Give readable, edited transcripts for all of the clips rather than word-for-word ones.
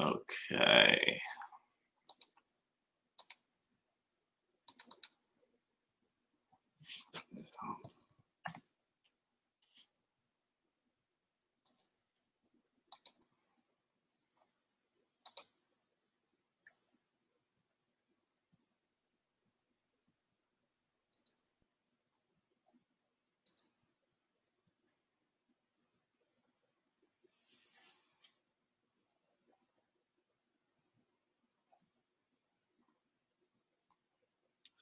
Okay.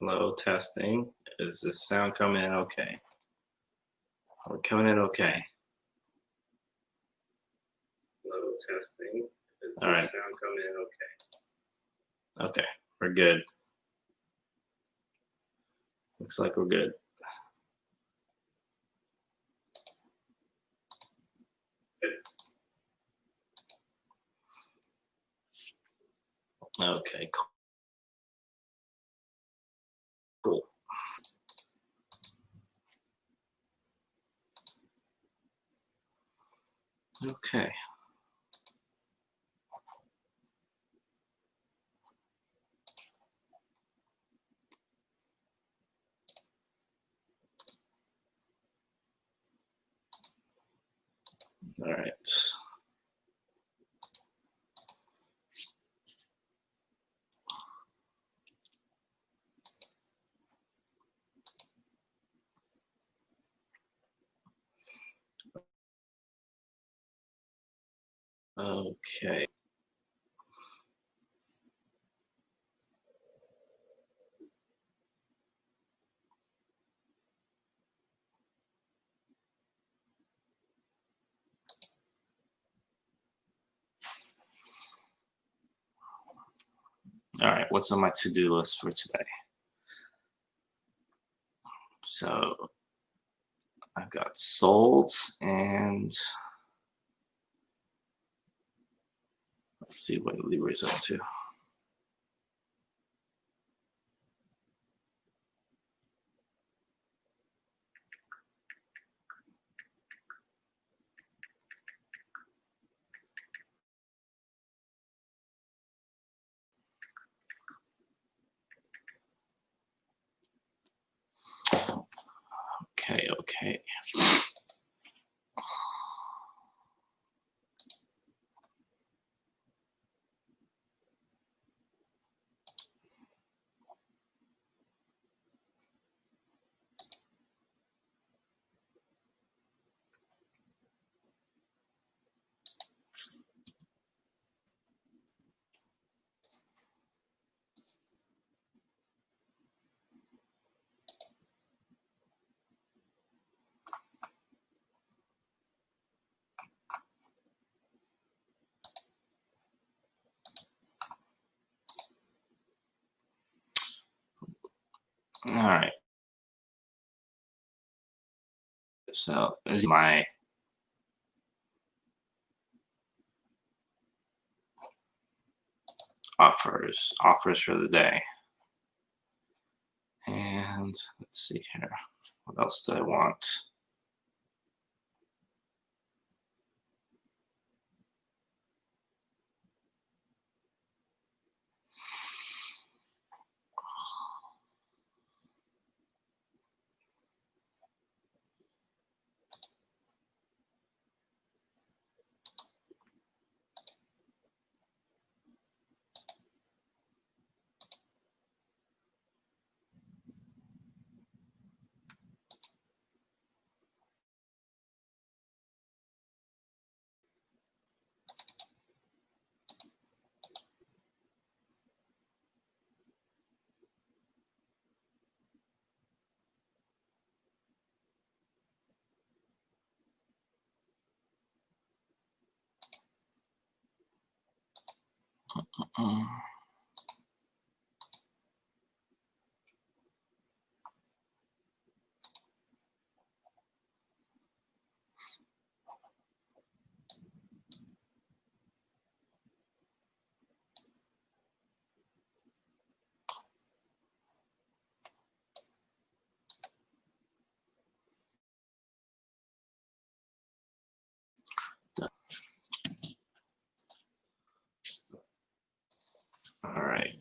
Hello, testing. Is this sound coming in okay? Are we coming in okay? Hello, testing. Is All right. this sound coming in okay? Okay, we're good. Looks like we're good. Okay, cool. Okay. All right. Okay. All right, what's on my to-do list for today? So I've got sold, and let's see what Leroy's up to. Okay. All right. So this is my offers for the day. And let's see here. What else do I want? All right.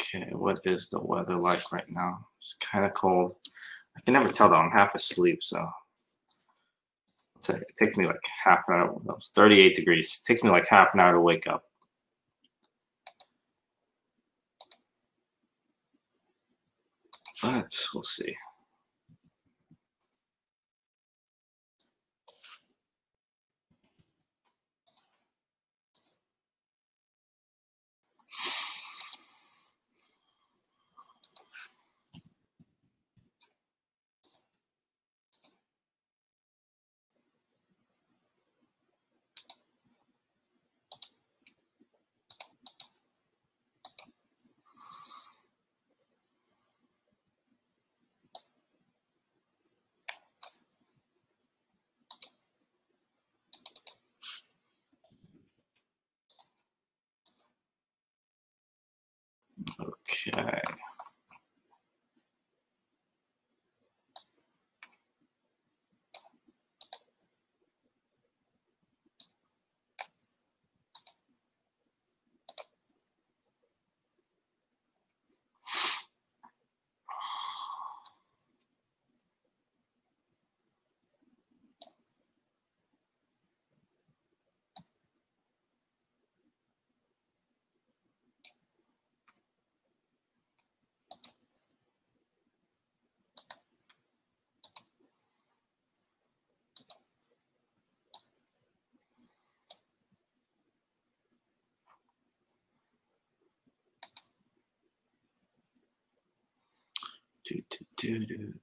Okay, what is the weather like right now? It's kind of cold. I can never tell though. I'm half asleep, so it takes me like half an hour. No, it's 38 degrees. It takes me like half an hour to wake up. But we'll see. Okay. Do.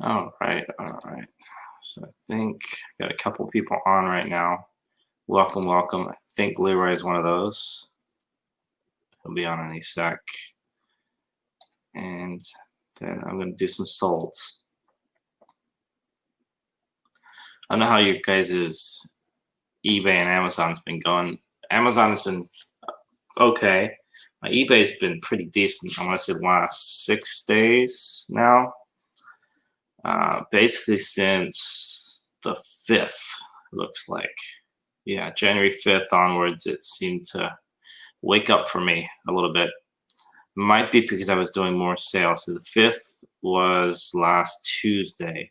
All right. So I think got a couple people on right now. Welcome. I think Leroy is one of those. He'll be on any sec. And then I'm going to do some solds. I don't know how you guys' eBay and Amazon's been going. Amazon has been okay. My eBay's been pretty decent. I want to say the last 6 days now. Basically since the 5th, looks like. Yeah, January 5th onwards, it seemed to wake up for me a little bit. Might be because I was doing more sales. So the 5th was last Tuesday.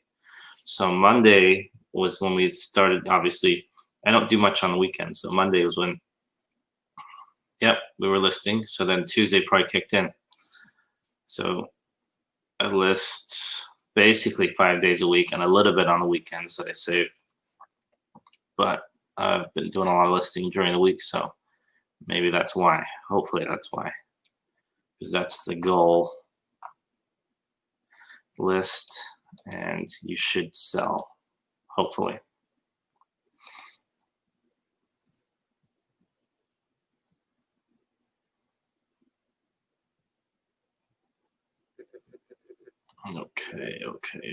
So Monday was when we started. Obviously, I don't do much on the weekend. So Monday was when, yep, we were listing. So then Tuesday probably kicked in. So I list basically 5 days a week and a little bit on the weekends that I save. But I've been doing a lot of listing during the week. So maybe that's why. Hopefully that's why. Because that's the goal. List and you should sell, hopefully.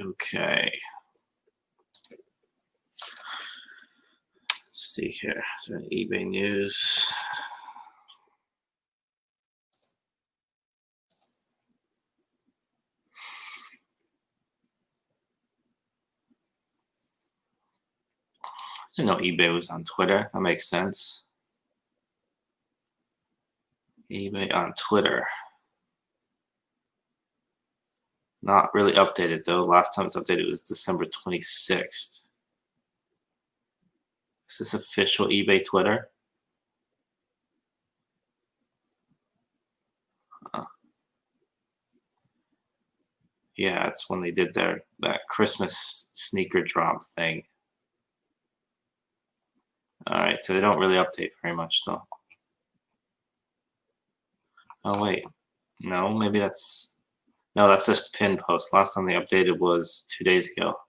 Okay. Let's see here. So eBay news. I didn't know eBay was on Twitter. That makes sense. eBay on Twitter. Not really updated though. Last time it was updated was December 26th. Is this official eBay Twitter? Yeah, it's when they did that Christmas sneaker drop thing. All right, so they don't really update very much though. Oh wait, no, maybe that's just pin post. Last time they updated was 2 days ago.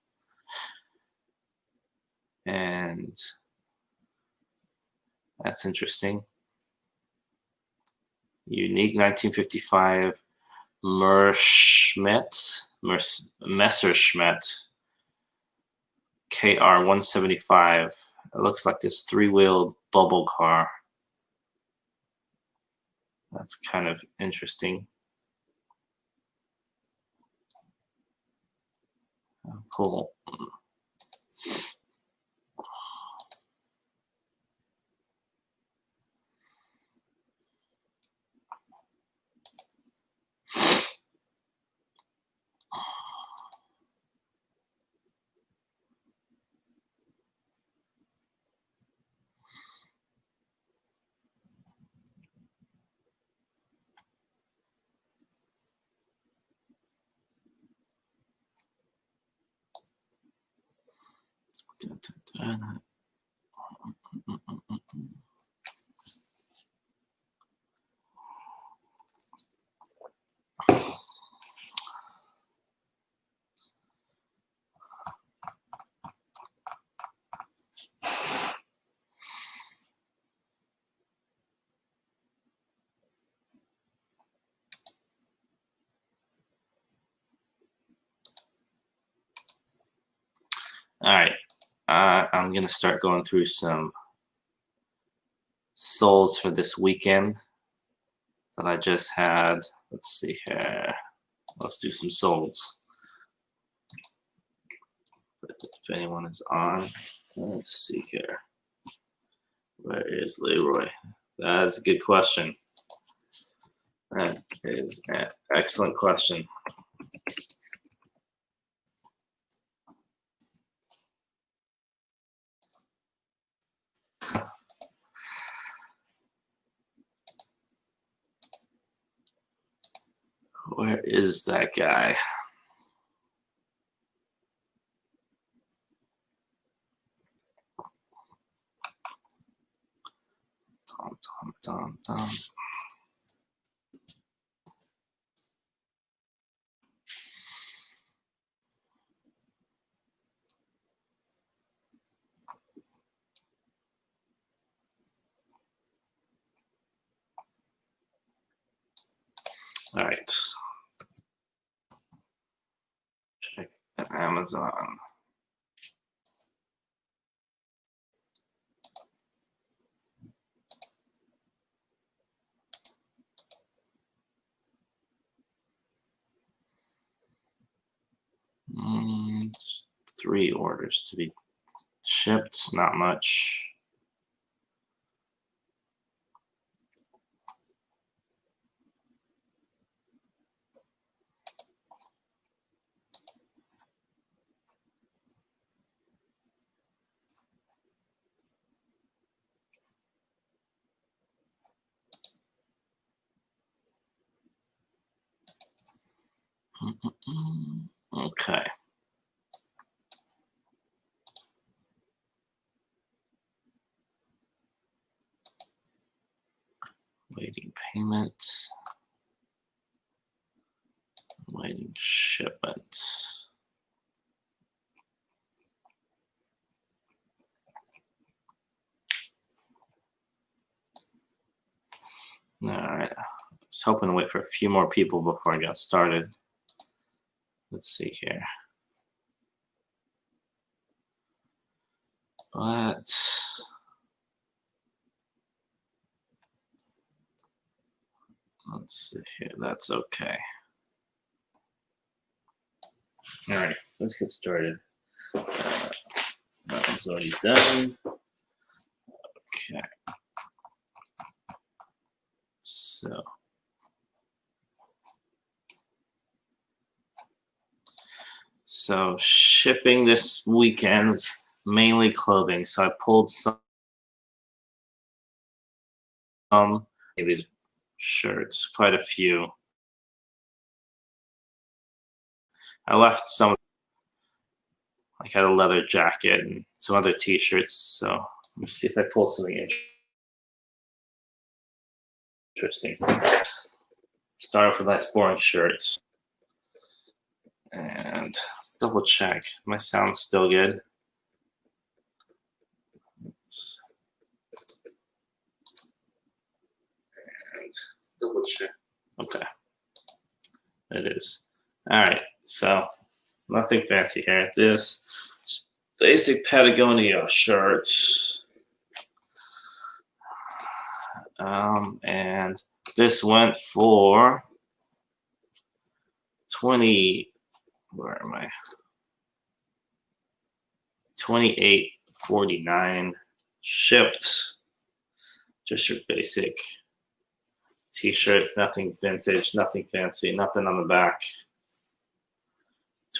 And that's interesting. Unique 1955 Messerschmitt KR 175. It looks like this 3-wheeled bubble car. That's kind of interesting. Cool. All right, I'm gonna start going through some solds for this weekend that I just had. Let's see here. Let's do some solds. If anyone is on, let's see here. Where is Leroy? That's a good question. That is an excellent question. Where is that guy? Tom. All right. Check Amazon. Mm, 3 orders to be shipped, not much. Okay. Waiting payment. Waiting shipment. All right. I was hoping to wait for a few more people before I got started. Let's see here. But let's see here. That's okay. All right, let's get started. That one's already done. Okay. So shipping this weekend was mainly clothing. So I pulled some of these shirts, quite a few. I left some, like I had a leather jacket and some other t-shirts. So let me see if I pulled something interesting. Start off with a nice boring shirt. And let's double check. My sound's still good. And let's double check. Okay. It is. All right. So nothing fancy here. This basic Patagonia shirt. And this went for 20. Where am I? $28.49 shipped. Just your basic t-shirt, nothing vintage, nothing fancy, nothing on the back.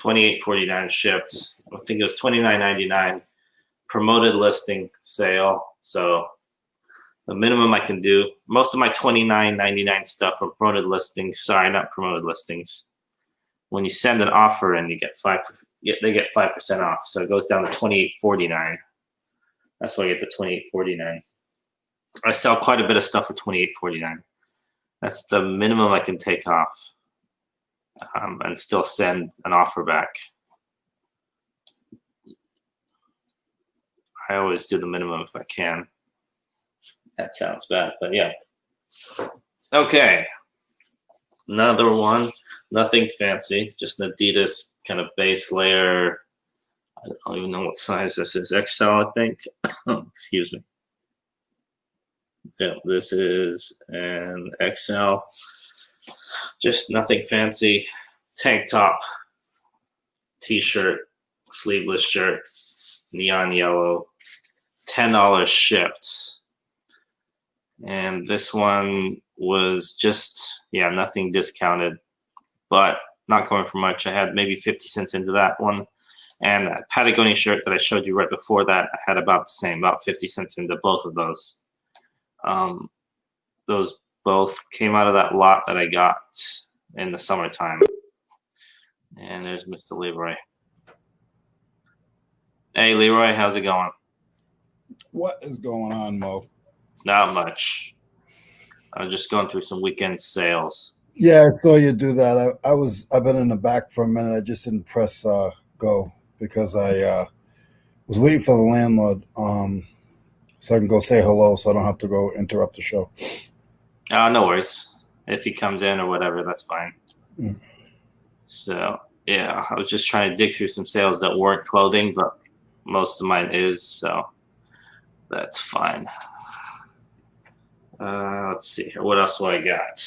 $28.49 shipped. I think it was $29.99 promoted listing sale. So the minimum I can do, most of my $29.99 stuff are promoted listings. Sorry, not promoted listings. When you send an offer in, you get they get 5% off. So it goes down to $28.49. That's why I get the $28.49. I sell quite a bit of stuff for $28.49. That's the minimum I can take off and still send an offer back. I always do the minimum if I can. That sounds bad, but yeah. Okay. Another one, nothing fancy, just an Adidas kind of base layer. I don't even know what size this is. XL, I think. Excuse me. Yeah, this is an XL. Just nothing fancy. Tank top, t-shirt, sleeveless shirt, neon yellow, $10 shipped. And this one was just, yeah, nothing discounted, but not going for much. I had maybe 50 cents into that one. And that Patagonia shirt that I showed you right before that, I had about the same, about 50 cents into both of those. Those both came out of that lot that I got in the summertime. And there's Mr. Leroy. Hey, Leroy, how's it going? What is going on, Mo? Not much. I was just going through some weekend sales. Yeah, I saw you do that. I've been in the back for a minute. I just didn't press go because I was waiting for the landlord so I can go say hello so I don't have to go interrupt the show. No worries. if he comes in or whatever, that's fine. Mm. So yeah, I was just trying to dig through some sales that weren't clothing, but most of mine is, so that's fine. Let's see here. What else do I got?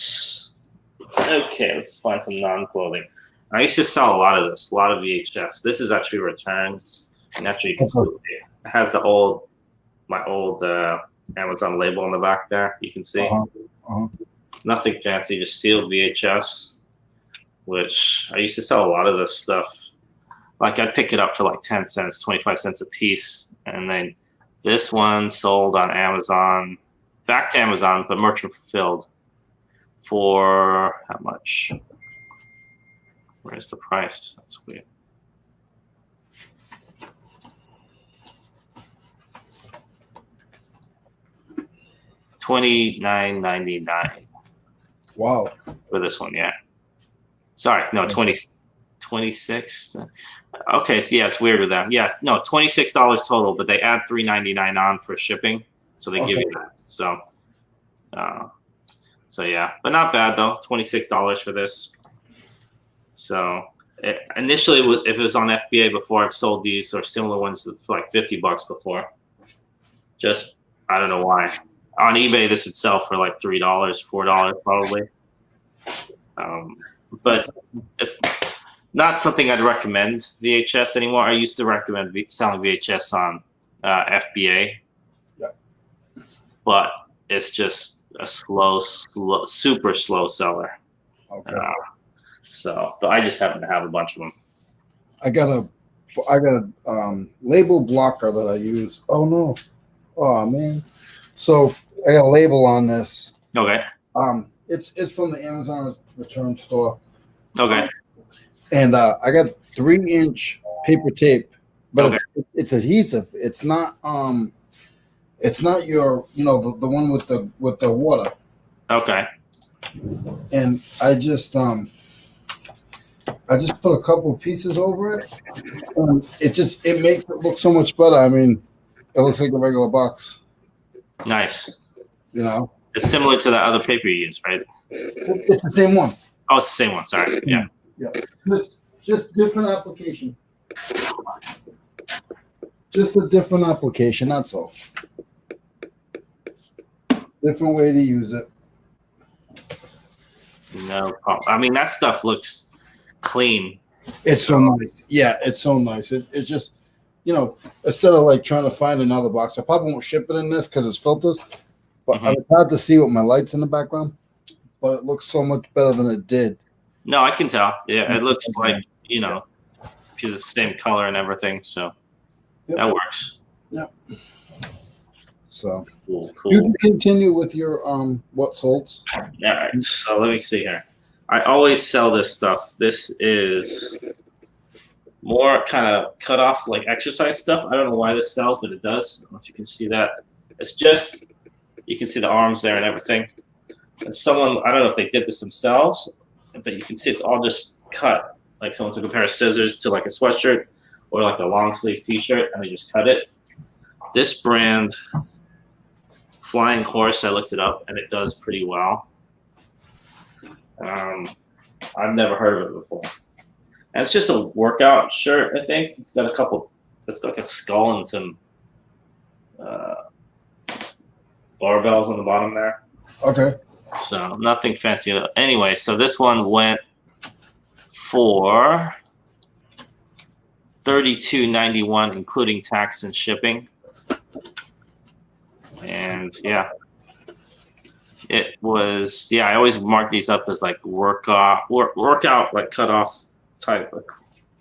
Okay, let's find some non-clothing. I used to sell a lot of this, a lot of VHS. This is actually returned, and actually you can still see it. It has my old Amazon label on the back there. You can see. Nothing fancy, just sealed VHS, which I used to sell a lot of this stuff. Like I'd pick it up for like 10 cents, 25 cents a piece. And then this one sold on Amazon, back to Amazon, but merchant fulfilled for how much? Where's the price? That's weird. $29.99. Wow. For this one, yeah. Sorry, no, 26. Okay, so yeah, it's weird with that. Yeah, no, $26 total, but they add $3.99 on for shipping, so they give you that. So yeah, but not bad though. $26 for this. So initially, if it was on FBA before, I've sold these or similar ones for like $50 before. Just I don't know why. On eBay, this would sell for like $3, $4 probably. But it's not something I'd recommend VHS anymore. I used to recommend selling VHS on FBA, but it's just a slow, super slow seller. Okay. But I just happen to have a bunch of them. I got a label blocker that I use. Oh no. Oh man. So I got a label on this. Okay. It's from the Amazon return store. Okay. And I got 3-inch paper tape, but it's adhesive. It's not your the one with the water. Okay. And I just put a couple pieces over it, and it makes it look so much better. I mean, it looks like a regular box. Nice. It's similar to the other paper you use, right? It's the same one. Oh, it's the same one. Sorry. Yeah. Yeah. Just different application. Just a different application. That's all. Different way to use it. No problem. I mean, that stuff looks clean. It's so nice. Yeah, it's so nice. It's just, instead of like trying to find another box, I probably won't ship it in this because it's filters. But I was hard to see with my lights in the background. But it looks so much better than it did. No, I can tell. Yeah, it looks like, because it's the same color and everything. So that works. Yep. So cool. You can continue with your what sold. All right. So let me see here. I always sell this stuff. This is more kind of cut off like exercise stuff. I don't know why this sells, but it does. I don't know if you can see that. It's just you can see the arms there and everything. And I don't know if they did this themselves, but you can see it's all just cut. Like someone took a pair of scissors to like a sweatshirt or like a long sleeve t-shirt and they just cut it. This brand, Flying Horse, I looked it up and it does pretty well. I've never heard of it before. And it's just a workout shirt, I think. It's got it's like a skull and some barbells on the bottom there. Okay. So nothing fancy. Anyway, so this one went for $32.91, including tax and shipping. And yeah, it was. Yeah, I always mark these up as like workout, like cut off type of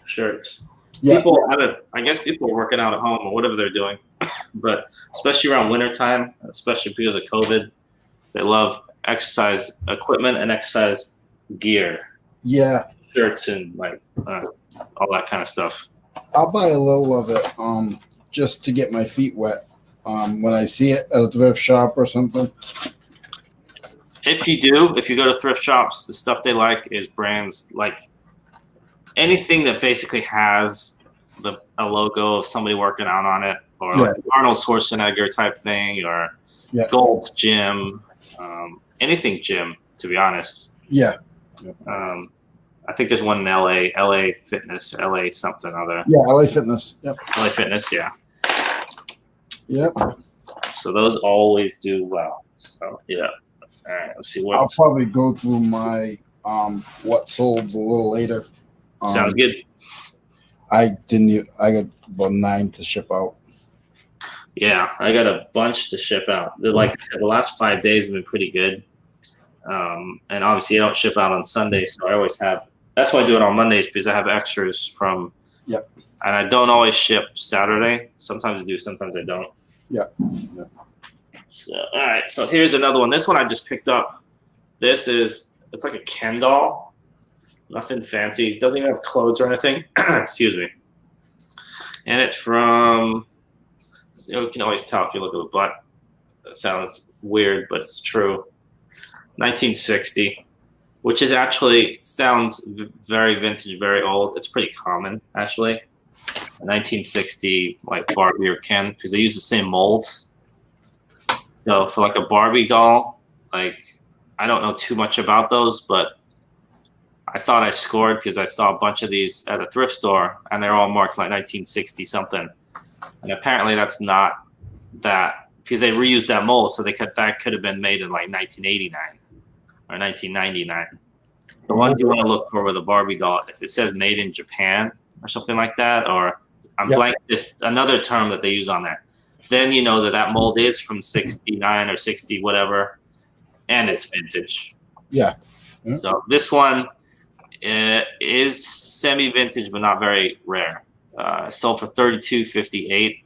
shirts. Yeah. I guess people are working out at home or whatever they're doing, but especially around wintertime, especially because of COVID, they love exercise equipment and exercise gear. Yeah. Shirts and like all that kind of stuff. I'll buy a little of it just to get my feet wet when I see it at a thrift shop or something. If you go to thrift shops, the stuff they like is brands like anything that basically has a logo of somebody working out on it, or like Arnold Schwarzenegger type thing, or Gold's Gym, anything gym. to be honest. Yeah. I think there's one in LA Fitness, LA something other. Yeah, LA Fitness. Yep. LA Fitness, yeah. Yep. So those always do well. So yeah. All right, let's see what I'll probably go through my what solds a little later. Sounds good. I got about 9 to ship out. Yeah, I got a bunch to ship out. Like I said, the last 5 days have been pretty good. And obviously, I don't ship out on Sundays, so I always have. That's why I do it on Mondays, because I have extras from. Yep. And I don't always ship Saturday. Sometimes I do, sometimes I don't. Yep. So, all right. So here's another one. This one I just picked up. It's like a Ken doll. Nothing fancy. It doesn't even have clothes or anything. Excuse me. And it's from. You can always tell if you look at the butt. It sounds weird, but it's true. 1960, which is actually sounds very vintage, very old. It's pretty common, actually. 1960, like Barbie or Ken, because they use the same molds. So for like a Barbie doll, like I don't know too much about those, but I thought I scored because I saw a bunch of these at a thrift store, and they're all marked like 1960 something. And apparently that's not that, because they reused that mold, so that could have been made in like 1989 or 1999. The ones you want to look for with a Barbie doll, if it says made in Japan or something like that, or I'm blank, just another term that they use on there, then you know that mold is from 69 or 60 whatever, and it's vintage. Yeah. So this one is semi-vintage, but not very rare. Sold for $32.58.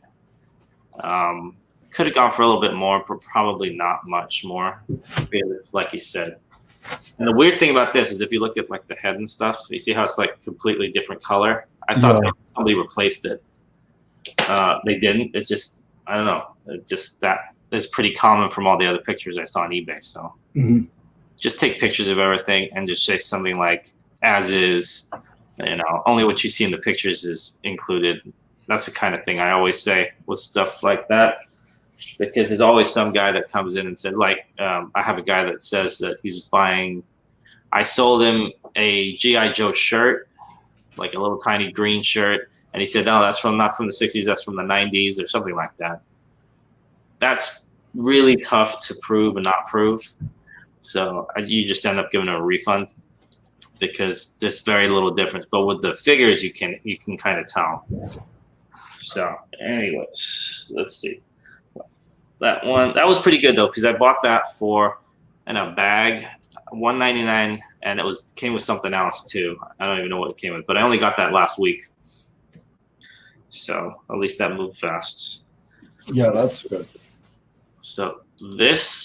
Could have gone for a little bit more, but probably not much more. It's like you said. And the weird thing about this is if you look at like the head and stuff, you see how it's like completely different color. I thought somebody replaced it. They didn't. It's just, I don't know. Just that is pretty common from all the other pictures I saw on eBay. So just take pictures of everything and just say something like as is. Only what you see in the pictures is included. That's the kind of thing I always say with stuff like that, because there's always some guy that comes in and said, like, I have a guy that says that he's buying. I sold him a G.I. Joe shirt, like a little tiny green shirt, and he said, "No, that's not from the '60s. That's from the '90s or something like that." That's really tough to prove and not prove. So you just end up giving him a refund, because there's very little difference. But with the figures, you can kind of tell. So, anyways, let's see. That was pretty good though, because I bought that in a bag, $1.99, and it came with something else too. I don't even know what it came with, but I only got that last week. So at least that moved fast. Yeah, that's good. So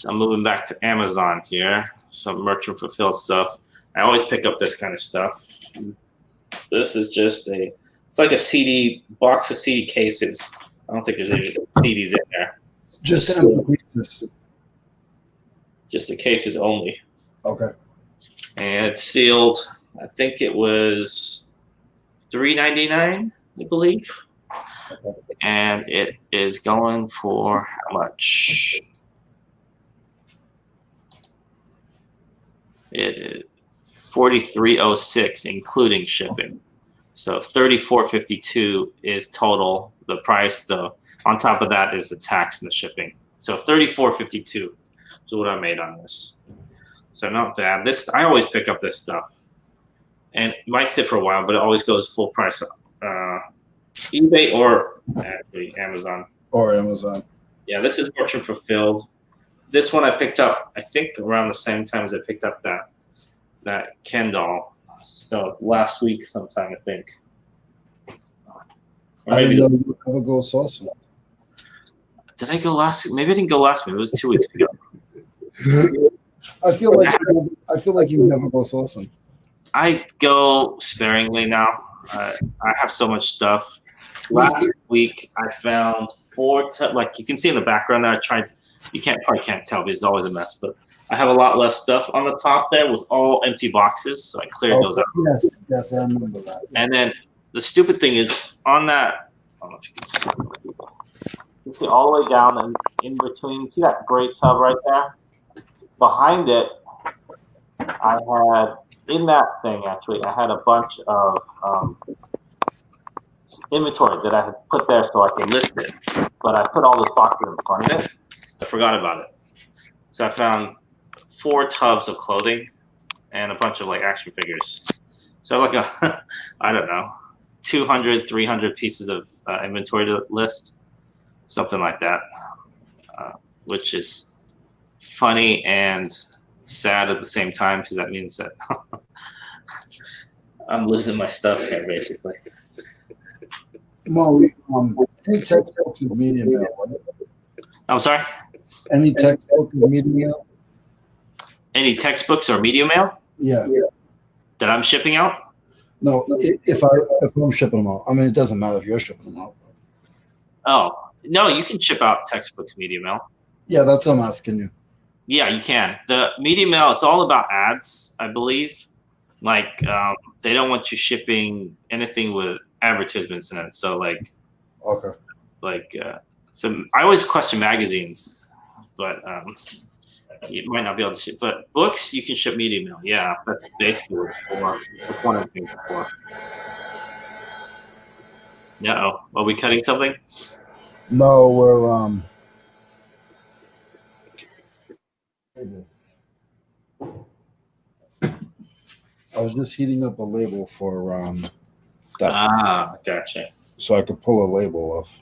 I'm moving back to Amazon here. Some merchant fulfilled stuff. I always pick up this kind of stuff. This is just it's like a CD box of CD cases. I don't think there's any CDs in there. Just the cases only. Okay. And it's sealed. I think it was $3.99, I believe. Okay. And it is going for how much? It is $43.06, including shipping. So $34.52 is total. The price, though, on top of that is the tax and the shipping. So $34.52 is what I made on this. So not bad. I always pick up this stuff, and it might sit for a while, but it always goes full price. eBay or actually Amazon. Or Amazon. Yeah, this is merchant fulfilled. This one I picked up, I think, around the same time as I picked up that Ken doll. So last week sometime, I think. Or I didn't know you ever go saucing. Did I go last week? Maybe I didn't go last week. It was 2 weeks ago. I feel like you never go saucing. I go sparingly now. I have so much stuff. Last week I found like you can see in the background there. You probably can't tell because it's always a mess, but I have a lot less stuff. On the top there was all empty boxes, so I cleared those out. Yes, I remember that. And then the stupid thing is on that, I don't know if you can see. You see all the way down and in between, see that gray tub right there? Behind it I had in that thing actually, I had a bunch of inventory that I had put there so I could list it, but I put all those boxes in front of it. I forgot about it. So I found 4 tubs of clothing and a bunch of like action figures. So like a, I don't know, 200, 300 pieces of inventory to list, something like that, which is funny and sad at the same time because that means that I'm losing my stuff here basically. Mo, any textbooks is media mail, right? I'm sorry? Any textbook is media mail? Any textbooks or media mail Yeah. that I'm shipping out? No, if I'm shipping them out, I mean, it doesn't matter if you're shipping them out. Oh, no, you can ship out textbooks media mail. Yeah, that's what I'm asking you. Yeah, you can. The media mail, it's all about ads, I believe. Like, they don't want you shipping anything with advertisements in it. So, like, okay. So I always question magazines, but you might not be able to ship. But books, you can ship media mail. Yeah, that's basically what it's for. That's one of the things it's for. Uh-oh. Are we cutting something? No, we're I was just heating up a label for Gotcha. so I could pull a label off.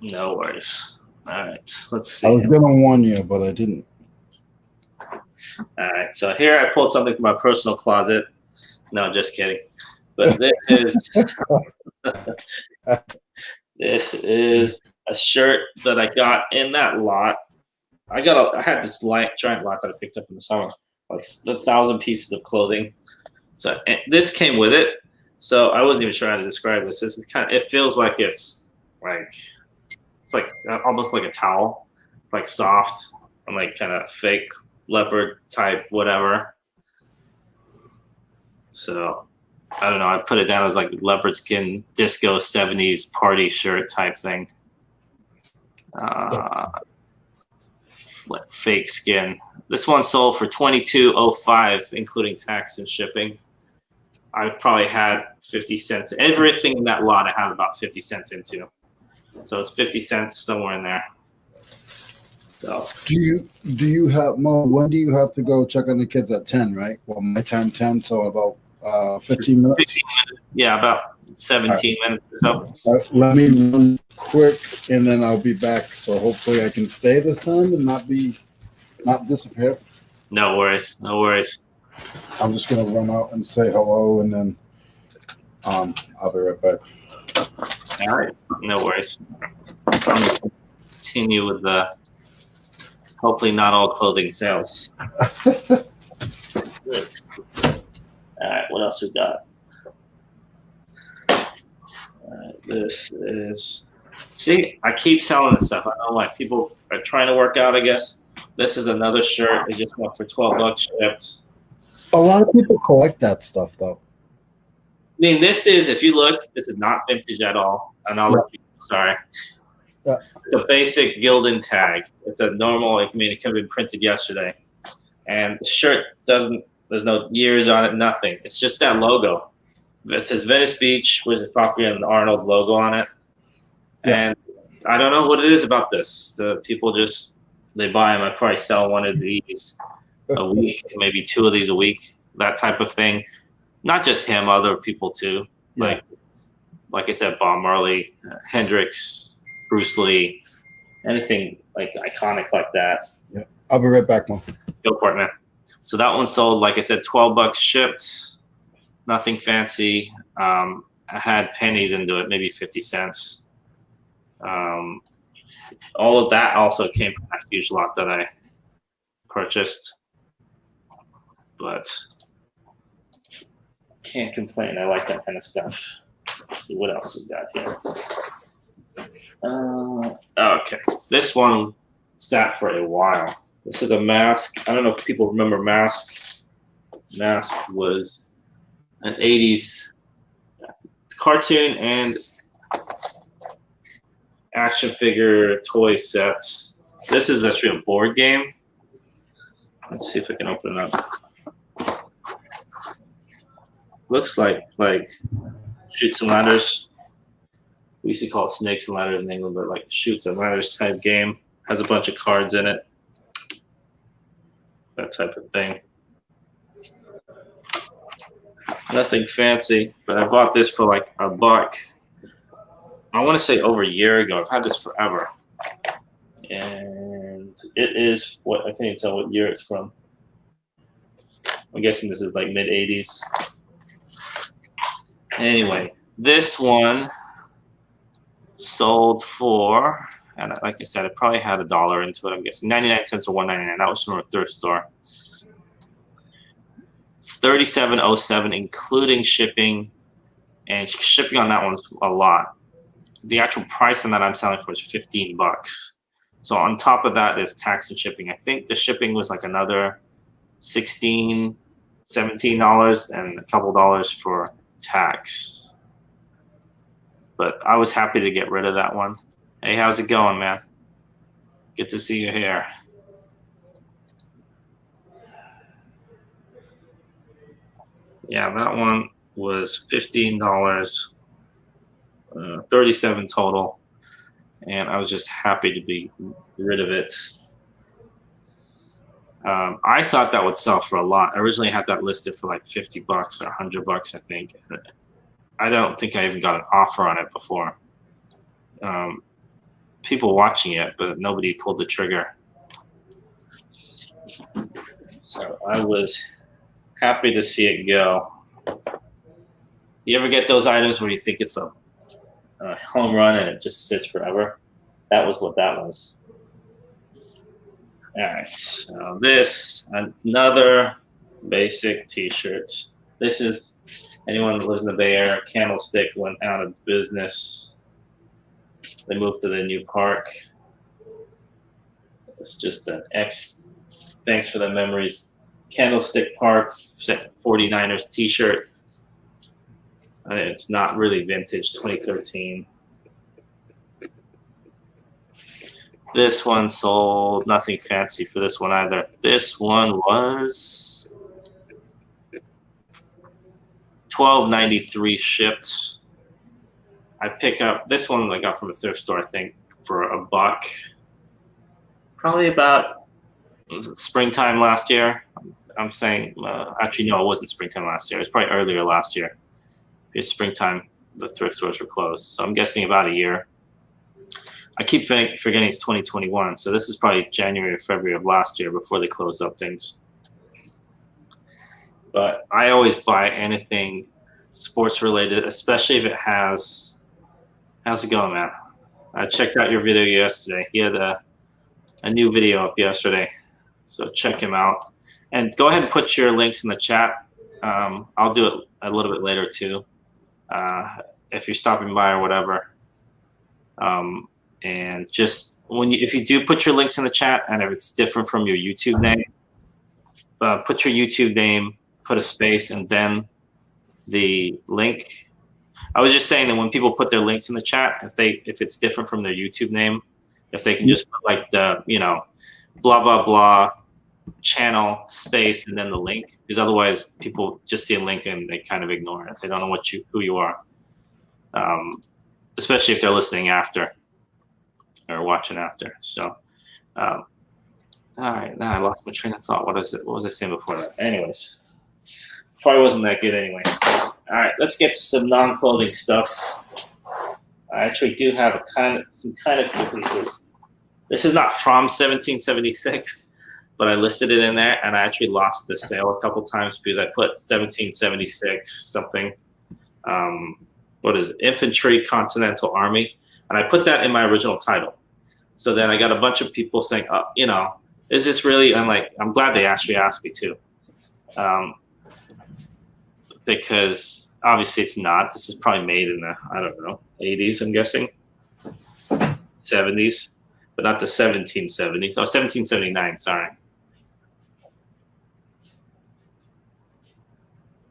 No worries. All right, let's see. I was gonna warn you, but I didn't. All right, so here I pulled something from my personal closet. No, just kidding. But this is this is a shirt that I got in that lot. I had this giant lot that I picked up in the summer, like 1,000 pieces of clothing. So this came with it. So I wasn't even trying to describe this. This is it feels like it's like almost like a towel, like soft and like kind of fake leopard type, whatever. So I don't know. I put it down as like leopard skin disco 70s party shirt type thing. Fake skin. This one sold for $22.05, including tax and shipping. I probably had 50 cents. Everything in that lot I had about 50 cents into. So it's 50 cents somewhere in there. So Do you have Mo? When do you have to go check on the kids at 10? Right. Well, my time 10, so about 15 minutes. 15 minutes. Yeah, about 17 minutes or so. Let me run quick, and then I'll be back. So hopefully I can stay this time and not disappear. No worries. No worries. I'm just gonna run out and say hello, and then I'll be right back. All right. No worries. I'm going to continue with the hopefully not all clothing sales. All right. What else we got? All right, this is. See, I keep selling this stuff. I don't know why people are trying to work out. I guess this is another shirt. It just went for $12 shipped. A lot of people collect that stuff, though. I mean, if you look, this is not vintage at all. And I'll let you, sorry. Yeah. It's a basic Gildan tag. It could have been printed yesterday. And the shirt there's no years on it, nothing. It's just that logo. It says Venice Beach, which is probably an Arnold logo on it. Yeah. And I don't know what it is about this. People they buy them. I probably sell one of these a week, maybe 2 of these a week, that type of thing. Not just him, other people too. Yeah. Like I said, Bob Marley, Hendrix, Bruce Lee, anything like iconic like that. Yeah. I'll be right back, Mo. Go for it, man. So that one sold, like I said, $12 shipped. Nothing fancy. I had pennies into it, maybe 50 cents. All of that also came from that huge lot that I purchased. But can't complain. I like that kind of stuff. Let's see what else we got here. Okay, this one sat for a while. This is a mask. I don't know if people remember Mask. Mask was an 80s cartoon and action figure toy sets. This is actually a board game. Let's see if I can open it up. looks like Chutes and Ladders. We used to call it Snakes and Ladders in England, but like Chutes and Ladders type game. Has a bunch of cards in it. That type of thing. Nothing fancy, but I bought this for like $1. I want to say over a year ago. I've had this forever. And it is what I can't even tell what year it's from. I'm guessing this is like mid-80s. Anyway, this one sold for, and like I said, it probably had $1 into it. I'm guessing 99 cents or $1.99. That was from a thrift store. It's $37.07, including shipping, and shipping on that one's a lot. The actual price on that I'm selling for is $15. So on top of that is tax and shipping. I think the shipping was like another $16, $17, and a couple dollars for tax. But I was happy to get rid of that one. Hey, how's it going, man? Good to see you here. Yeah, that one was $15, 37 total, and I was just happy to be rid of it. I thought that would sell for a lot. I originally had that listed for like $50 or $100, I think. I don't think I even got an offer on it before. People watching it, but nobody pulled the trigger. So I was happy to see it go. You ever get those items where you think it's a home run and it just sits forever? That was what that was. All right, so this, another basic t-shirt. This is, anyone who lives in the Bay Area, Candlestick went out of business. They moved to the new park. It's just an thanks for the memories. Candlestick Park 49ers t-shirt. It's not really vintage, 2013. This one sold, nothing fancy for this one either. This one was $12.93 shipped. I pick up this one I got from a thrift store, I think, for $1. Probably about, was it springtime last year? I'm saying, actually, no, it wasn't springtime last year. It was probably earlier last year. Because springtime, the thrift stores were closed. So I'm guessing about a year. I keep forgetting it's 2021. So this is probably January or February of last year before they closed up things. But I always buy anything sports related, especially if it has, how's it going, man? I checked out your video yesterday. He had a new video up yesterday. So check him out. And go ahead and put your links in the chat. I'll do it a little bit later too. If you're stopping by or whatever. And just if you do put your links in the chat, and if it's different from your YouTube name, put your YouTube name, put a space, and then the link. I was just saying that when people put their links in the chat, if it's different from their YouTube name, if they can just put like the, blah, blah, blah, channel space and then the link, because otherwise people just see a link and they kind of ignore it. They don't know who you are, especially if they're listening after or watching after. So all right, now I lost my train of thought. What was I saying before that? Anyways, probably wasn't that good anyway. All right, let's get to some non-clothing stuff. I actually do have some kind of cool pieces. This is not from 1776, but I listed it in there, and I actually lost the sale a couple times because I put 1776 something. What is it? Infantry Continental Army, and I put that in my original title. So then I got a bunch of people saying, is this really? I'm like, I'm glad they actually asked me to, because obviously it's not. This is probably made in the, I don't know, 80s, I'm guessing, 70s, but not the 1770s. Oh, 1779, sorry.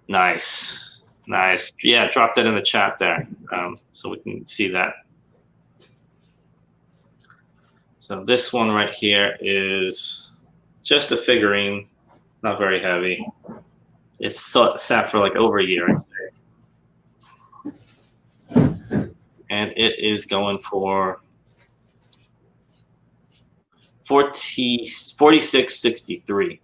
Nice. Yeah, drop that in the chat there, so we can see that. So this one right here is just a figurine, not very heavy. It's sat for like over a year, I'd say. And it is going for 46.63.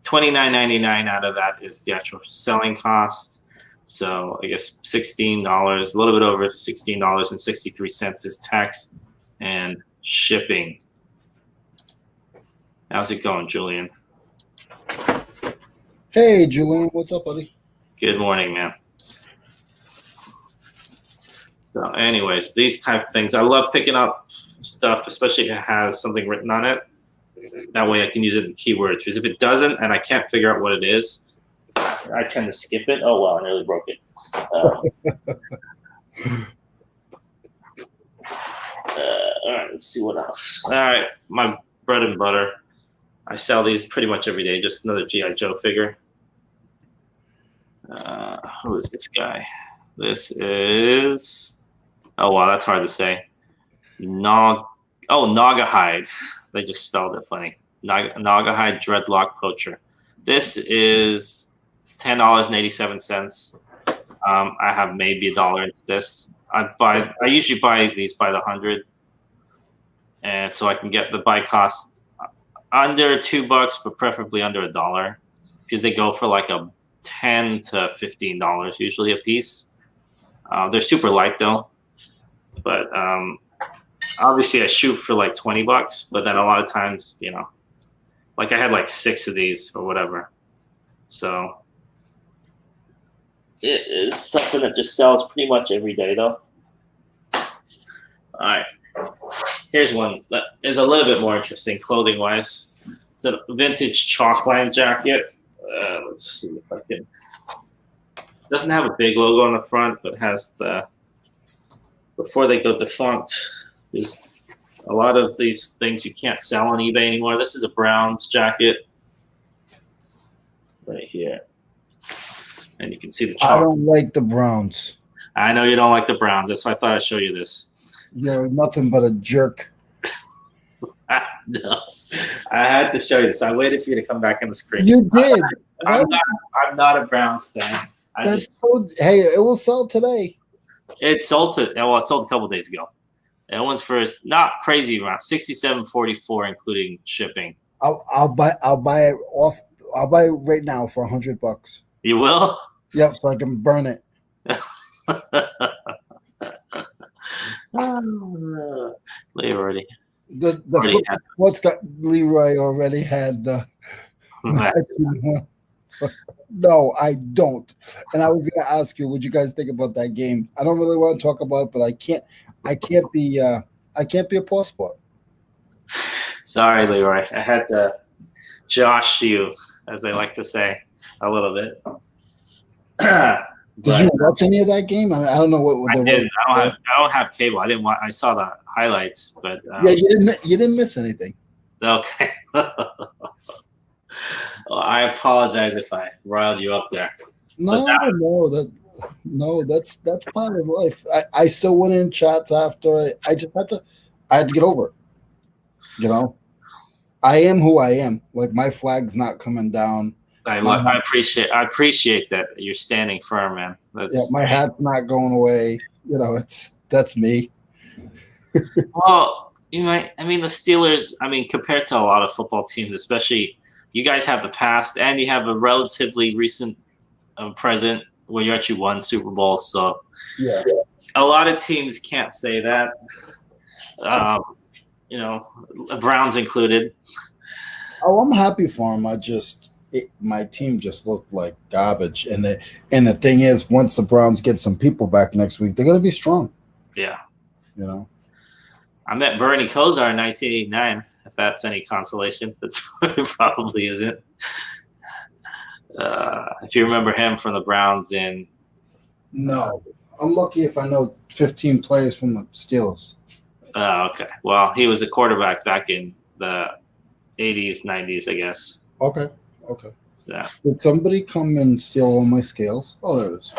$29.99 out of that is the actual selling cost. So I guess $16, a little bit over $16.63 is tax and shipping. How's it going, Julian? Hey, Julian, what's up, buddy? Good morning, man. So anyways, these type of things, I love picking up stuff, especially if it has something written on it. That way I can use it in keywords. Because if it doesn't and I can't figure out what it is, I tend to skip it. Oh, wow, I nearly broke it. All right, let's see what else. All right, my bread and butter. I sell these pretty much every day. Just another G.I. Joe figure. Who is this guy? This is, oh wow, that's hard to say. Naugahyde. They just spelled it funny. Naugahyde Dreadlock Poacher. This is $10.87. I have maybe $1 into this. I usually buy these by the 100, and so I can get the buy cost under $2, but preferably under $1, because they go for like a $10 to $15 usually a piece. They're super light though, but obviously I shoot for like $20, but then a lot of times, you know, like I had like 6 of these or whatever. So it is something that just sells pretty much every day though. All right, here's one that is a little bit more interesting clothing wise. It's a vintage chalkline jacket. Let's see if I can. Doesn't have a big logo on the front, but has the, before they go defunct, there's a lot of these things you can't sell on eBay anymore. This is a Browns jacket right here. And you can see the chalk. I don't like the Browns. I know you don't like the Browns. That's why I thought I'd show you this. You're nothing but a jerk. No, I had to show you this. I waited for you to come back on the screen. You did. I'm not a Browns fan. Hey, it will sell today. It sold a couple days ago. That one's for not crazy around $67.44, including shipping. I'll buy it off. I'll buy it right now for $100. You will? Yep, so I can burn it. Leroy. What's got Leroy already had the. No, I don't. And I was going to ask you, what you guys think about that game? I don't really want to talk about it, but I can't be a poor sport. Sorry, Leroy. I had to josh you, as they like to say, a little bit. Did you watch any of that game? I don't know what I didn't. I don't have cable. I didn't watch. I saw the highlights, but yeah, you didn't miss anything. Okay. Well, I apologize if I riled you up there. No, that's part of life. I still went in chats after. I had to get over it. You know, I am who I am. Like, my flag's not coming down. I appreciate that you're standing firm, man. My hat's not going away. You know, that's me. Well, the Steelers. Compared to a lot of football teams, especially. You guys have the past, and you have a relatively recent present where you actually won Super Bowl. So, yeah, a lot of teams can't say that. Browns included. Oh, I'm happy for them. My team just looked like garbage, and the thing is, once the Browns get some people back next week, they're gonna be strong. Yeah, you know. I met Bernie Kosar in 1989. If that's any consolation, but it probably isn't. If you remember him from the Browns No. I'm lucky if I know 15 players from the Steelers. Okay. Well, he was a quarterback back in the 80s, 90s, I guess. Okay. So. Did somebody come and steal all my scales? Oh, there it is.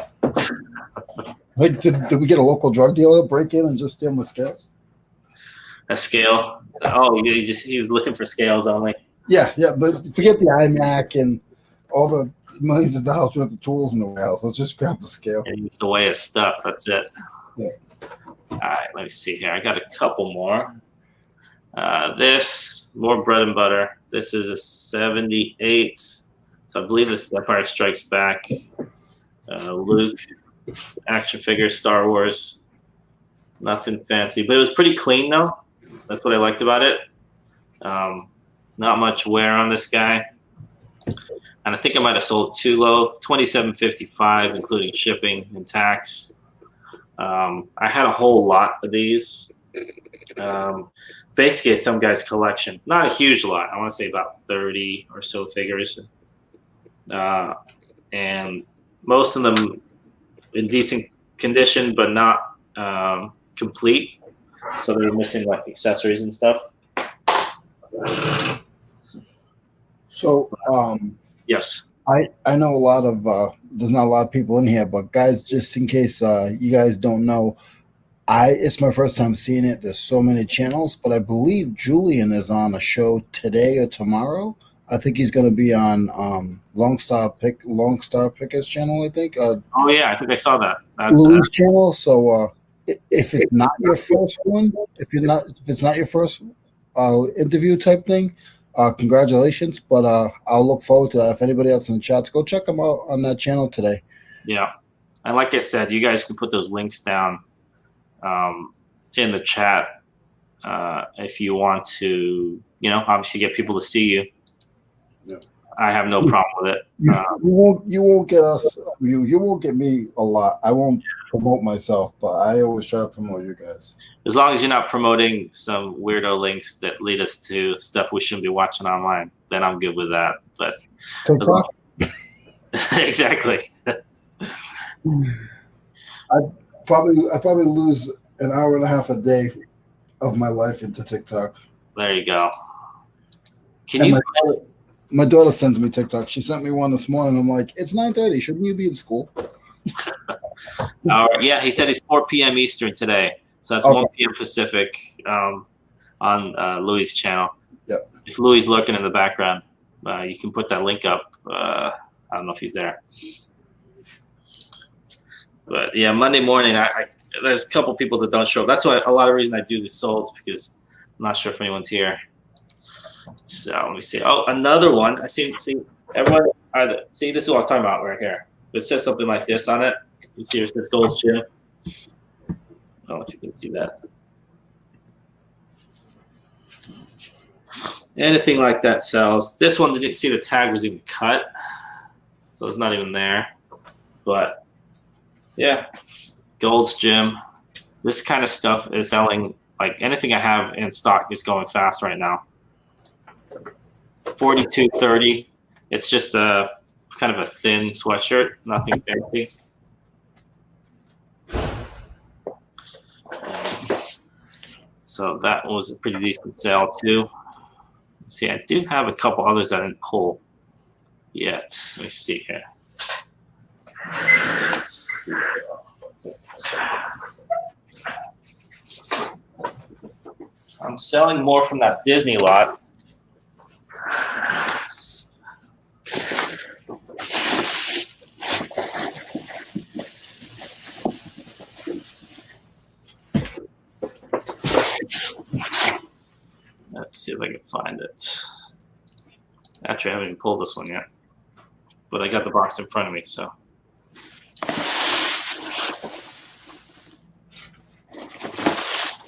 Wait, did we get a local drug dealer break in and just steal my scales? A scale? Oh, he was looking for scales only. Yeah, but forget the iMac and all the millions of dollars worth of tools in the warehouse. Let's just grab the scale. It needs the way of stuff. That's it. Yeah. All right, let me see here. I got a couple more. This, more bread and butter. This is a 78. So I believe it's Empire Strikes Back. Luke, action figure, Star Wars. Nothing fancy, but it was pretty clean though. That's what I liked about it. Not much wear on this guy. And I think I might have sold too low, $27.55, including shipping and tax. I had a whole lot of these. Basically, it's some guy's collection. Not a huge lot. I want to say about 30 or so figures. And most of them in decent condition, but not complete. So they're missing like accessories and stuff. So, yes. I know a lot of there's not a lot of people in here, but guys, just in case you guys don't know, it's my first time seeing it. There's so many channels, but I believe Julian is on a show today or tomorrow. I think he's going to be on Longstar Picker's channel. I think. Oh yeah, I think I saw that. That's Louie's channel. So if it's not your first one, if it's not your first interview type thing, congratulations. But I'll look forward to that. If anybody else in the chats, go check them out on that channel today. Yeah, and like I said, you guys can put those links down in the chat if you want to, obviously get people to see you. Yeah. I have no problem with it. You won't get us. You won't get me a lot. I won't promote myself, but I always try to promote you guys. As long as you're not promoting some weirdo links that lead us to stuff we shouldn't be watching online, then I'm good with that. But TikTok? Exactly. I probably lose an hour and a half a day of my life into TikTok. There you go. My daughter sends me TikTok. She sent me one this morning. I'm like, it's 9:30. Shouldn't you be in school? Yeah, he said it's 4 p.m. Eastern today. So that's 1 p.m. Pacific on Louie's channel. Yep. If Louie's lurking in the background, you can put that link up. I don't know if he's there. But yeah, Monday morning, there's a couple people that don't show up. That's why a lot of reason I do the solds, because I'm not sure if anyone's here. So let me see. Oh, another one. I see everyone. See, this is what I'm talking about right here. It says something like this on it. You see, it says Gold's Gym. I don't know if you can see that. Anything like that sells. This one, didn't see the tag was even cut, so it's not even there. But yeah, Gold's Gym. This kind of stuff is selling. Like anything I have in stock is going fast right now. $42.30. It's just a kind of a thin sweatshirt, nothing fancy. So that was a pretty decent sale too. See, I do have a couple others I didn't pull yet. Let me see here. I'm selling more from that Disney lot. Let's see if I can find it. Actually, I haven't even pulled this one yet, but I got the box in front of me, so.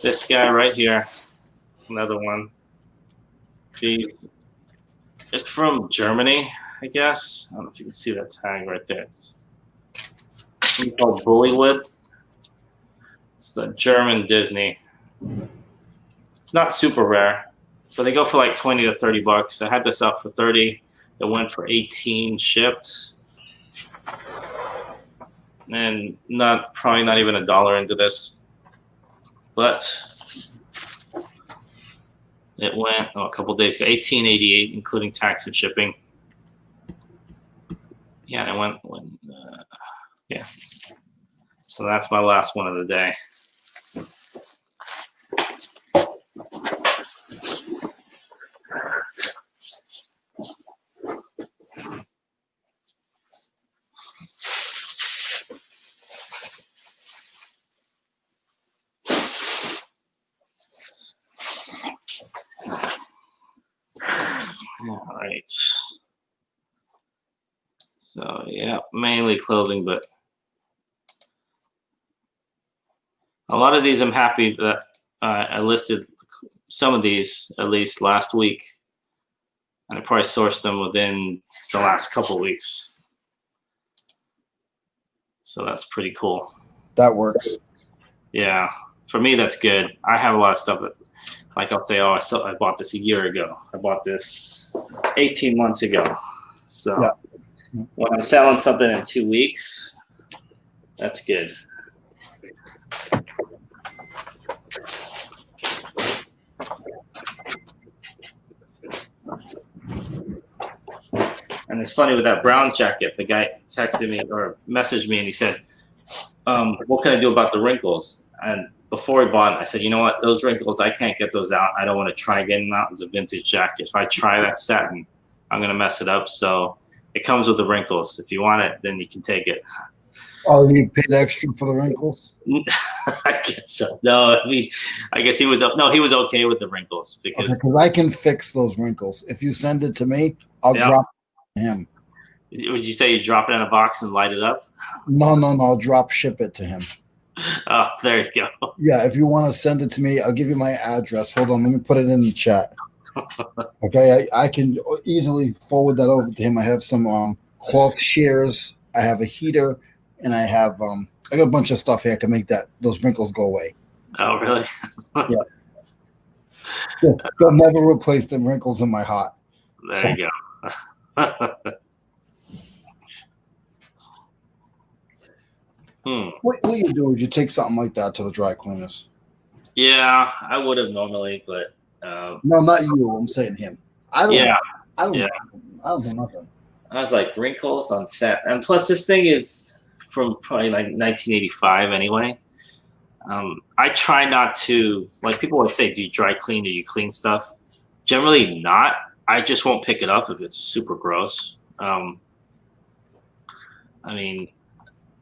This guy right here, another one. It's from Germany, I guess. I don't know if you can see that tag right there. It's called Bullywood. It's the German Disney. It's not super rare, but they go for like 20 to 30 bucks. I had this up for 30. It went for 18 shipped. And probably not even $1 into this. But it went a couple days ago, $18.88, including tax and shipping. Yeah, it went yeah. So that's my last one of the day. All right. So yeah, mainly clothing, but a lot of these I'm happy that I listed some of these at least last week, and I probably sourced them within the last couple of weeks. So that's pretty cool. That works. Yeah, for me that's good. I have a lot of stuff that, like I'll say, oh, I bought this a year ago. I bought this 18 months ago. So Yeah. when I'm selling something in 2 weeks, that's good. And it's funny with that brown jacket, the guy texted me or messaged me and he said, what can I do about the wrinkles? And before he bought it, I said, you know what, those wrinkles, I can't get those out. I don't want to try getting them out. It's a vintage jacket. If I try that satin, I'm going to mess it up. So it comes with the wrinkles. If you want it, then you can take it. Oh, you paid extra for the wrinkles? I guess so. No, I mean, I guess he was okay with the wrinkles because I can fix those wrinkles. If you send it to me, I'll drop it to him. Would you say you drop it in a box and light it up? No, I'll drop ship it to him. Oh, there you go. Yeah, if you want to send it to me, I'll give you my address. Hold on, let me put it in the chat. Okay, I can easily forward that over to him. I have some cloth shears. I have a heater, and I got a bunch of stuff here. I can make those wrinkles go away. Oh, really? Yeah. They'll never replace the wrinkles in my heart. There you go. What you do is you take something like that to the dry cleaners. Yeah, I would have normally, but no, not you. I'm saying him. I don't do nothing. I was like, wrinkles on set, and plus this thing is from probably like 1985 anyway. I try not to, like, people always say, do you dry clean? Do you clean stuff? Generally not. I just won't pick it up if it's super gross. I mean,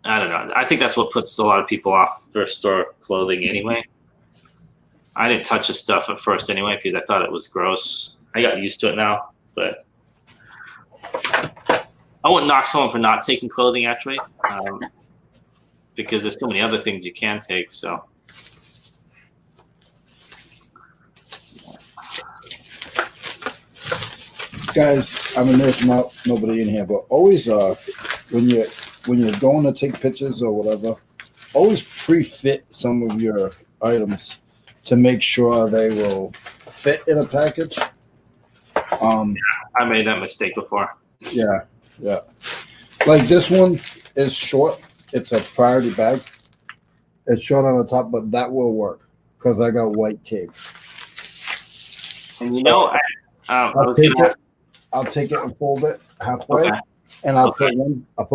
I don't know. I think that's what puts a lot of people off thrift store clothing anyway. I didn't touch the stuff at first anyway because I thought it was gross. I got used to it now, but I wouldn't knock someone for not taking clothing actually, because there's so many other things you can take. So, guys, I mean, there's nobody in here, but always when you're going to take pictures or whatever, always pre-fit some of your items to make sure they will fit in a package. I made that mistake before. Yeah. Like this one is short. It's a priority bag. It's short on the top, but that will work because I got white tape. And you know, I'll take it and fold it halfway, and I'll put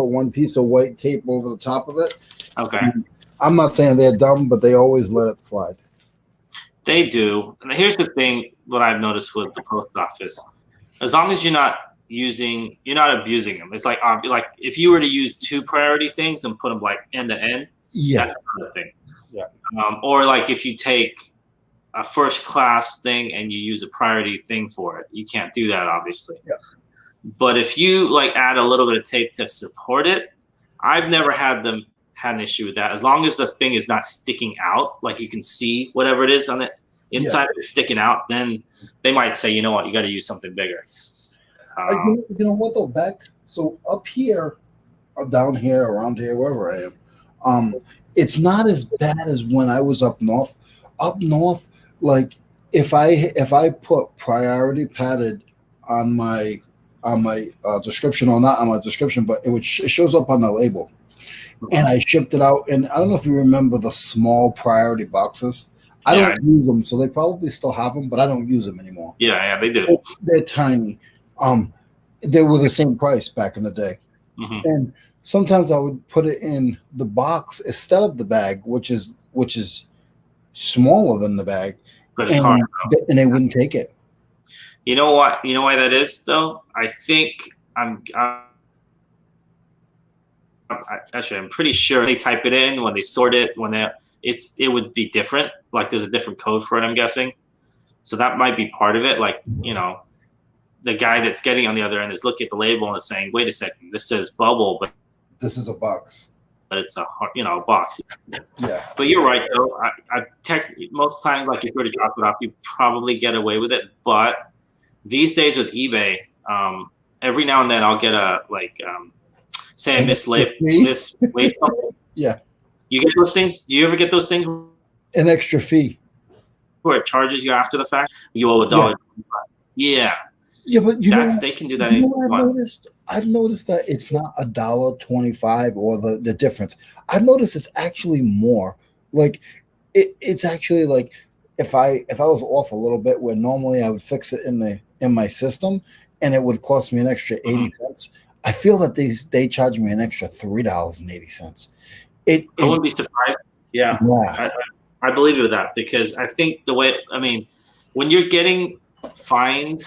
one piece of white tape over the top of it. Okay. I'm not saying they're dumb, but they always let it slide. They do. And here's the thing: what I've noticed with the post office, as long as you're not abusing them. It's like if you were to use two priority things and put them like end to end, that's another thing. Yeah. Or like if you take a first class thing and you use a priority thing for it, you can't do that obviously. Yeah. But if you like add a little bit of tape to support it, I've never had an issue with that. As long as the thing is not sticking out, like you can see whatever it is on the inside of it sticking out, then they might say, you know what, you got to use something bigger. You know what though? So up here, or down here, around here, wherever I am, it's not as bad as when I was up north. Up north, like if I put priority padded on my description, or not on my description, but it shows up on the label, and I shipped it out. And I don't know if you remember the small priority boxes. I don't use them, so they probably still have them, but I don't use them anymore. Yeah, they do. They're tiny. They were the same price back in the day. Mm-hmm. And sometimes I would put it in the box instead of the bag, which is smaller than the bag. But it's hard, and they wouldn't take it. You know what? You know why that is, though? I think I'm pretty sure they type it in when they sort it. It would be different. Like there's a different code for it, I'm guessing. So that might be part of it. Like, you know, the guy that's getting on the other end is looking at the label and is saying, wait a second, this says bubble, but This is a box. it's a box. Yeah. But you're right though. Most times, like if you were to drop it off, you probably get away with it. But these days with eBay, every now and then I'll get a say I misweighed something. Yeah. You get those things? Do you ever get those things An extra fee where it charges you after the fact? You owe $1. Yeah. Yeah, but they can do that. I've noticed that it's not $1.25 or the difference. I've noticed it's actually more. Like it's actually like if I was off a little bit where normally I would fix it in my system and it would cost me an extra 80 cents. I feel that they charge me an extra $3.80. I wouldn't be surprised. Yeah. I believe you with that because I think when you're getting fined,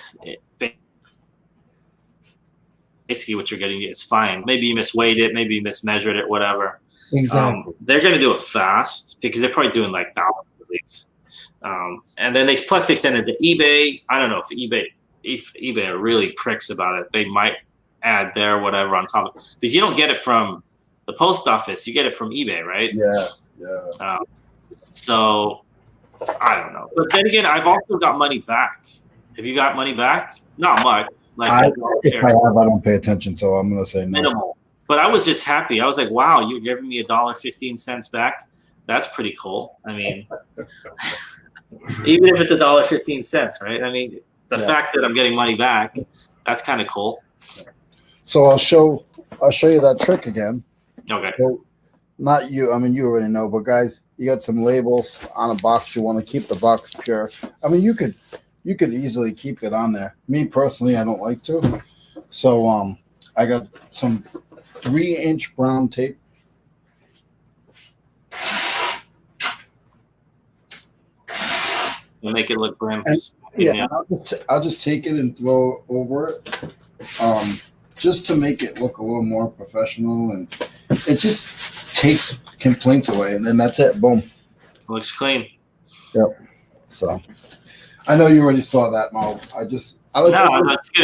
basically what you're getting is fine. Maybe you misweighed it, maybe you mismeasured it, whatever. Exactly. They're going to do it fast because they're probably doing like thousands of these. And then they send it to eBay. I don't know if eBay are really pricks about it. They might add their whatever on top of it. Because you don't get it from the post office, you get it from eBay, right? Yeah. So I don't know. But then again, I've also got money back. Have you got money back? Not much. If I have, I don't pay attention, so I'm gonna say no. Minimal. But I was just happy. I was like, wow, you're giving me $1.15 back. That's pretty cool. I mean, even if it's $1.15, right? I mean, the fact that I'm getting money back, that's kind of cool. So I'll show you that trick again. Okay. So, not you. I mean, you already know, but guys, you got some labels on a box. You want to keep the box pure. I mean, you could easily keep it on there. Me personally, I don't like to. So I got some 3-inch brown tape. You make it look grim. Yeah, I'll just take it and throw over it, just to make it look a little more professional, and it just takes complaints away, and then that's it. Boom. Looks clean. Yep. So I know you already saw that, Mo. I that's good. I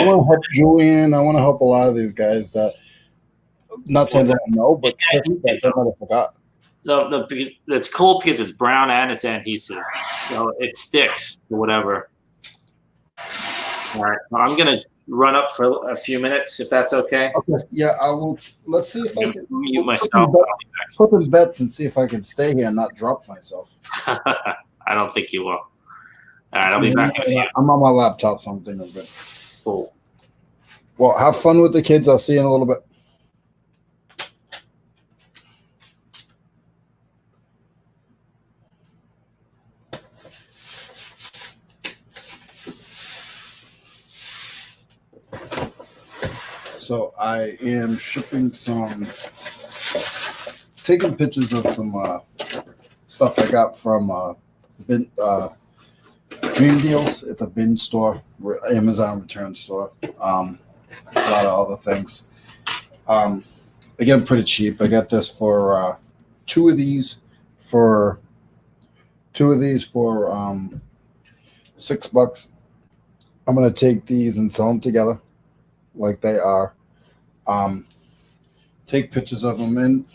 want to help Julian. I want to help a lot of these guys that not saying that I know, but I might have forgot. No, because it's cool because it's brown and it's adhesive, so it sticks to whatever. All right, so I'm gonna run up for a few minutes if that's okay. Okay. Yeah, I will. Let's see if I can mute myself. Put in bets and see if I can stay here and not drop myself. I don't think you will. All right, I'll be back in a few. I'm on my laptop, so I'm thinking of it. Cool. Well, have fun with the kids. I'll see you in a little bit. So I am taking pictures of some stuff I got from Dream Deals. It's a bin store, Amazon return store. A lot of other things. Again, pretty cheap. I got this for two of these for $6. I'm gonna take these and sell them together like they are. Take pictures of them, and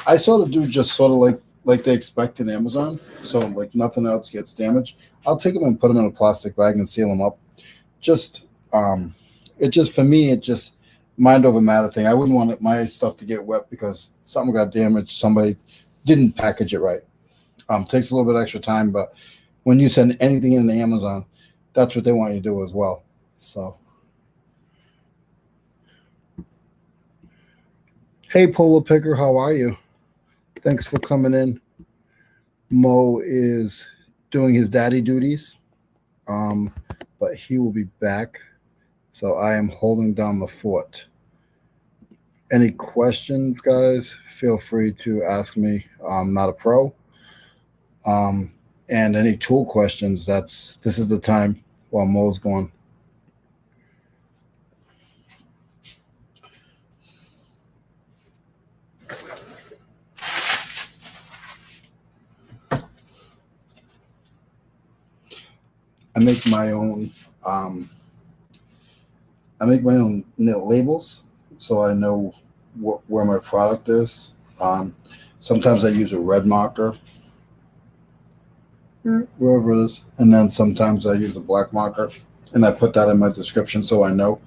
I sort of do just sort of like they expect in Amazon, so like nothing else gets damaged. I'll take them and put them in a plastic bag and seal them up. For me, it just mind over matter thing. I wouldn't want my stuff to get wet because something got damaged. Somebody didn't package it right. Takes a little bit extra time, but when you send anything in Amazon, that's what they want you to do as well. So. Hey, Polar Picker, how are you? Thanks for coming in. Mo is doing his daddy duties, but he will be back. So I am holding down the fort. Any questions, guys? Feel free to ask me. I'm not a pro. And any tool questions, this is the time while Mo's gone. I make my own I make my own labels, so I know where my product is. Sometimes I use a red marker, wherever it is, and then sometimes I use a black marker, and I put that in my description so I know,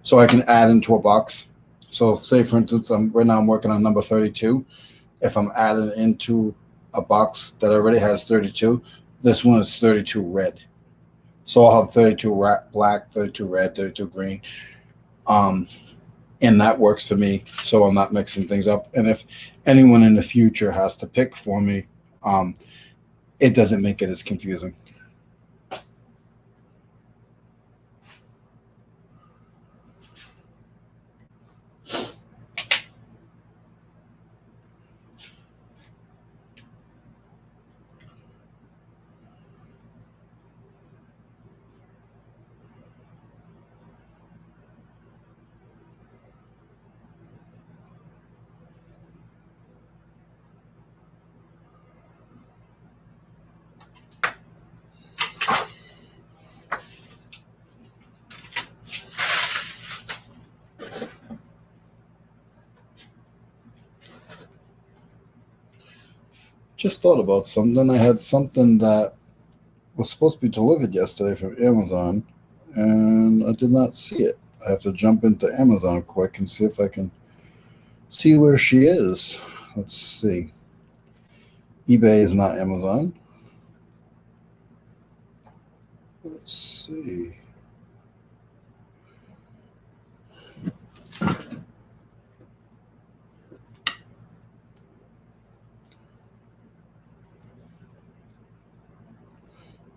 so I can add into a box. So, say for instance, right now I'm working on number 32. If I'm adding into a box that already has 32, this one is 32 red. So I'll have 32 black, 32 red, 32 green. Um, and that works for me, so I'm not mixing things up. And if anyone in the future has to pick for me, it doesn't make it as confusing. Just thought about something. I had something that was supposed to be delivered yesterday from Amazon, and I did not see it. I have to jump into Amazon quick and see if I can see where she is. Let's see. eBay is not Amazon. Let's see.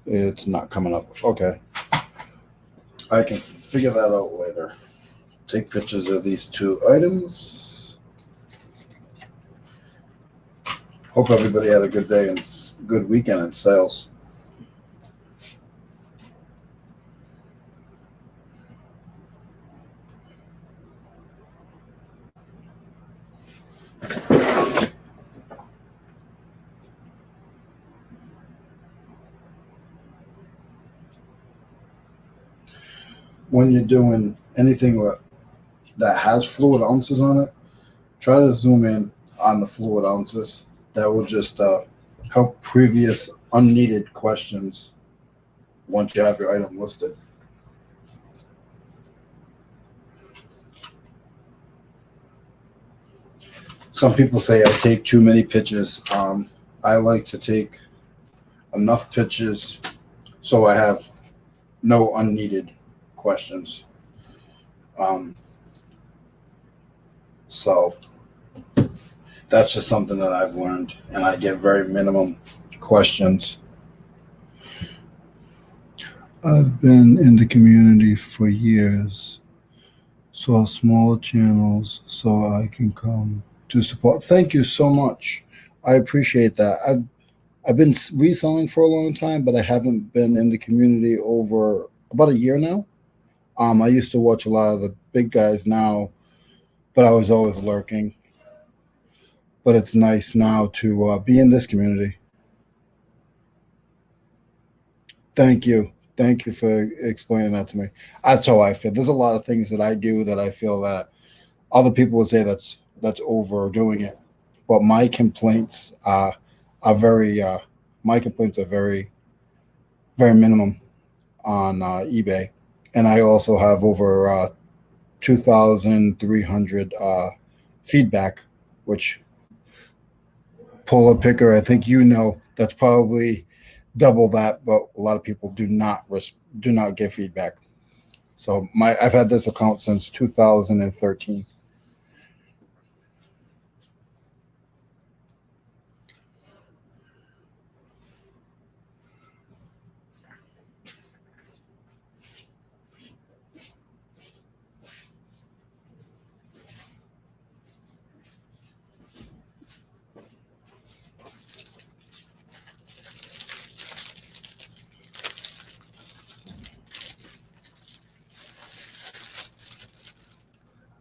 It's not coming up. Okay. I can figure that out later. Take pictures of these two items. Hope everybody had a good day and good weekend in sales. When you're doing anything that has fluid ounces on it, try to zoom in on the fluid ounces. That will just help previous unneeded questions once you have your item listed. Some people say I take too many pictures. I like to take enough pictures so I have no unneeded questions. So that's just something that I've learned, and I get very minimum questions. I've been in the community for years, saw small channels so I can come to support. Thank you so much. I appreciate that. I've been reselling for a long time, but I haven't been in the community over about a year now. I used to watch a lot of the big guys now, but I was always lurking. But it's nice now to be in this community. Thank you. Thank you for explaining that to me. That's how I feel. There's a lot of things that I do that I feel that other people would say that's overdoing it. But my complaints are very very minimum on eBay, and I also have over 2,300 feedback, which pull a picker. I think that's probably double that, but a lot of people do not give feedback. So I've had this account since 2013.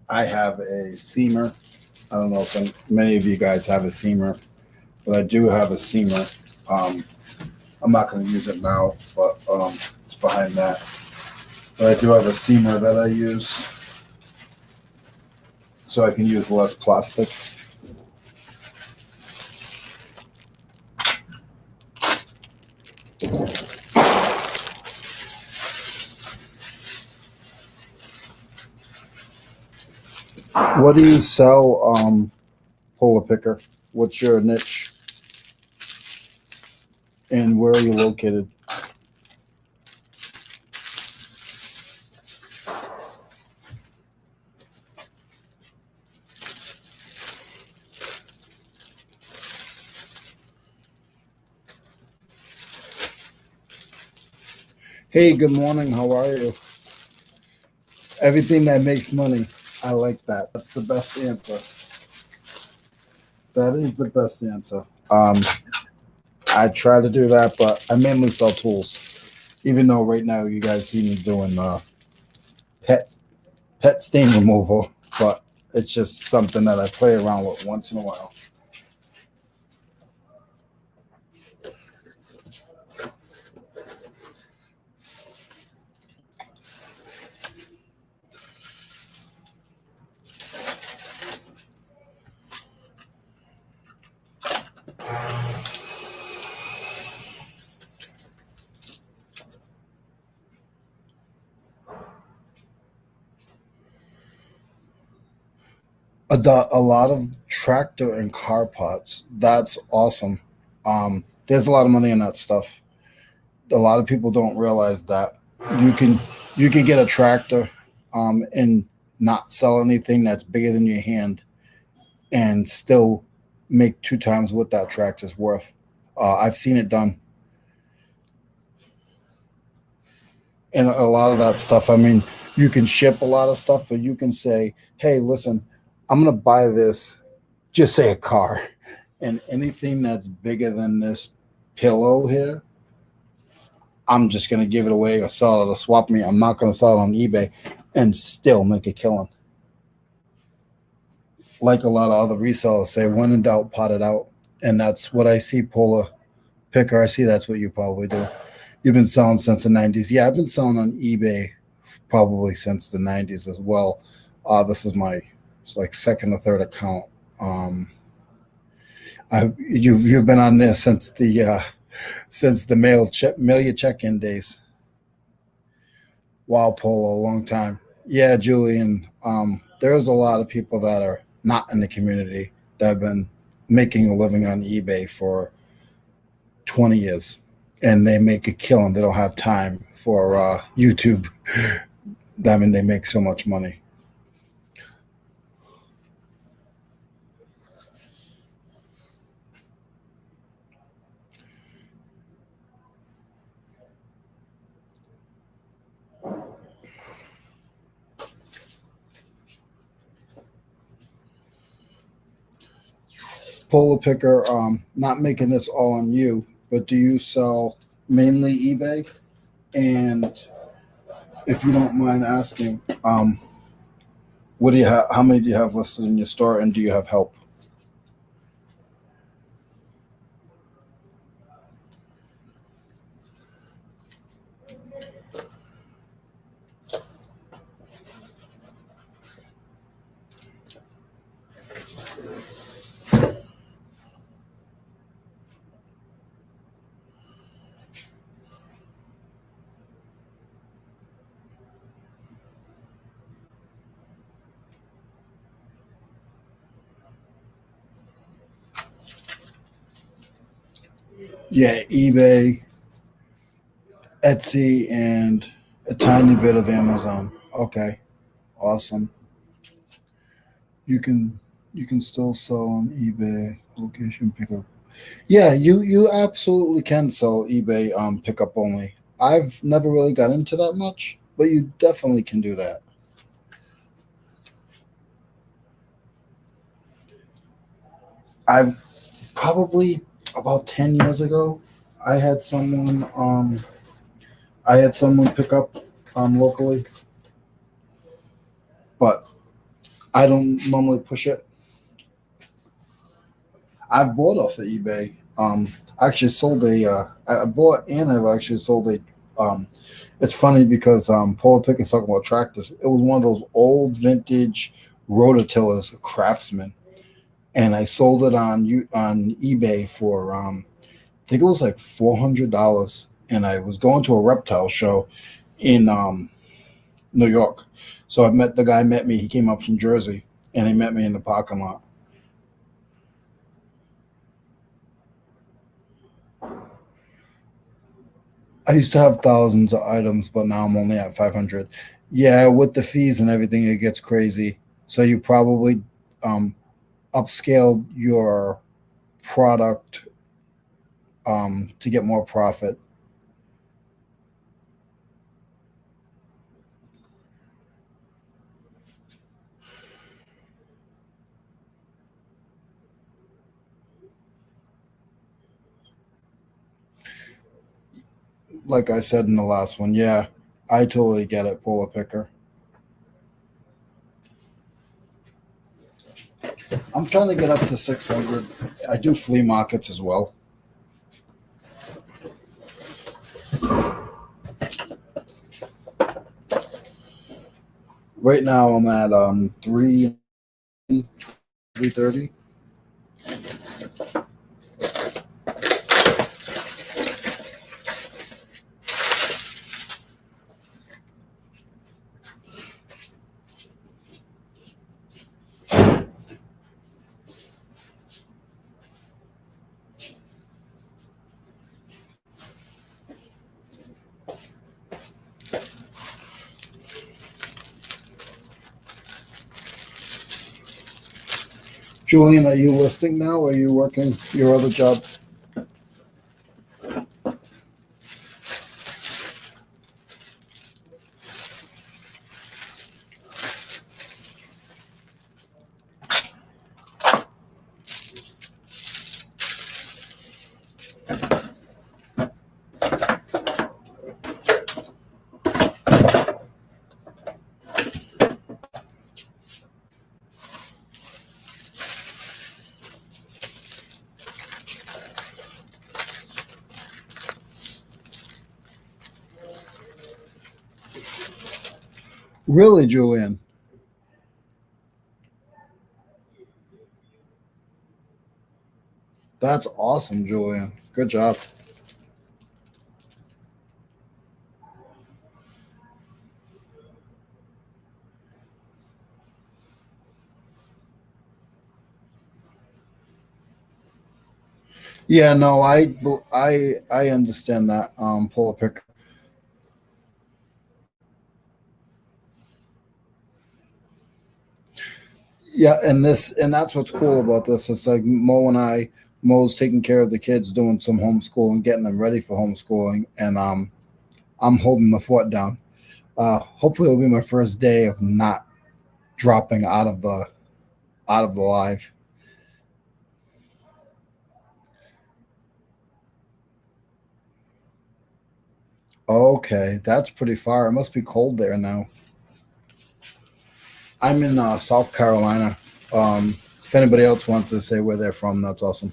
I have a seamer. I don't know if many of you guys have a seamer, but I do have a seamer. I'm not going to use it now, but it's behind that. But I do have a seamer that I use so I can use less plastic. What do you sell, Polar Picker? What's your niche? And where are you located? Hey, good morning. How are you? Everything that makes money. I like that. That's the best answer. That is the best answer. I try to do that, but I mainly sell tools. Even though right now you guys see me doing pet stain removal, but it's just something that I play around with once in a while. A lot of tractor and car parts. That's awesome. There's a lot of money in that stuff. A lot of people don't realize that you can get a tractor and not sell anything that's bigger than your hand and still make 2 times what that tractor's worth. I've seen it done. And a lot of that stuff, I mean, you can ship a lot of stuff, but you can say, hey, listen, I'm going to buy this, just say a car, and anything that's bigger than this pillow here, I'm just going to give it away or sell it or swap me. I'm not going to sell it on eBay and still make a killing. Like a lot of other resellers say, when in doubt, pot it out. And that's what I see, Polar Picker. I see that's what you probably do. You've been selling since the 90s. Yeah, I've been selling on eBay probably since the 90s as well. This is my second or third account. You've been on there since the mail your check-in days. Wow, Polo, a long time. Yeah, Julian. There's a lot of people that are not in the community that have been making a living on eBay for 20 years, and they make a killing. They don't have time for YouTube. I mean, they make so much money. Polar Picker, not making this all on you, but do you sell mainly eBay? And if you don't mind asking, what do you have? How many do you have listed in your store, and do you have help? Yeah, eBay, Etsy, and a tiny bit of Amazon. Okay, awesome. You can still sell on eBay location pickup. Yeah, you absolutely can sell eBay pickup only. I've never really got into that much, but you definitely can do that. I've probably about 10 years ago, I had someone pick up locally, but I don't normally push it. I bought off of eBay. I actually sold I bought and I've actually sold a Um, it's funny because Polar Pick is talking about tractors. It was one of those old vintage rototillers, Craftsman, and I sold it on eBay for I think it was like $400. And I was going to a reptile show in New York, so I met the guy. Met me. He came up from Jersey, and he met me in the parking lot. I used to have thousands of items, but now I'm only at 500. Yeah, with the fees and everything, it gets crazy. So you probably um, upscaled your product to get more profit. Like I said in the last one, yeah, I totally get it, Polar Picker. I'm trying to get up to 600. I do flea markets as well. Right now, I'm at 330. Julian, are you listing now? Or are you working your other job? Really, Julian? That's awesome, Julian. Good job. Yeah, no, I understand that. Pull a pick. Yeah, and that's what's cool about this. It's like Mo's taking care of the kids, doing some homeschooling, getting them ready for homeschooling, and I'm holding the fort down. Hopefully, it'll be my first day of not dropping out of the live. Okay, that's pretty far. It must be cold there now. I'm in South Carolina. If anybody else wants to say where they're from, that's awesome.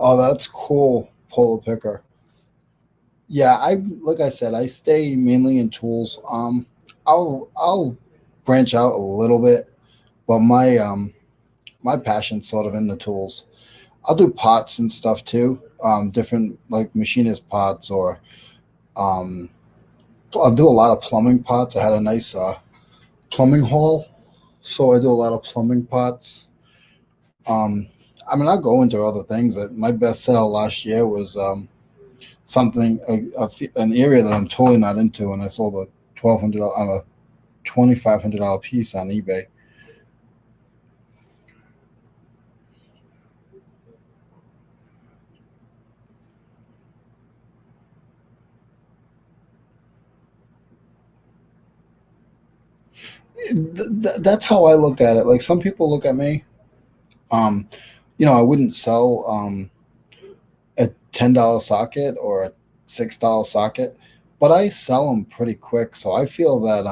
Oh, that's cool. Polo picker. Yeah, I like I said, I stay mainly in tools. I'll branch out a little bit, but my passion's sort of in the tools. I'll do pots and stuff too. Different like machinist pots, or um, I'll do a lot of plumbing pots. I had a nice plumbing haul, so I do a lot of plumbing pots. Um, I mean, I'll go into other things. My best sell last year was something an area that I'm totally not into, and I sold a $2,500 piece on eBay. That's how I looked at it. Like some people look at me. Um, I wouldn't sell a $10 socket or a $6 socket, but I sell them pretty quick. So I feel that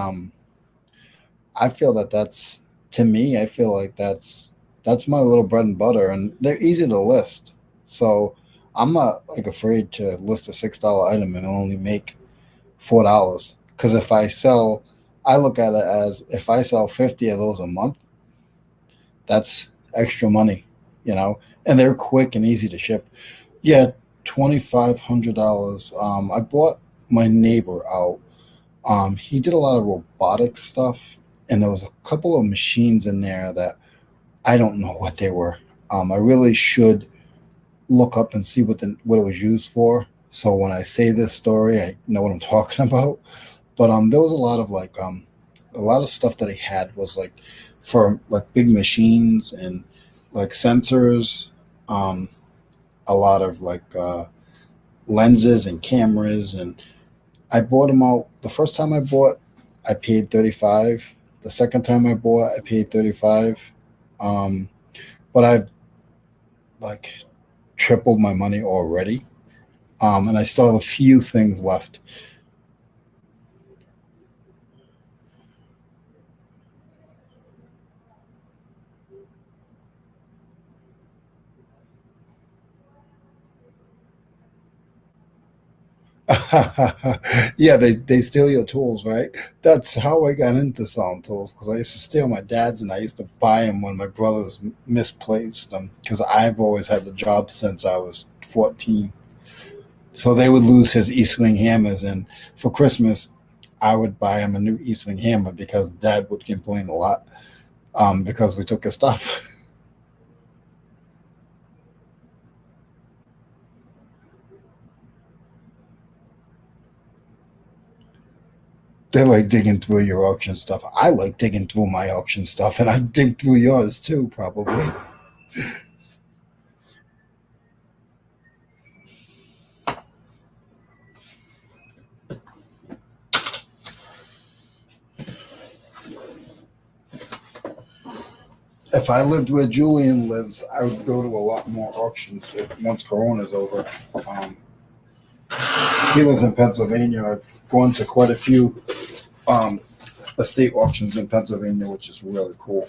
that's to me. I feel like that's my little bread and butter, and they're easy to list. So I'm not like afraid to list a $6 item and only make $4. Because if I look at it as if I sell 50 of those a month, that's extra money, and they're quick and easy to ship. Yeah, $2,500. I bought my neighbor out. He did a lot of robotic stuff, and there was a couple of machines in there that I don't know what they were. I really should look up and see what it was used for. So when I say this story, I know what I'm talking about. But there was a lot of a lot of stuff that he had was like for like big machines and like sensors, um, a lot of lenses and cameras. And I bought them out. The first time I bought, I paid 35. The second time I bought, I paid 35. Um, but I've like tripled my money already. And I still have a few things left. Yeah, they steal your tools, right? That's how I got into selling tools, because I used to steal my dad's and I used to buy them when my brothers misplaced them, because I've always had the job since I was 14. So they would lose his E-swing hammers, and for Christmas, I would buy him a new E-swing hammer because dad would complain a lot because we took his stuff. They like digging through your auction stuff. I like digging through my auction stuff, and I dig through yours too, probably. If I lived where Julian lives, I would go to a lot more auctions once Corona's over. Um, he lives in Pennsylvania. I've gone to quite a few um, estate auctions in Pennsylvania, which is really cool.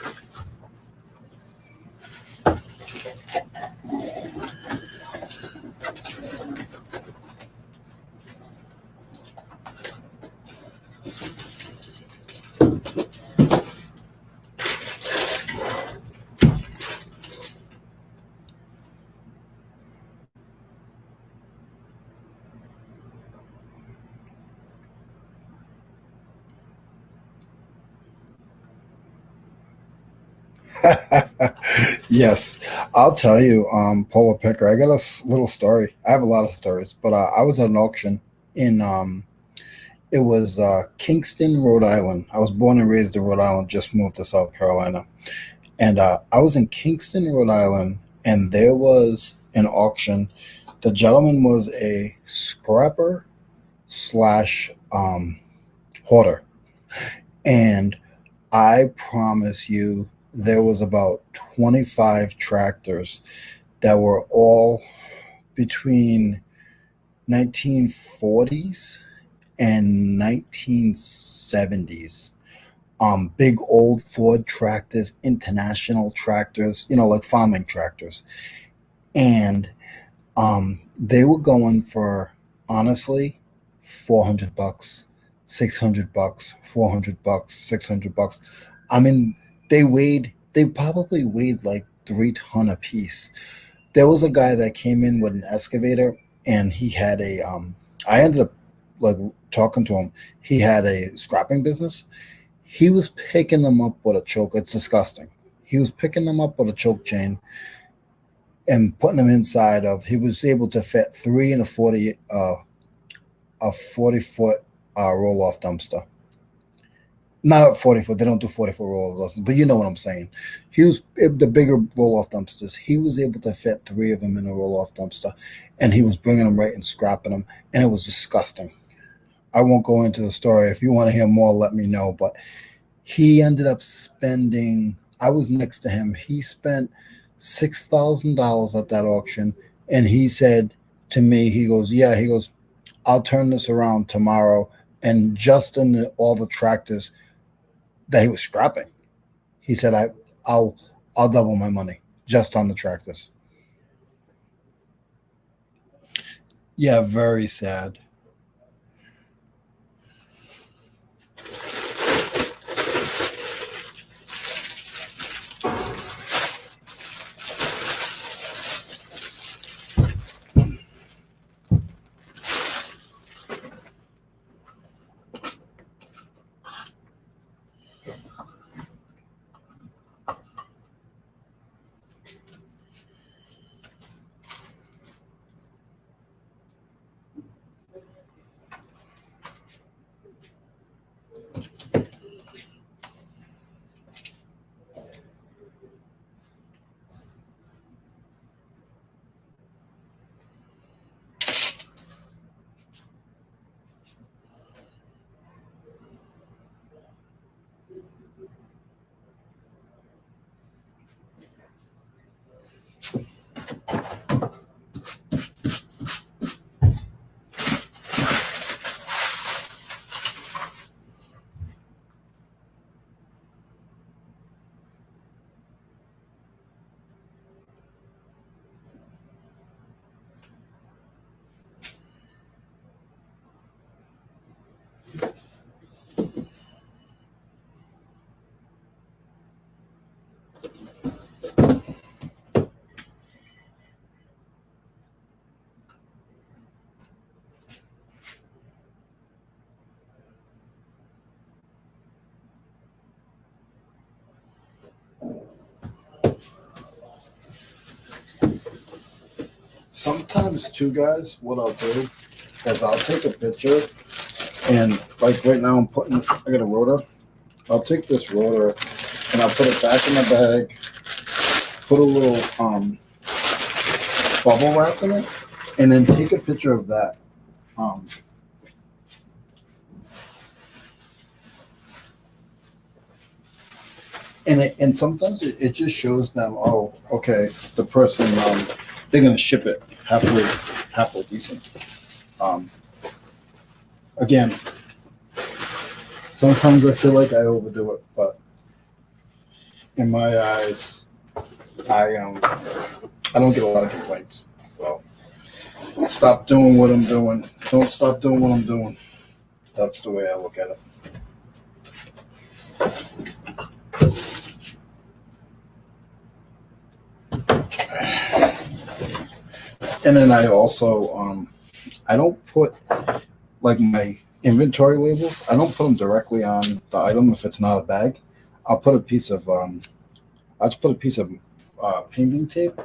Yes, I'll tell you, Polar Picker. I got a little story. I have a lot of stories, but I was at an auction in it was Kingston, Rhode Island. I was born and raised in Rhode Island, just moved to South Carolina, and I was in Kingston, Rhode Island, and there was an auction. The gentleman was a scrapper slash hoarder, and I promise you, there was about 25 tractors that were all between 1940s and 1970s. Big old Ford tractors, international tractors, like farming tractors. And they were going for, honestly, $400. $600, $400, $600. I mean, they probably weighed like 3 ton a piece. There was a guy that came in with an excavator, and he had a I ended up like talking to him. He had a scrapping business. He was picking them up with a choke. It's disgusting. He was picking them up with a choke chain and putting them inside of. He was able to fit three in a 40 foot roll off dumpster. Not a 40 foot. They don't do 40 foot roll off, but you know what I'm saying. He was the bigger roll off dumpsters. He was able to fit three of them in a roll off dumpster, and he was bringing them right and scrapping them, and it was disgusting. I won't go into the story. If you want to hear more, let me know. But he ended up spending. I was next to him. He spent $6,000 at that auction, and he said to me, he goes, "Yeah," he goes, "I'll turn this around tomorrow." And just in all the tractors that he was scrapping, he said, I'll I'll double my money just on the tractors." Yeah, very sad. Sometimes, too, guys, what I'll do is I'll take a picture, and like right now, I'm putting this. I got a rotor. I'll take this rotor and I'll put it back in the bag. Put a little bubble wrap in it, and then take a picture of that. Um, and sometimes it just shows them, oh, okay, the person, they're gonna ship it halfway decent. Um, Again, sometimes I feel like I overdo it, but in my eyes, I don't get a lot of complaints. So stop doing what I'm doing. Don't stop doing what I'm doing. That's the way I look at it. And then I also I don't put like my inventory labels. I don't put them directly on the item if it's not a bag. I'll put a piece of I'll just put a piece of painting tape.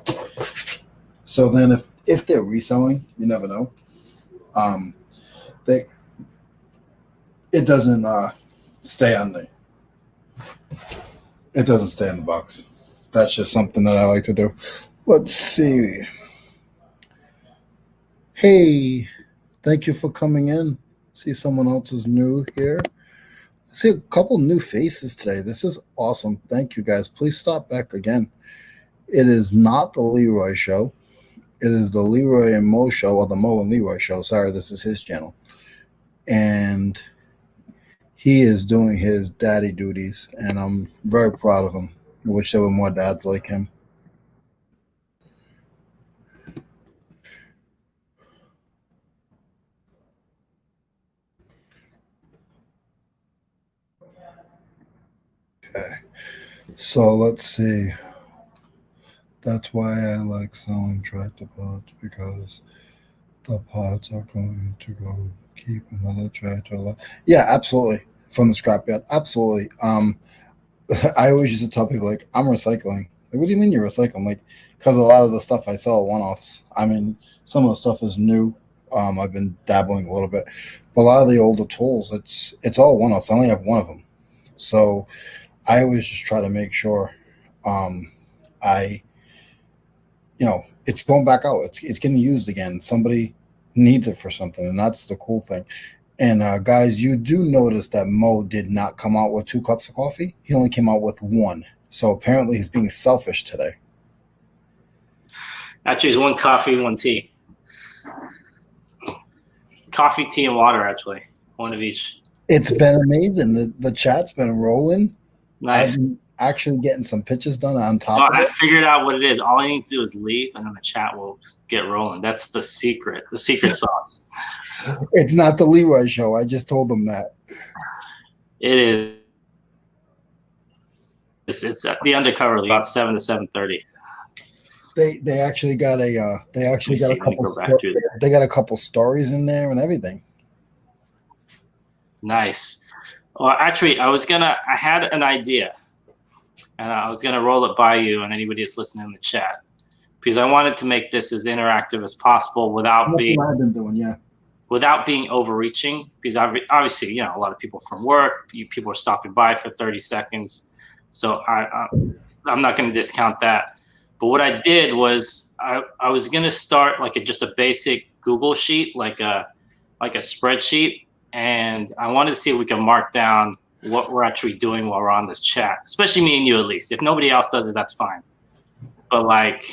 So then if they're reselling, you never know. They it doesn't stay on the it doesn't stay in the box. That's just something that I like to do. Let's see. Hey, thank you for coming in. See someone else is new here. I see a couple new faces today. This is awesome. Thank you guys. Please stop back again. It is not the Leroy show. It is the Leroy and Mo show, or the Mo and Leroy show. Sorry, this is his channel. And he is doing his daddy duties, and I'm very proud of him. I wish there were more dads like him. So let's see. That's why I like selling tractor pods because the pods are going to go keep another tractor alive. Yeah, absolutely. From the scrapyard, absolutely. I always used to tell people like I'm recycling. Like, what do you mean you're recycling? Like, because a lot of the stuff I sell are one-offs. I mean, some of the stuff is new. I've been dabbling a little bit, but a lot of the older tools, it's all one-offs. I only have one of them, so I always just try to make sure, um, I, it's going back out. It's getting used again. Somebody needs it for something, and that's the cool thing. And guys, you do notice that Mo did not come out with 2 cups of coffee. He only came out with one. So apparently he's being selfish today. Actually, it's 1 coffee, 1 tea. Coffee, tea, and water, actually. 1 of each. It's been amazing. The chat's been rolling. Nice. I've been actually getting some pitches done on top of I it. figured out what it is. All I need to do is leave, and then the chat will get rolling. That's the secret sauce. It's not the Leroy show. I just told them that. It is. It's at the undercover, about 7 to 7:30. They actually got a they got a couple stories in there and everything. Nice. Well, actually, I had an idea, and I was gonna roll it by you and anybody that's listening in the chat, because I wanted to make this as interactive as possible without being I've been doing, yeah. Without being overreaching, because obviously, a lot of people from work, people are stopping by for 30 seconds. So I'm not going to discount that. But what I did was I was going to start like just a basic Google sheet, like a spreadsheet. And I wanted to see if we can mark down what we're actually doing while we're on this chat, especially me and you, at least. If nobody else does it, that's fine. But like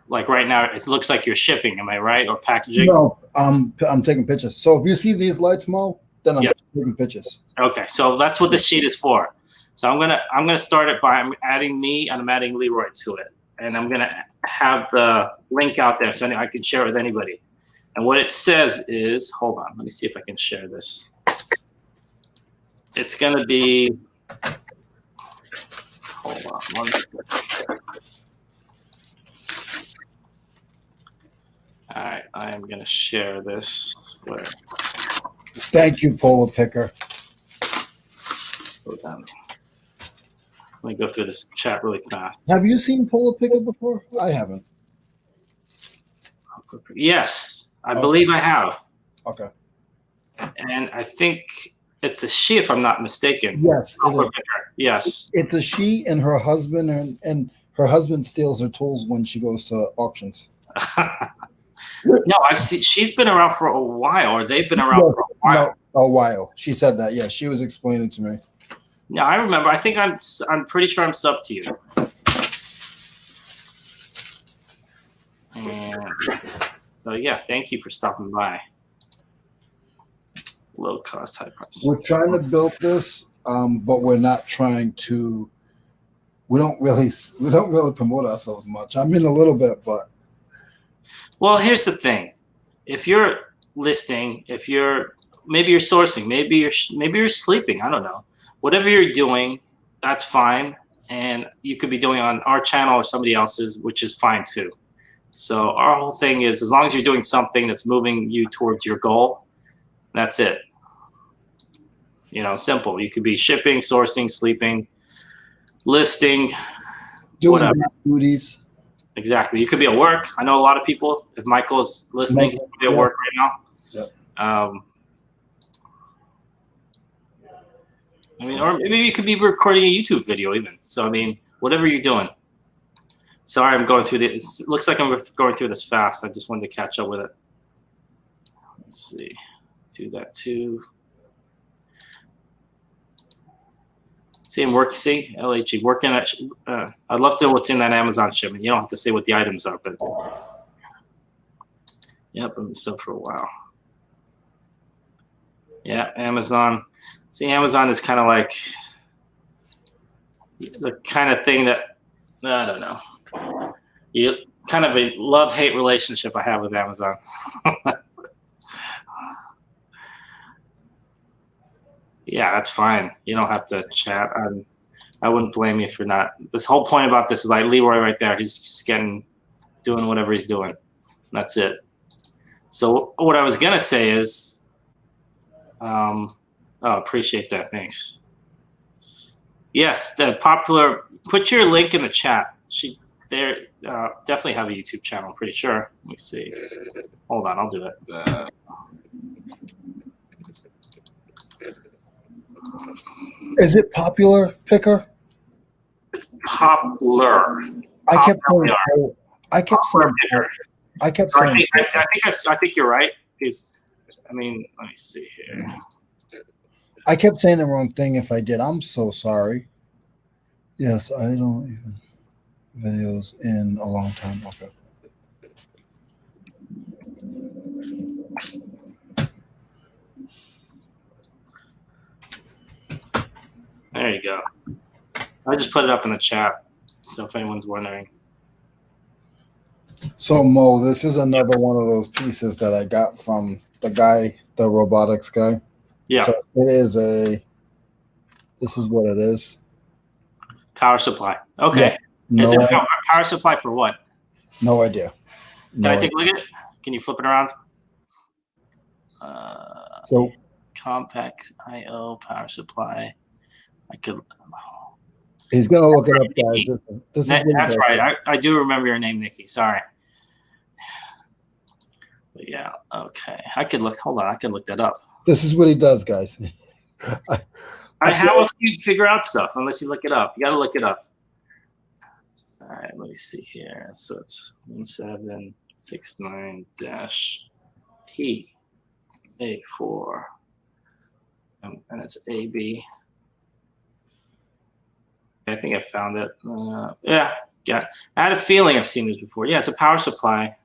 right now, it looks like you're shipping. Am I right? Or packaging? No, I'm taking pictures. So if you see these lights, Mo, then I'm taking pictures. Okay, so that's what the sheet is for. So I'm gonna start it by adding me and I'm adding Leroy to it, and I'm gonna have the link out there so I can share it with anybody. And what it says is, hold on, let me see if I can share this. It's gonna be, hold on, 1 second. All right, I am gonna share this. Where? Thank you, Polar Picker. Hold on. Let me go through this chat really fast. Have you seen Polar Picker before? I haven't. Yes, I believe I have. Okay. And I think it's a she, if I'm not mistaken. Yes, it is. Yes. It's a she and her husband, and her husband steals her tools when she goes to auctions. No, I've seen. She's been around for a while, or they've been around for a while. No, a while. She said that. Yeah, she was explaining to me. No, I remember. I think I'm pretty sure I'm sub to you. And so yeah, thank you for stopping by. Low cost, high price. We're trying to build this, but we're not trying to. We don't really promote ourselves much. I mean, a little bit, but. Well, here's the thing: if you're listing, maybe you're sourcing, maybe you're sleeping. I don't know. Whatever you're doing, that's fine, and you could be doing on our channel or somebody else's, which is fine too. So our whole thing is, as long as you're doing something that's moving you towards your goal, that's it. Simple. You could be shipping, sourcing, sleeping, listing, doing whatever. Duties. Exactly. You could be at work. I know a lot of people. If Michael is listening, he could be at work right now. Yeah. Or maybe you could be recording a YouTube video even. So, whatever you're doing. Sorry, I'm going through this. It looks like I'm going through this fast. I just wanted to catch up with it. Let's see. Do that too. See, I'm working. See, LHG working at. I'd love to know what's in that Amazon shipment. You don't have to say what the items are, but yep, I've been sub for a while. Yeah, Amazon. See, Amazon is kind of like the kind of thing that I don't know. You kind of a love-hate relationship I have with Amazon. Yeah, that's fine. You don't have to chat. I wouldn't blame you for not. This whole point about this is like Leroy right there. He's just doing whatever he's doing. That's it. So what I was gonna say is, appreciate that. Thanks. Yes, the popular. Put your link in the chat. They definitely have a YouTube channel. I'm pretty sure. Let me see. Hold on, I'll do it. Is it popular picker? Popular. I kept saying. I think you're right. Let me see here. I kept saying the wrong thing. If I did, I'm so sorry. Yes, I don't even videos in a long time. Okay. There you go. I just put it up in the chat, so if anyone's wondering. So Mo, this is another one of those pieces that I got from the guy, the robotics guy. Yeah. So it is this is what it is. Power supply. Okay. Yeah. Is it power supply for what? No idea. Can I take a look at it? Can you flip it around? So compact IO power supply. I could. He's gonna look it up, guys. That's right. I do remember your name, Nikki. Sorry. But yeah. Okay. I could look. Hold on. I can look that up. This is what he does, guys. How else do you figure out stuff unless you look it up? You got to look it up. All right. Let me see here. So it's 1769-P A4, and it's AB. I think I found it. Yeah. I had a feeling I've seen this before. Yeah, it's a power supply.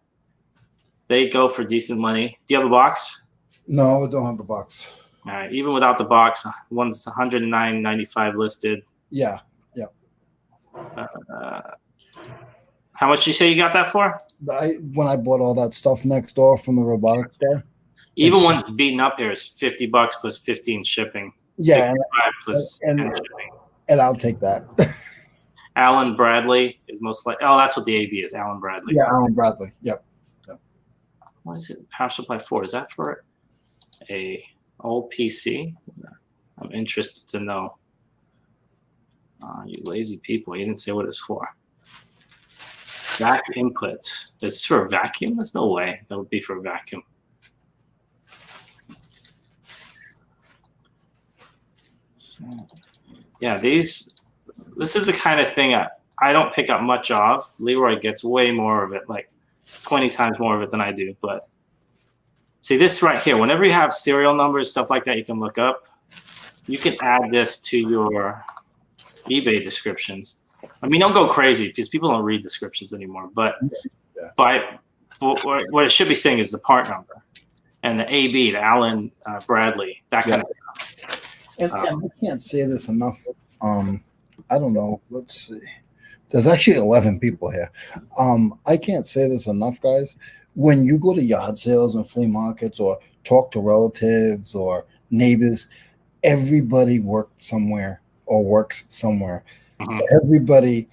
They go for decent money. Do you have a box? No, I don't have the box. All right. Even without the box, one's $109.95 listed. Yeah. How much you say you got that for? When I bought all that stuff next door from the robotics guy. Even one beaten up here is $50 plus 15 shipping. Yeah, 65 plus 10 shipping. And I'll take that. Alan Bradley is most likely. Oh, that's what the AB is. Alan Bradley. Yeah, Alan Bradley. Yep. What is it? Power supply for? Is that for a old PC? I'm interested to know. You lazy people. You didn't say what it's for. Vac inputs. Is this for a vacuum? There's no way that would be for a vacuum. So, yeah, this is the kind of thing I don't pick up much of. Leroy gets way more of it, like 20 times more of it than I do. But see this right here, whenever you have serial numbers, stuff like that, you can look up. You can add this to your eBay descriptions. I mean, don't go crazy because people don't read descriptions anymore. But what it should be saying is the part number and the AB, the Alan Bradley, that kind of stuff. And I can't say this enough. I don't know. Let's see. There's actually 11 people here. I can't say this enough, guys. When you go to yard sales and flea markets or talk to relatives or neighbors, everybody worked somewhere or works somewhere. Mm-hmm. Everybody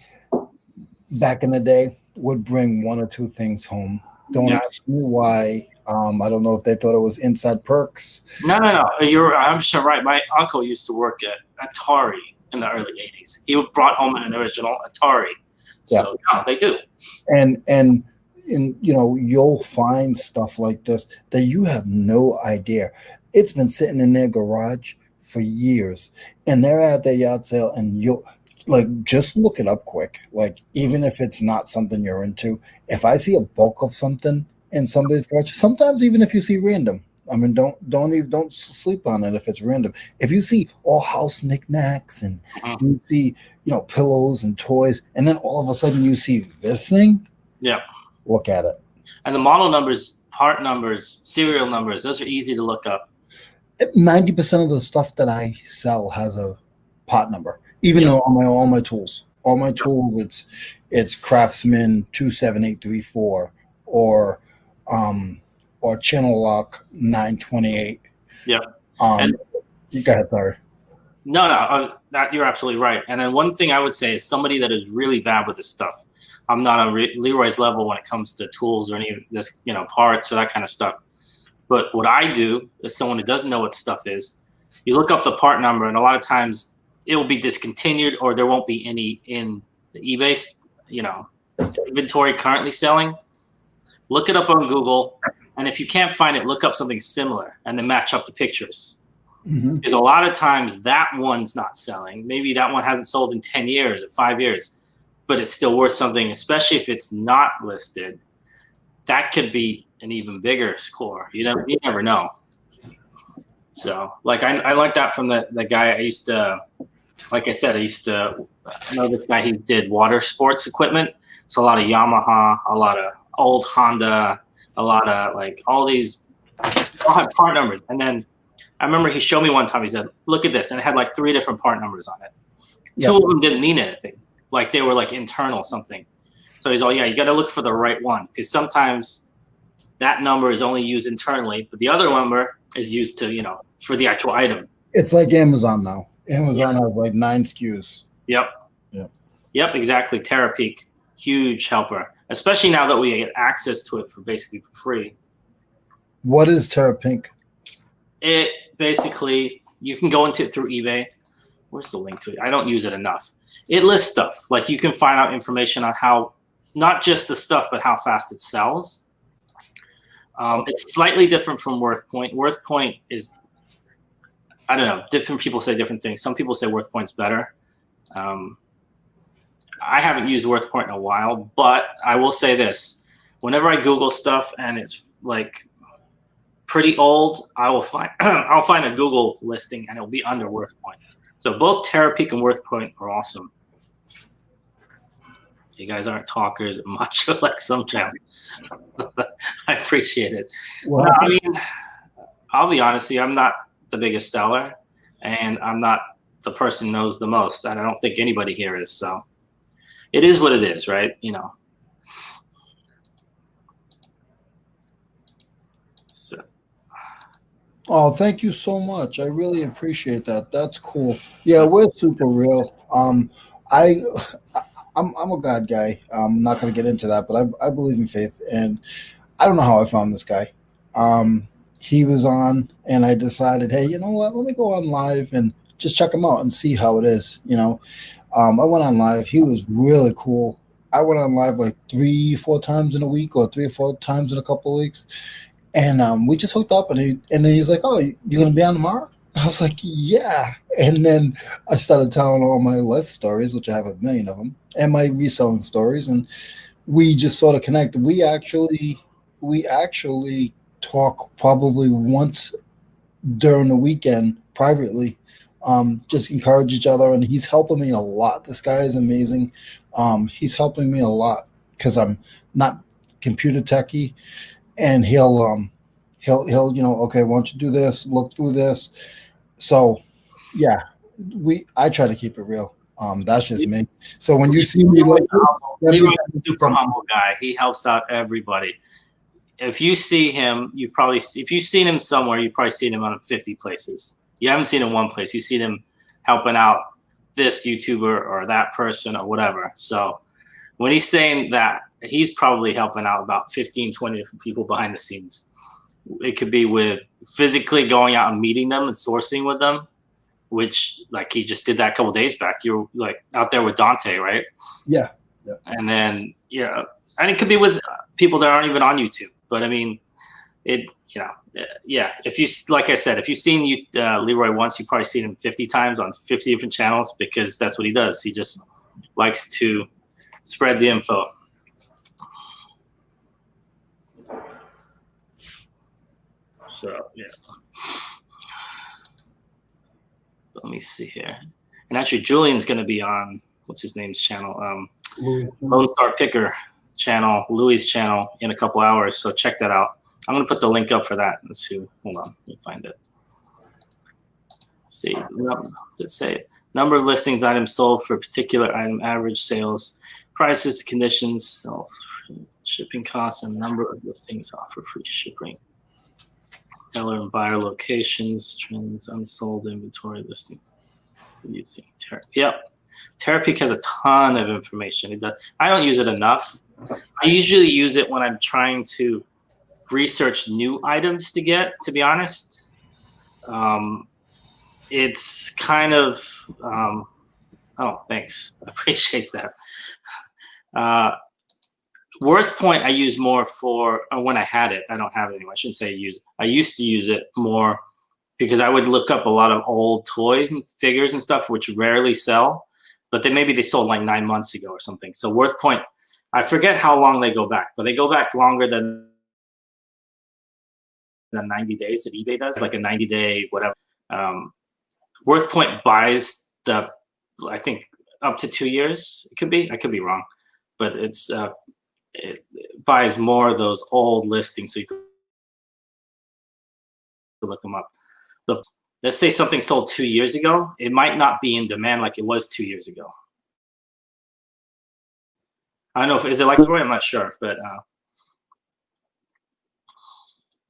back in the day would bring one or two things home. Don't ask me why. I don't know if they thought it was inside perks. No. I'm sure right. My uncle used to work at Atari in the early 80s. He brought home an original Atari. So yeah, they do. And you'll find stuff like this that you have no idea. It's been sitting in their garage for years, and they're at their yard sale, and you'll just look it up quick. Like, even if it's not something you're into, if I see a bulk of something in somebody's garage, sometimes even if you see random, I mean, don't sleep on it if it's random. If you see all house knickknacks and you see, pillows and toys, and then all of a sudden you see this thing, look at it. And the model numbers, part numbers, serial numbers, those are easy to look up. 90% of the stuff that I sell has a part number. Even though all my tools, it's Craftsman 27834 or Channel Lock 928. Yeah. You go ahead, sorry. No. that you're absolutely right. And then one thing I would say is somebody that is really bad with this stuff. I'm not on Leroy's level when it comes to tools or any of this, parts or that kind of stuff. But what I do is someone who doesn't know what stuff is, you look up the part number, and a lot of times it will be discontinued or there won't be any in the eBay, inventory currently selling. Look it up on Google, and if you can't find it, look up something similar and then match up the pictures. Because a lot of times that one's not selling. Maybe that one hasn't sold in 10 years or 5 years, but it's still worth something, especially if it's not listed. That could be an even bigger score. You never know. So, like, I like that from the guy I used to, like I said, I used to know this guy. He did water sports equipment. So a lot of Yamaha, a lot of old Honda, a lot of like all these all have part numbers. And then I remember he showed me one time, he said, look at this. And it had like 3 different part numbers on it. Yep. 2 of them didn't mean anything. Like they were like internal something. So he's all, yeah, you got to look for the right one. Because sometimes that number is only used internally, but the other number is used to, for the actual item. It's like Amazon now. Amazon has like 9 SKUs. Yep, exactly. TerraPeak, huge helper, especially now that we get access to it for basically free. What is TerraPeak? It basically, you can go into it through eBay. Where's the link to it? I don't use it enough. It lists stuff. Like you can find out information on how, not just the stuff, but how fast it sells. It's slightly different from WorthPoint. WorthPoint is, I don't know, different people say different things. Some people say WorthPoint's better. I haven't used WorthPoint in a while, but I will say this. Whenever I Google stuff and it's like pretty old, I will find I'll find a Google listing and it'll be under WorthPoint. So both TerraPeak and WorthPoint are awesome. You guys aren't talkers much like some channels. I appreciate it. Well, no, I mean, I'll be honest with you, I'm not the biggest seller and I'm not the person who knows the most. And I don't think anybody here is. So it is what it is, right? So. Oh, thank you so much. I really appreciate that. That's cool. Yeah, we're super real. I'm a God guy. I'm not going to get into that, but I believe in faith, and I don't know how I found this guy. He was on, and I decided, hey, you know what? Let me go on live and just check him out and see how it is. I went on live. He was really cool. I went on live like 3-4 times in a week, or 3 or 4 times in a couple of weeks, and we just hooked up. And then he's like, "Oh, you're gonna be on tomorrow?" I was like, "Yeah." And then I started telling all my life stories, which I have a million of them, and my reselling stories, and we just sort of connected. We actually talk probably once during the weekend privately. Just encourage each other, and he's helping me a lot. This guy is amazing. He's helping me a lot because I'm not computer techie, and he'll okay, why don't you do this, look through this. So yeah, I try to keep it real. That's just me. So when you see me like this, Leroy's a super humble guy. He helps out everybody. If you see him, if you've seen him somewhere, you've probably seen him on 50 places. You haven't seen him one place. You've seen him helping out this YouTuber or that person or whatever. So when he's saying that, he's probably helping out about 15, 20 different people behind the scenes. It could be with physically going out and meeting them and sourcing with them, which like he just did that a couple of days back. You were like out there with Dante, right? Yeah. And then, and it could be with people that aren't even on YouTube. But I mean, if you, like I said, if you've seen Leroy once, you've probably seen him 50 times on 50 different channels, because that's what he does. He just likes to spread the info. So, yeah. Let me see here. And actually, Julian's going to be on, what's his name's channel? Lone Star Picker channel, Louie's channel, in a couple hours. So check that out. I'm going to put the link up for that. Let's see. Hold on. Let me find it. Let's see. Does it say number of listings, items sold for a particular item, average sales, prices, conditions, shipping costs, and number of listings offer free shipping. Seller and buyer locations, trends, unsold inventory listings. Using Yep. Terapeak has a ton of information. It does. I don't use it enough. I usually use it when I'm trying to research new items to get, to be honest. It's kind of, oh, thanks. I appreciate that. WorthPoint I use more for when I had it. I don't have it anymore. I shouldn't say use it. I used to use it more because I would look up a lot of old toys and figures and stuff, which rarely sell, but then maybe they sold like 9 months ago or something. So WorthPoint, I forget how long they go back, but they go back longer than 90 days that eBay does, like a 90-day whatever. WorthPoint buys I think up to 2 years. It could be. I could be wrong, but it buys more of those old listings, so you can look them up. Let's say something sold 2 years ago. It might not be in demand like it was 2 years ago. I don't know is it like Leroy? I'm not sure, but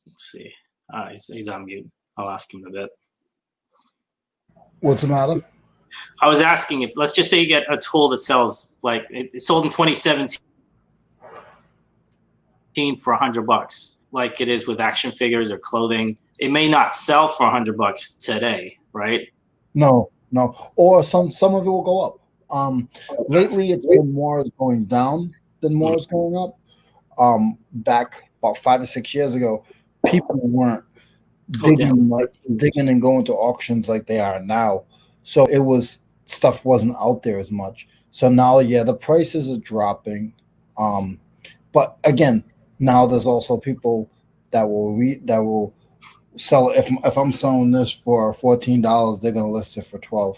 let's see. He's on mute. I'll ask him in a bit. What's the matter? I was asking if, let's just say you get a tool that sells, like it sold in 2017 for $100, like it is with action figures or clothing. It may not sell for $100 today, right? No. Or some of it will go up. Lately it's been more is going down than more is going up. Back about 5 or 6 years ago, people weren't digging and going to auctions like they are now. So stuff wasn't out there as much. So now, yeah, the prices are dropping. But again, now there's also people that will sell. If I'm selling this for $14, they're gonna list it for $12.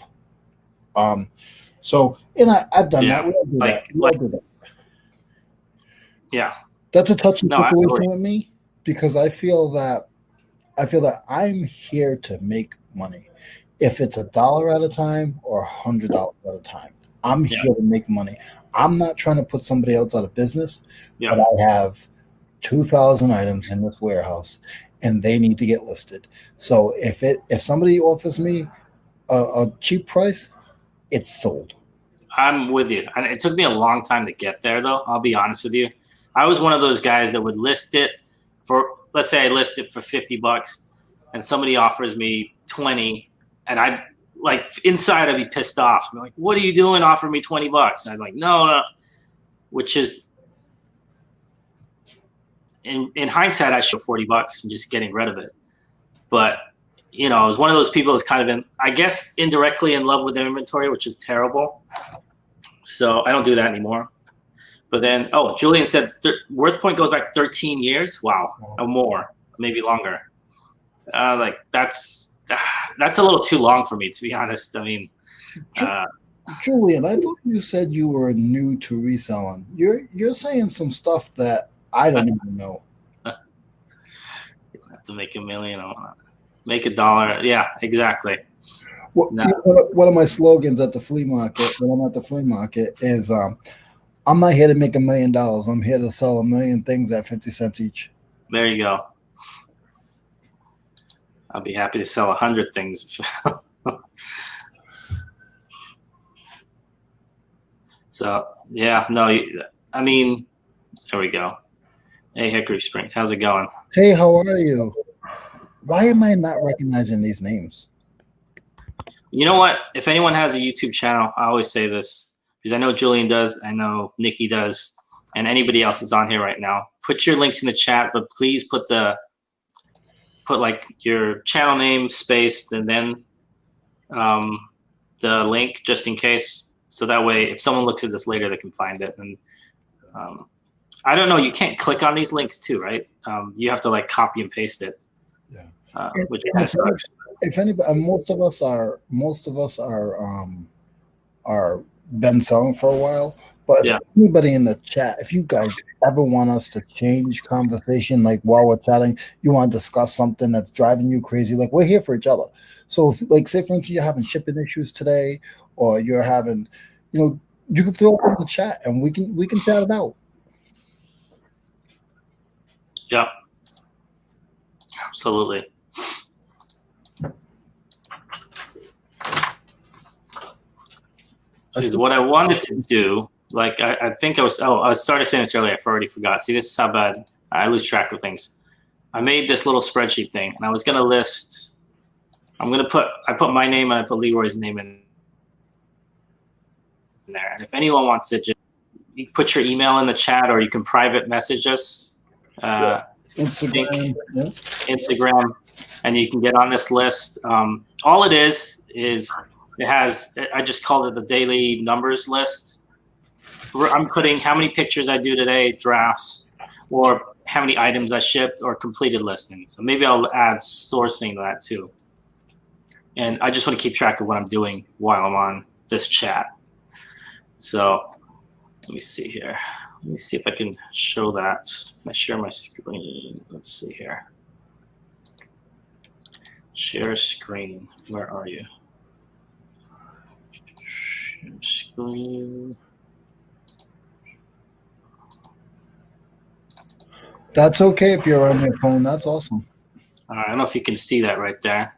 So I've done that. We all do that. We all do that. Yeah, that's a touchy situation with me because I feel that I'm here to make money. If it's $1 at a time or $100 at a time, I'm here to make money. I'm not trying to put somebody else out of business, but I have 2,000 items in this warehouse and they need to get listed. So if somebody offers me a cheap price, it's sold. I'm with you. And it took me a long time to get there, though. I'll be honest with you. I was one of those guys that would list it for, let's say I list it for $50 and somebody offers me 20, and I like inside I'd be pissed off. I'm like, what are you doing? Offer me $20. And I'm like, no. Which is, in hindsight, I should have $40 and just getting rid of it. But, I was one of those people that's kind of I guess, indirectly in love with their inventory, which is terrible. So I don't do that anymore. But then, Julian said WorthPoint goes back 13 years. Wow, or more, maybe longer. Like that's a little too long for me, to be honest. I mean, Julian, I thought you said you were new to reselling. You're saying some stuff that I don't even know. You have to make $1 million or make $1. Yeah, exactly. One of my slogans at the flea market, when I'm at the flea market, is I'm not here to make $1 million. I'm here to sell 1 million things at 50 cents each. There you go. I'll be happy to sell 100 things. So, yeah, no, I mean, there we go. Hey, Hickory Springs, how's it going? Hey, how are you? Why am I not recognizing these names? You know what? If anyone has a YouTube channel, I always say this because I know Julian does, I know Nikki does, and anybody else is on here right now. Put your links in the chat, but please put like your channel name, space, and then the link just in case. So that way, if someone looks at this later, they can find it. And I don't know, you can't click on these links too, right? You have to like copy and paste it. Yeah. Which kind of sucks. If anybody, most of us are been selling for a while. But if anybody in the chat, if you guys ever want us to change conversation, like while we're chatting, you want to discuss something that's driving you crazy, like we're here for each other. So if, like, say for instance, you're having shipping issues today, or you're having, you can throw it in the chat and we can chat it out. Yeah, absolutely. is what I wanted to do. Like I think I started saying this earlier. I already forgot. See, this is how bad I lose track of things. I made this little spreadsheet thing, and I was gonna list. I put my name and I put Leroy's name in there. And if anyone wants to, just you put your email in the chat, or you can private message us. Instagram, Instagram, and you can get on this list. All it is it has. I just called it the daily numbers list. I'm putting how many pictures I do today, drafts, or how many items I shipped, or completed listings. So maybe I'll add sourcing to that too. And I just want to keep track of what I'm doing while I'm on this chat. So let me see here. Let me see if I can show that. I share my screen. Let's see here. Share screen. Where are you? Share screen. That's okay if you're on your phone. That's awesome. I don't know if you can see that right there.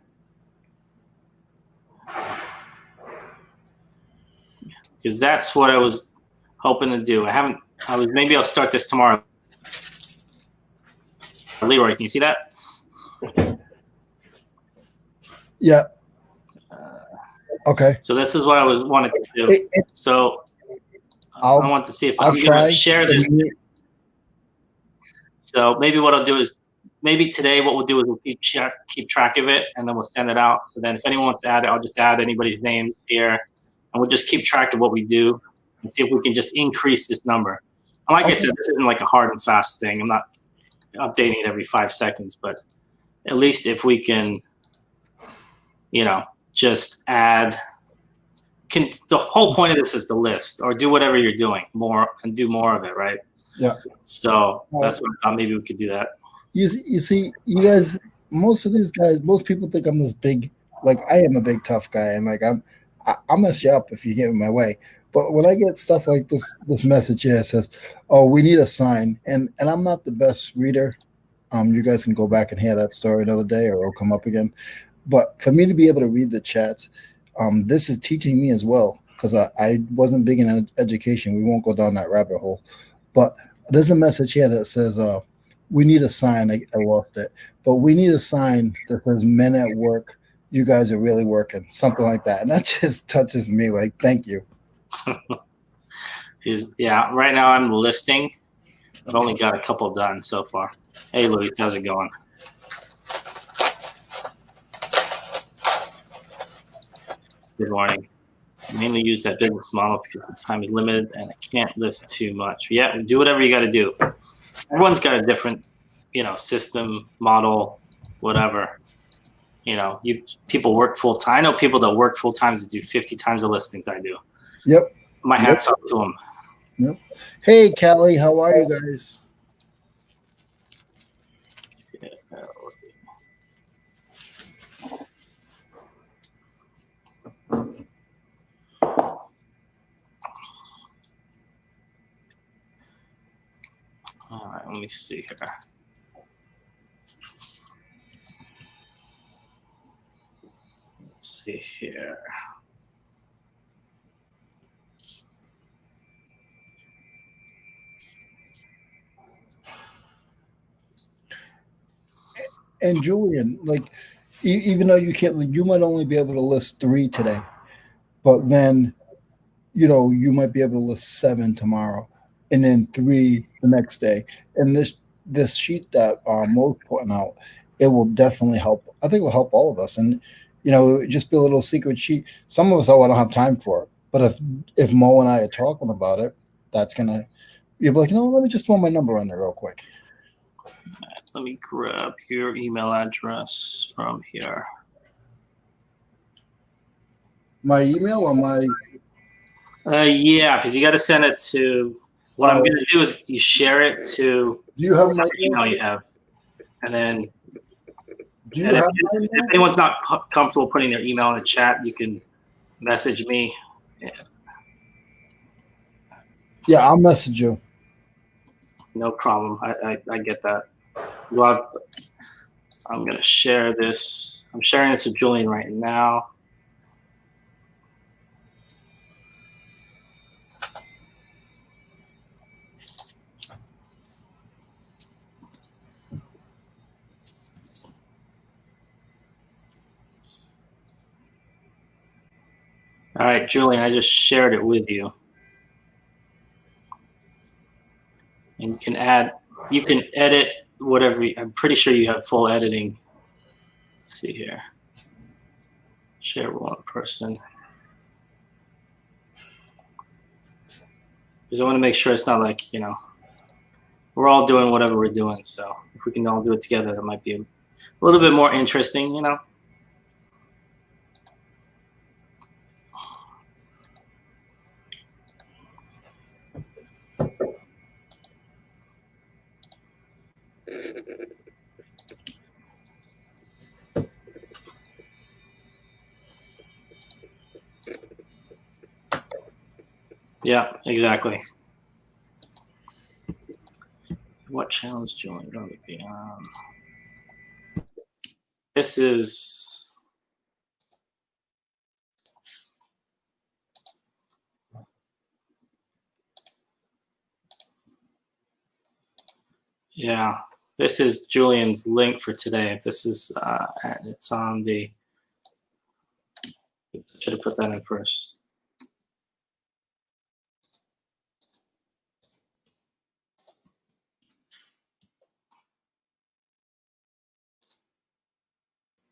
Because that's what I was hoping to do. Maybe I'll start this tomorrow. Leroy, can you see that? Yeah. Okay. So this is what I wanted to do. So I want to see if I'm going to share this. So maybe what I'll do is, maybe today what we'll do is we'll keep track of it, and then we'll send it out. So then if anyone wants to add it, I'll just add anybody's names here, and we'll just keep track of what we do and see if we can just increase this number. And like I said, this isn't like a hard and fast thing. I'm not updating it every 5 seconds, but at least if we can, just add. The whole point of this is to list or do whatever you're doing more and do more of it, right? Yeah. So that's what I thought maybe we could do that. You see, you guys, most of these guys, most people think I'm this big, like I am a big tough guy, and like I'll mess you up if you get in my way. But when I get stuff like this message here, it says, "Oh, we need a sign," and I'm not the best reader. You guys can go back and hear that story another day, or it'll come up again. But for me to be able to read the chats, this is teaching me as well, because I wasn't big in education. We won't go down that rabbit hole. But there's a message here that says, we need a sign. I lost it. But we need a sign that says men at work. You guys are really working. Something like that. And that just touches me. Like, thank you. Yeah, right now I'm listing. I've only got a couple done so far. Hey, Louie, how's it going? Good morning. I mainly use that business model because the time is limited and I can't list too much. Yeah, do whatever you got to do. Everyone's got a different, system, model, whatever. People work full time. I know people that work full time to do 50 times the listings I do. Yep. My hat's off to them. Yep. Hey, Callie, how are you guys? All right, let me see here. Let's see here. And Julian, like, even though you can't, you might only be able to list 3 today, but then, you might be able to list 7 tomorrow, and then 3 the next day. And this sheet that Mo's putting out, it will definitely help. I think it will help all of us. And just be a little secret sheet. Some of us, I don't have time for it. But if Mo and I are talking about it, that's gonna, you'll be like, let me just throw my number on there real quick. Let me grab your email address from here. My email or my? Yeah, because you got to send it to. What I'm going to do is you share it to. Do you have my email? You have, and then. Do you have if anyone's not comfortable putting their email in the chat, you can message me. Yeah, I'll message you. No problem. I get that. Well, I'm going to share this. I'm sharing this with Julian right now. All right, Julian, I just shared it with you. And you can edit whatever. I'm pretty sure you have full editing. Let's see here. Share one person. Because I want to make sure it's not like, we're all doing whatever we're doing. So if we can all do it together, that might be a little bit more interesting, Yeah, exactly. What challenge, Julian? Going to be this is. Yeah, this is Julian's link for today. This is it's on the. Should have put that in first.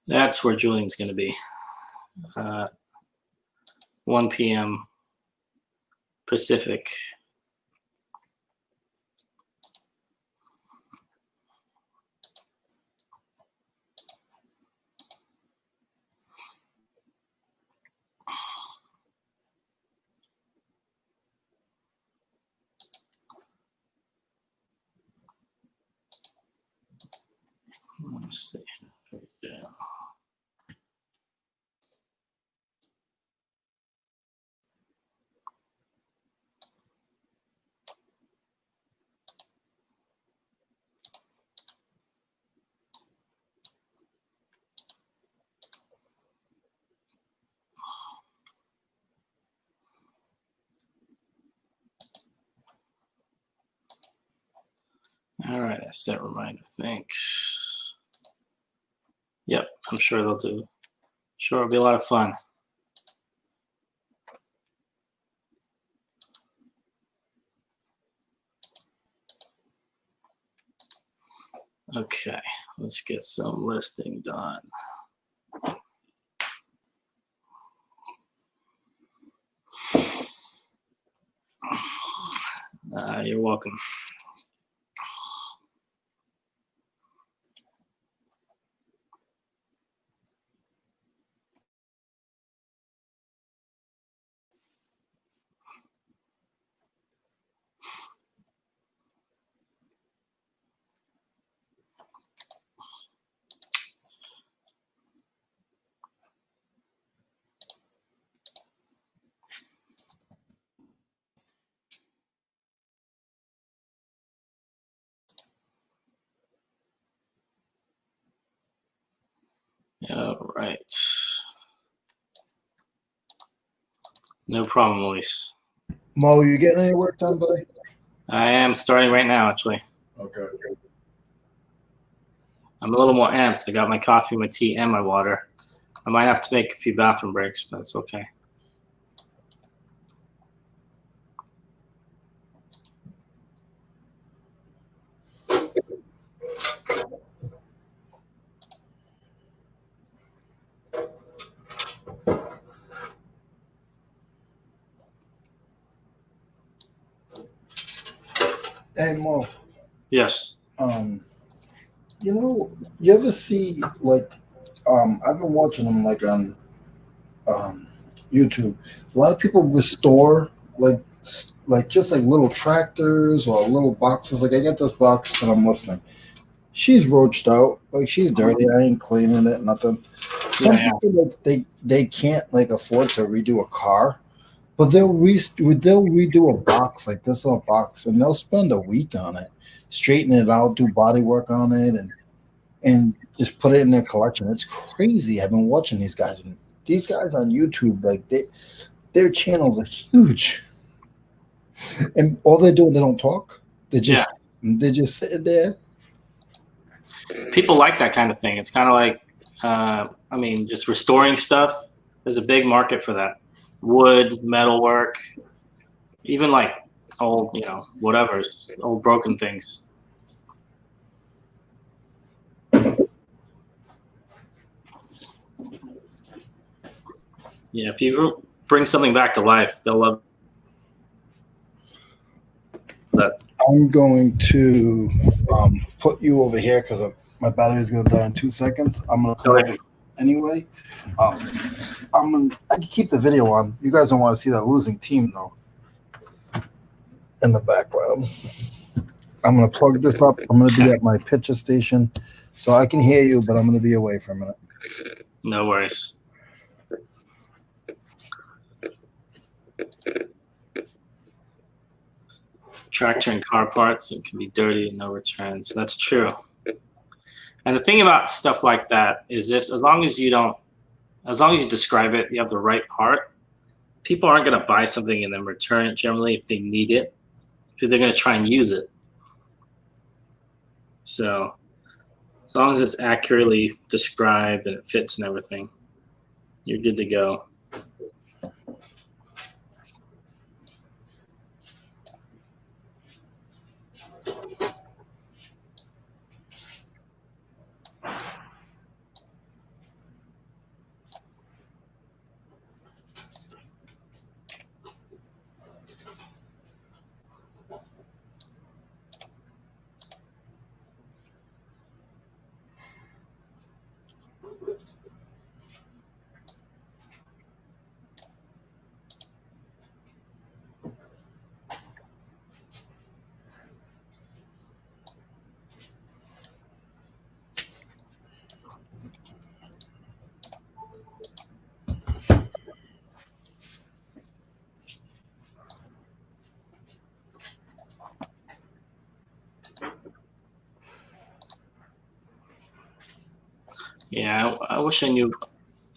That's where Julian's going to be. 1 p.m. Pacific. Let's see. Yeah. All right, I set reminder. Thanks. Yep, I'm sure they'll do. Sure, it'll be a lot of fun. Okay, let's get some listing done. You're welcome. All right. No problem, Luis. Mo, you getting any work done, buddy? I am starting right now, actually. Okay. I'm a little more amped. I got my coffee, my tea, and my water. I might have to make a few bathroom breaks, but it's okay. Hey, Mo. Yes. You ever see I've been watching them like on YouTube. A lot of people restore just like little tractors or little boxes. Like I get this box and I'm listening. She's roached out, like she's dirty. I ain't cleaning it, nothing. Some people they can't like afford to redo a car, but they'll redo a box like this little box, and they'll spend a week on it, straighten it out, do body work on it, and just put it in their collection. It's crazy. I've been watching these guys, and these guys on YouTube, like their channels are huge, and all they're doing, they don't talk. They're just sitting there. People like that kind of thing. It's kind of like, just restoring stuff. There's a big market for that. wood, metalwork, even like old, whatever's old broken things. Yeah, if you bring something back to life, they'll love that. I'm going to put you over here because my battery is going to die in 2 seconds. I'm going to come over anyway. I can keep the video on. You guys don't want to see that losing team though in the background. I'm going to plug this up. I'm going to be at my picture station, so I can hear you, but I'm going to be away for a minute. No worries. Tractor and car parts, it can be dirty and no returns. That's true. And the thing about stuff like that is as long as you describe it, you have the right part, people aren't going to buy something and then return it generally if they need it, because they're going to try and use it. So as long as it's accurately described and it fits and everything, you're good to go. Yeah, I wish I knew.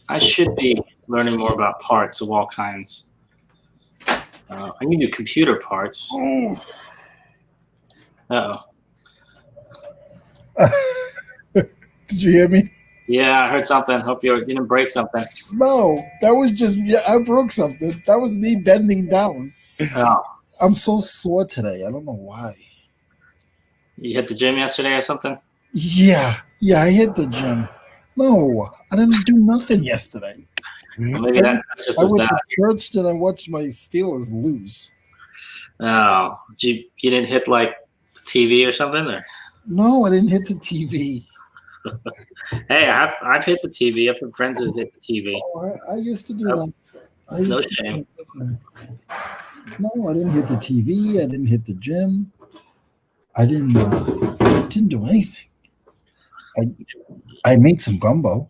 I should be learning more about parts of all kinds. I can do computer parts. Uh-oh. Did you hear me? Yeah, I heard something. Hope you didn't break something. No, that was just I broke something. That was me bending down. Oh. I'm so sore today. I don't know why. You hit the gym yesterday or something? Yeah, I hit the gym. No, I didn't do nothing yesterday. Well, maybe that's just as I went bad. to church, then I watched my Steelers lose. Oh, you didn't hit like the TV or something? Or? No, I didn't hit the TV. Hey, I've hit the TV. I've had friends that hit the TV. Oh, I used to do that. No shame. No, I didn't hit the TV. I didn't hit the gym. I didn't do anything. I made some gumbo.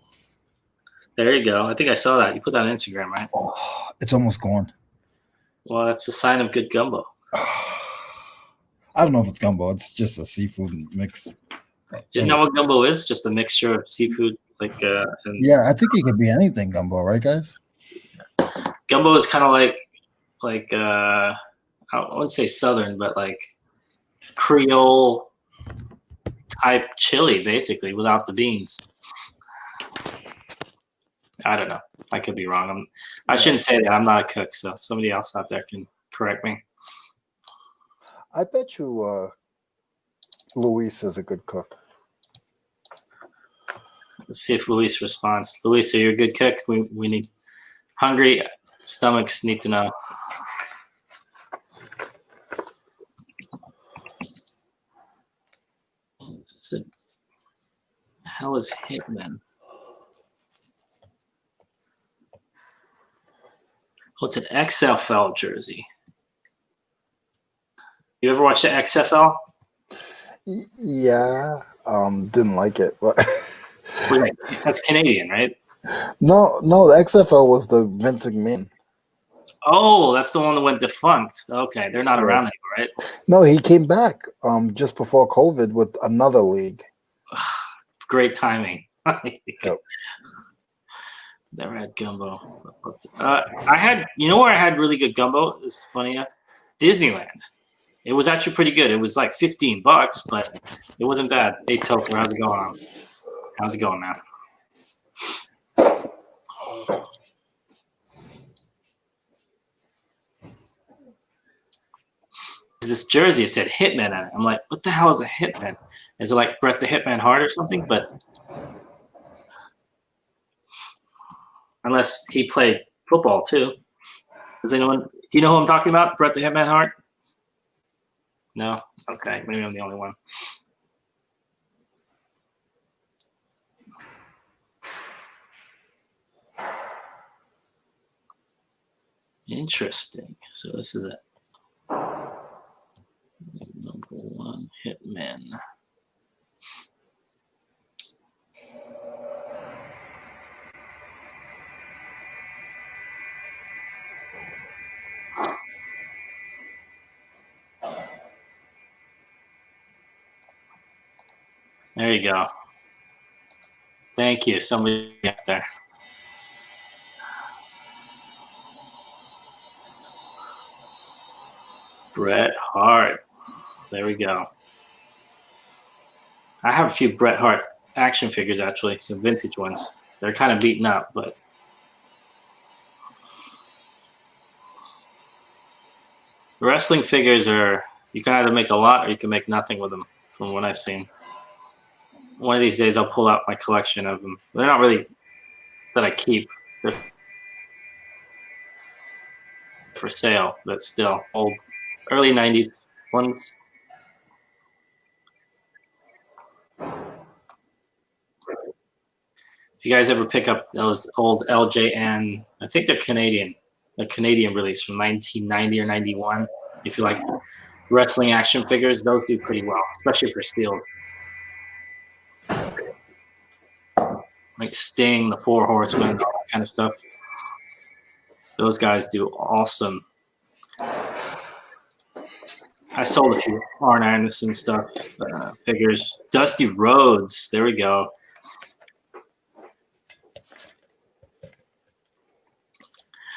There you go. I think I saw that. You put that on Instagram, right? Oh, it's almost gone. Well, that's a sign of good gumbo. I don't know if it's gumbo. It's just a seafood mix. Isn't that what gumbo is? Just a mixture of seafood, like. Yeah, I think it could be anything gumbo, right, guys? Gumbo is kind of like I wouldn't say southern, but like Creole type chili, basically, without the beans. I don't know. I could be wrong. I shouldn't say that. I'm not a cook, so somebody else out there can correct me. I bet you Luis is a good cook. Let's see if Luis responds. Luis, are you a good cook? We need hungry stomachs need to know. The hell is Hitman? Oh, it's an XFL jersey. You ever watch the XFL? Yeah, didn't like it, but that's Canadian, right? No, the XFL was the Vince McMahon. Oh, that's the one that went defunct. Okay, they're not around anymore, right? No, he came back just before COVID with another league. Great timing. Yep. Never had gumbo. I had, where I had really good gumbo? It's funny enough. Disneyland. It was actually pretty good. It was like $15, but it wasn't bad. Hey, Toker, how's it going? How's it going, man? this jersey, it said Hitman on it. I'm like, what the hell is a Hitman? Is it like Bret the Hitman Hart or something? But unless he played football too. Do you know who I'm talking about? Bret the Hitman Hart? No? Okay, maybe I'm the only one. Interesting. So this is it. Number 1 Hitman. There you go. Thank you. Somebody up there. Bret Hart. There we go. I have a few Bret Hart action figures, actually, some vintage ones. They're kind of beaten up, but wrestling figures are, you can either make a lot or you can make nothing with them, from what I've seen. One of these days I'll pull out my collection of them. They're not really that I keep. They're for sale, but still old, early 90s ones. If you guys ever pick up those old LJN, I think they're Canadian. A Canadian release from 1990 or 91. If you like wrestling action figures, those do pretty well, especially for sealed. Like Sting, the Four Horsemen, all that kind of stuff. Those guys do awesome. I sold a few Arn Anderson stuff, figures. Dusty Rhodes, there we go.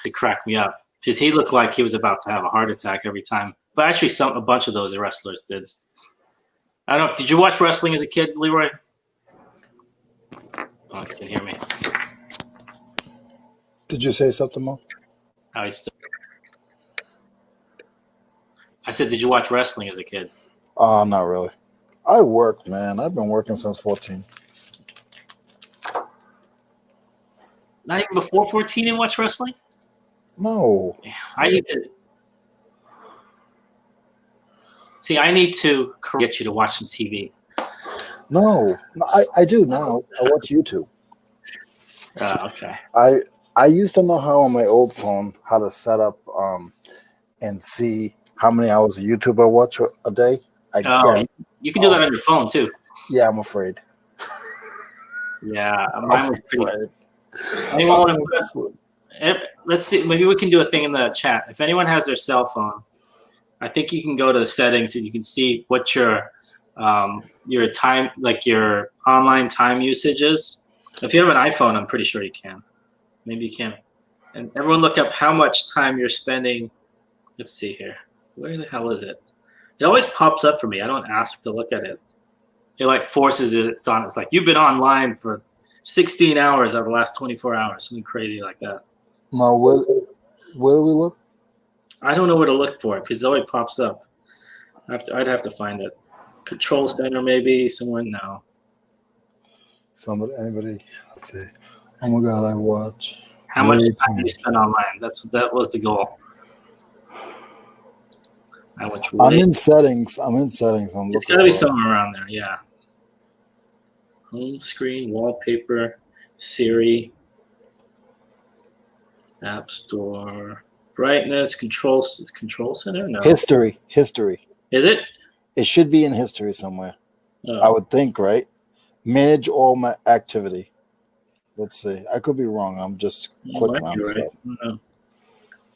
It cracked me up because he looked like he was about to have a heart attack every time. But actually, a bunch of those wrestlers did. I don't know. Did you watch wrestling as a kid, Leroy? Oh, you can hear me. Did you say something more? I said, did you watch wrestling as a kid? Not really. I worked, man. I've been working since 14. Not even before 14 and watch wrestling? No. I need to. See, I need to get you to watch some TV. No, I do now. I watch YouTube. Okay. I used to know how on my old phone how to set up and see how many hours of YouTube I watch a day. You can do that on your phone too. Yeah, I'm afraid. Yeah, mine was pretty. Anyone let's see. Maybe we can do a thing in the chat. If anyone has their cell phone, I think you can go to the settings and you can see what your time, like your online time usage is. If you have an iPhone, I'm pretty sure you can. Maybe you can. And everyone look up how much time you're spending. Let's see here. Where the hell is it? It always pops up for me. I don't ask to look at it. It like forces it. It's on. It's like you've been online for 16 hours out of the last 24 hours. Something crazy like that. No, where do we look? I don't know where to look for it because it always pops up. I'd have to find it. Control center maybe somewhere. No. Anybody? Let's see. Oh my God, I watch. How much time do you spend online? That was the goal. I'm in settings. It's got to be somewhere around there. Yeah. Home screen, wallpaper, Siri, App Store, brightness, control center. No. History. Is it? It should be in history somewhere. Oh. I would think, right? Manage all my activity. Let's see. I could be wrong. I'm just clicking on stuff. Right.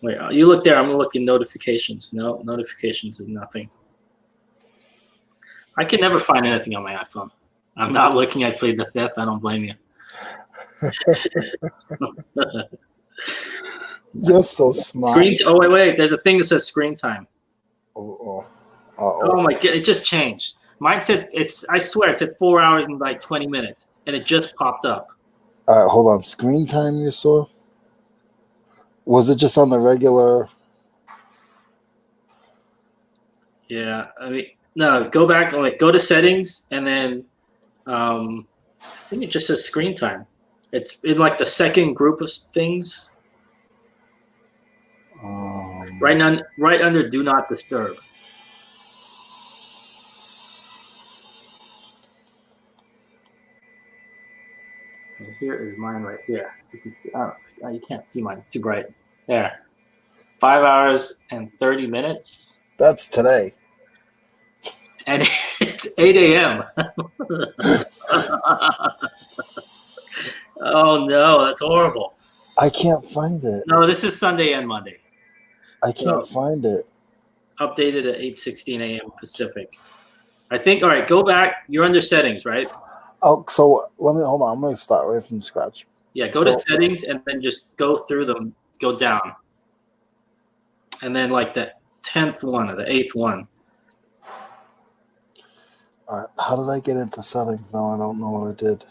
Wait, you look there. I'm going to look in notifications. No, notifications is nothing. I can never find anything on my iPhone. I'm not looking. I plead the fifth. I don't blame you. You're so smart. Wait. There's a thing that says screen time. Oh my God. It just changed. Mine said I swear it said 4 hours and like 20 minutes. And it just popped up. All right, hold on. Screen time you saw? Was it just on the regular? Yeah, I mean, no, go back and like go to settings and then I think it just says screen time. It's in like the second group of things, right under do not disturb. And here is mine right here. You can see. Oh, you can't see mine. It's too bright. There. 5 hours and 30 minutes. That's today. And it's 8 a.m. Oh no, that's horrible. I can't find it. No, this is Sunday and Monday. I can't find it. Updated at 8:16 a.m. Pacific. I think. All right, go back. You're under settings, right? Oh, so let me hold on. I'm going to start right from scratch. Yeah, go to settings and then just go through them. Go down, and then like the 10th one or the 8th one. All right. How did I get into settings? Now I don't know what I did.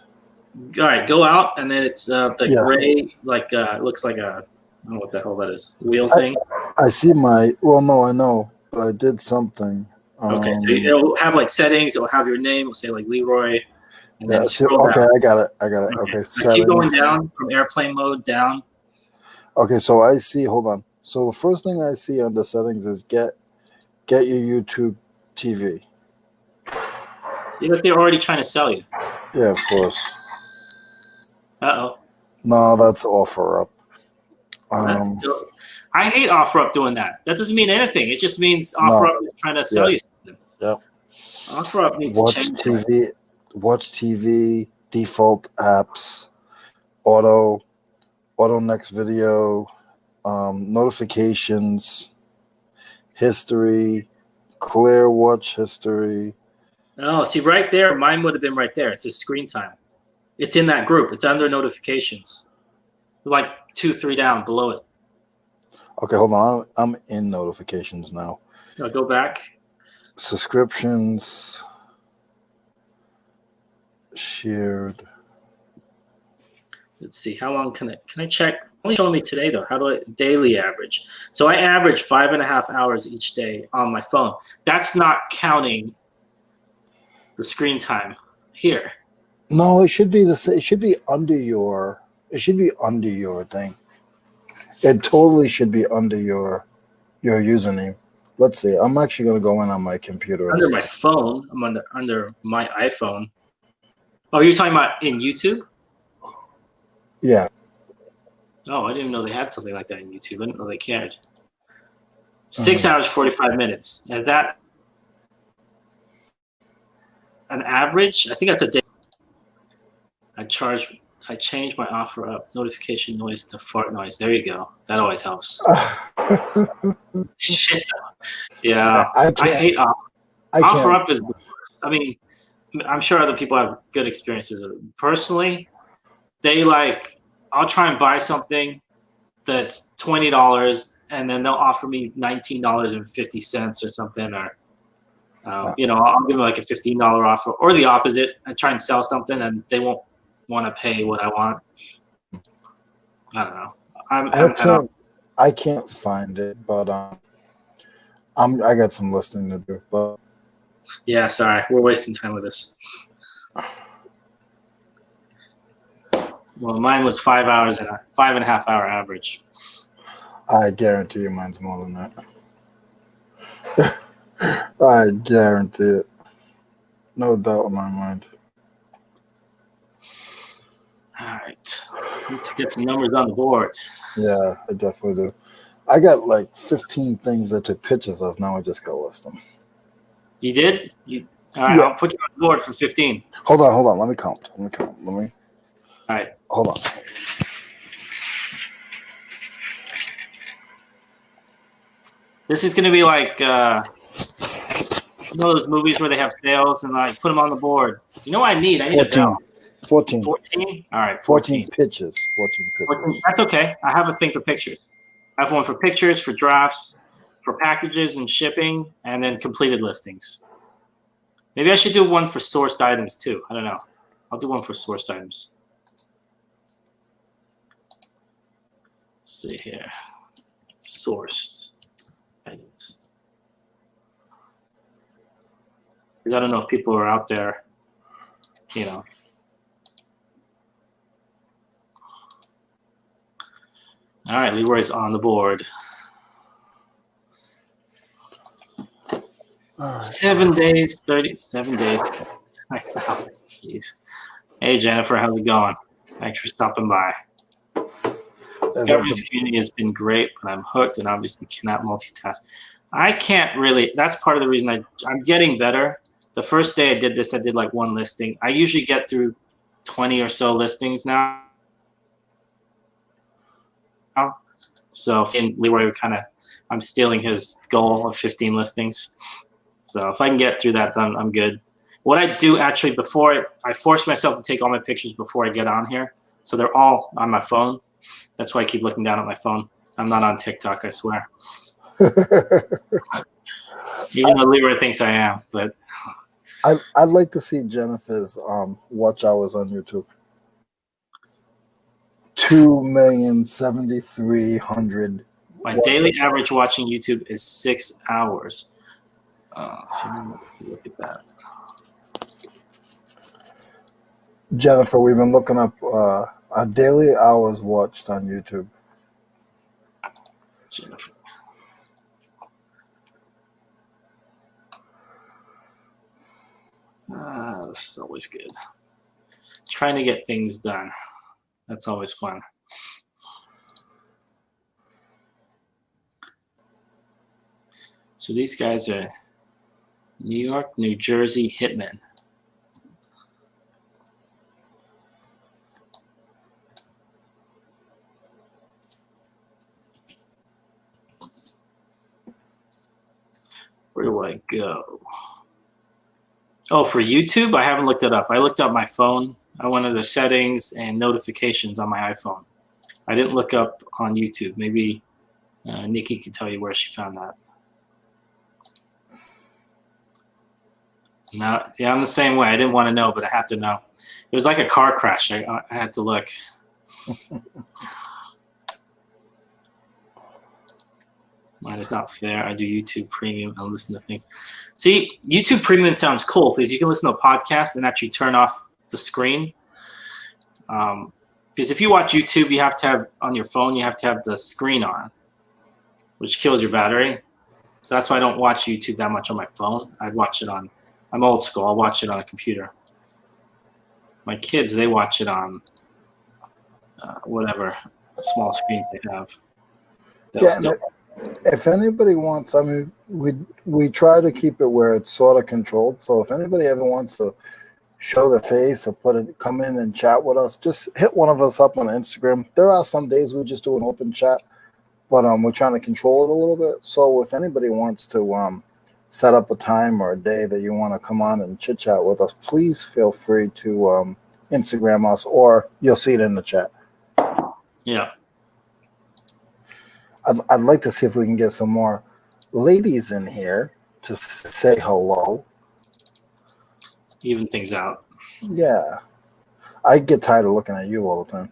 All right, go out, and then it's the gray, like it looks like a, I don't know what the hell that is, wheel thing. I see my. Well, no, I know, but I did something. Okay, so it'll have like settings. It'll have your name. It'll say like Leroy. And then okay, down. I got it. Okay, settings. Keep going down from airplane mode down. Okay, so I see. Hold on. So the first thing I see under settings is get your YouTube TV. See that they're already trying to sell you. Yeah, of course. Uh-oh. No, that's offer up. I hate OfferUp doing that. That doesn't mean anything. It just means OfferUp is trying to sell you something. Yep. OfferUp needs to change. Watch TV, default apps, auto next video, notifications, history, clear watch history. Oh, see right there, mine would have been right there. It says screen time. It's in that group. It's under notifications. Like 2, 3 down below it. Okay, hold on. I'm in notifications now. No, go back. Subscriptions. Shared. Let's see. How long can I check? Only showing me today though. How do I daily average? So I average 5.5 hours each day on my phone. That's not counting the screen time here. No, it should be it should be under your. It should be under your thing. It totally should be under your username. Let's see. I'm actually going to go in on my computer. Under my phone. I'm under my iPhone. Oh, you're talking about in YouTube? Yeah. Oh, I didn't know they had something like that in YouTube. I didn't know they cared. 6 hours, 45 minutes. Is that an average? I think that's a day. I changed my OfferUp notification noise to fart noise. There you go. That always helps. Shit. Yeah. I hate OfferUp. OfferUp is the worst. I mean, I'm sure other people have good experiences. Personally, I'll try and buy something that's $20 and then they'll offer me $19.50 or something, or I'll give them like a $15 offer, or the opposite. I try and sell something and they won't want to pay what I want. I don't know. I can't find it, but I got some listening to do. But yeah, sorry, we're wasting time with this. Well, mine was 5 hours and a 5.5 hour average. I guarantee you mine's more than that. I guarantee it. No doubt in my mind. All right. Let's get some numbers on the board. Yeah, I definitely do. I got like 15 things I took pictures of. Now I just got to list them. You did? All right, yeah. I'll put you on the board for 15. Hold on. Let me count. All right. Hold on. This is going to be like those movies where they have sales and put them on the board. You know what I need? I need 14. a bell. 14. 14? All right, 14. 14 pitches. 14 pitches. That's okay. I have a thing for pictures. I have one for pictures, for drafts, for packages and shipping, and then completed listings. Maybe I should do one for sourced items too. I don't know. I'll do one for sourced items. Let's see here. Sourced items. because I don't know if people are out there, you know. All right, Leroy's on the board. All right. 7 days, 37 days. Nice. Jeez. Hey, Jennifer, how's it going? Thanks for stopping by. Discovery's community has been great, but I'm hooked and obviously cannot multitask. I can't really. That's part of the reason I'm getting better. The first day I did this, I did like one listing. I usually get through 20 or so listings now. So in Leroy, I'm stealing his goal of 15 listings. So if I can get through that, then I'm good. What I do actually I force myself to take all my pictures before I get on here. So they're all on my phone. That's why I keep looking down at my phone. I'm not on TikTok, I swear. Even though Leroy thinks I am, but I'd like to see Jennifer's watch hours on YouTube. 2,073,000. My daily average watching YouTube is 6 hours. Look at that. Jennifer, we've been looking up our daily hours watched on YouTube. Jennifer. This is always good. Trying to get things done. That's always fun. So these guys are New York, New Jersey hitmen. Where do I go? Oh, for YouTube, I haven't looked it up. I looked up my phone. I went to the settings and notifications on my iPhone. I didn't look up on YouTube. Maybe Nikki could tell you where she found that. No, yeah, I'm the same way. I didn't want to know, but I had to know. It was like a car crash. I had to look. Mine is not fair. I do YouTube Premium and listen to things. See, YouTube Premium sounds cool because you can listen to a podcast and actually turn off the screen. Because if you watch YouTube, you have to have on your phone, you have to have the screen on, which kills your battery. So that's why I don't watch YouTube that much on my phone. I watch it on. I'm old school. I'll watch it on a computer. My kids, they watch it on whatever small screens they have. If anybody wants, I mean, we try to keep it where it's sort of controlled. So if anybody ever wants to show their face or come in and chat with us, just hit one of us up on Instagram. There are some days we just do an open chat, but we're trying to control it a little bit. So if anybody wants to set up a time or a day that you want to come on and chit chat with us, please feel free to Instagram us, or you'll see it in the chat. Yeah. I'd like to see if we can get some more ladies in here to say hello. Even things out. Yeah. I get tired of looking at you all the time.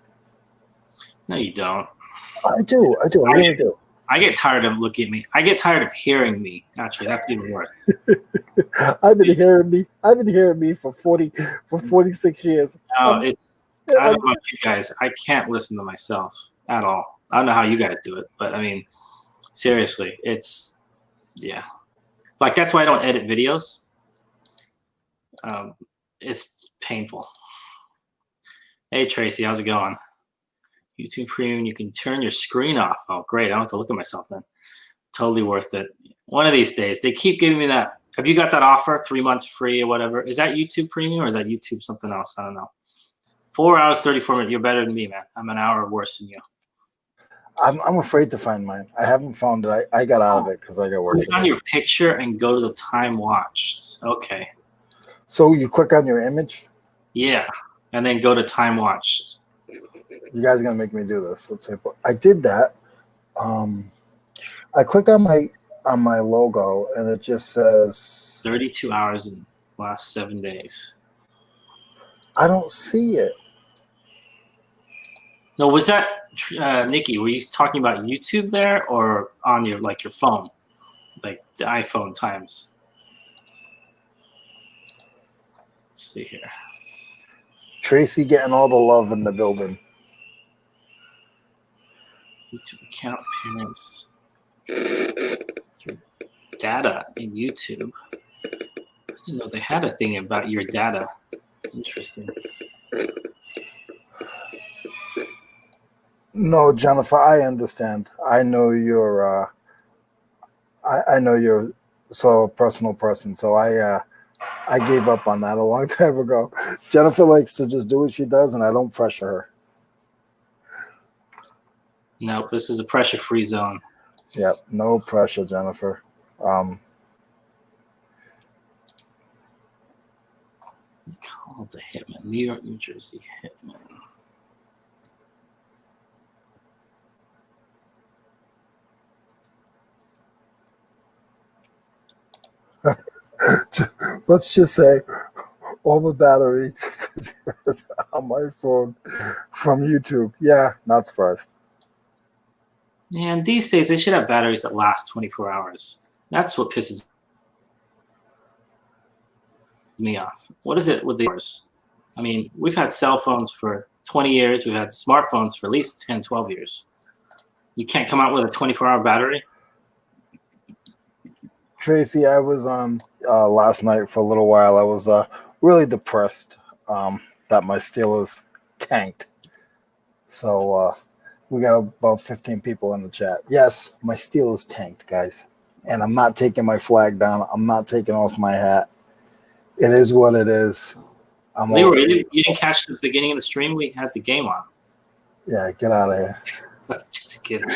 No, you don't. I do. I really do. I get tired of looking at me. I get tired of hearing me. Actually, that's even worse. I've been hearing me for 46 years. No, I don't know about you guys. I can't listen to myself at all. I don't know how you guys do it, but I mean, seriously, yeah. Like, that's why I don't edit videos. It's painful. Hey, Tracy, how's it going? YouTube Premium, you can turn your screen off. Oh, great. I don't have to look at myself then. Totally worth it. One of these days, they keep giving me that. Have you got that offer, 3 months free or whatever? Is that YouTube Premium or is that YouTube something else? I don't know. 4 hours, 34 minutes. You're better than me, man. I'm an hour worse than you. I'm afraid to find mine. I haven't found it. I got out of it because I got work. Click on your picture and go to the time watched. Okay. So you click on your image? Yeah. And then go to time watched. You guys are going to make me do this. Let's say I did that. I clicked on my logo and it just says 32 hours in the last 7 days. I don't see it. No, was that Nikki? Were you talking about YouTube there or on your phone, like the iPhone times? Let's see here. Tracy getting all the love in the building. YouTube account appearance. Your data in YouTube. I didn't know they had a thing about your data. Interesting. No, Jennifer, I understand. I know you're. I know you're so a personal person, so I gave up on that a long time ago. Jennifer likes to just do what she does, and I don't pressure her. Nope, this is a pressure-free zone. Yep, no pressure, Jennifer. Called the Hitman, New York, New Jersey Hitman. Let's just say all the battery on my phone from YouTube. Yeah, not surprised. Man, these days they should have batteries that last 24 hours. That's what pisses me off. What is it with the hours? I mean, we've had cell phones for 20 years. We've had smartphones for at least 10, 12 years. You can't come out with a 24-hour battery? Tracy, I was on last night for a little while. I was really depressed that my Steelers tanked. So we got about 15 people in the chat. Yes, my Steelers tanked, guys. And I'm not taking my flag down. I'm not taking off my hat. It is what it is. Leroy, you didn't catch the beginning of the stream? We had the game on. Yeah, get out of here. Just kidding.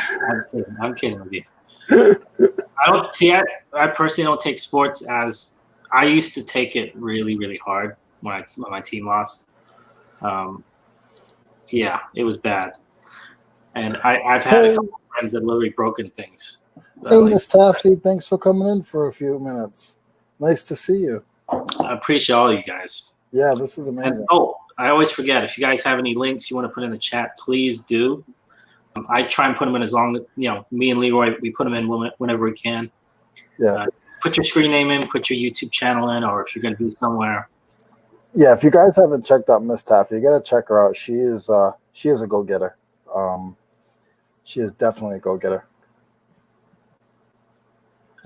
I'm kidding with you. I don't see. I personally don't take sports as I used to take it really, really hard when my team lost. Yeah, it was bad, and I've had a couple of friends that literally broken things. Hey, Miss Taffy, thanks for coming in for a few minutes. Nice to see you. I appreciate all you guys. Yeah, this is amazing. And, oh, I always forget. If you guys have any links you want to put in the chat, please do. I try and put them in as long as, me and Leroy, we put them in whenever we can. Yeah. Put your screen name in, put your YouTube channel in, or if you're going to be somewhere. Yeah, if you guys haven't checked out Miss Taffy, you got to check her out. She is a go-getter. She is definitely a go-getter.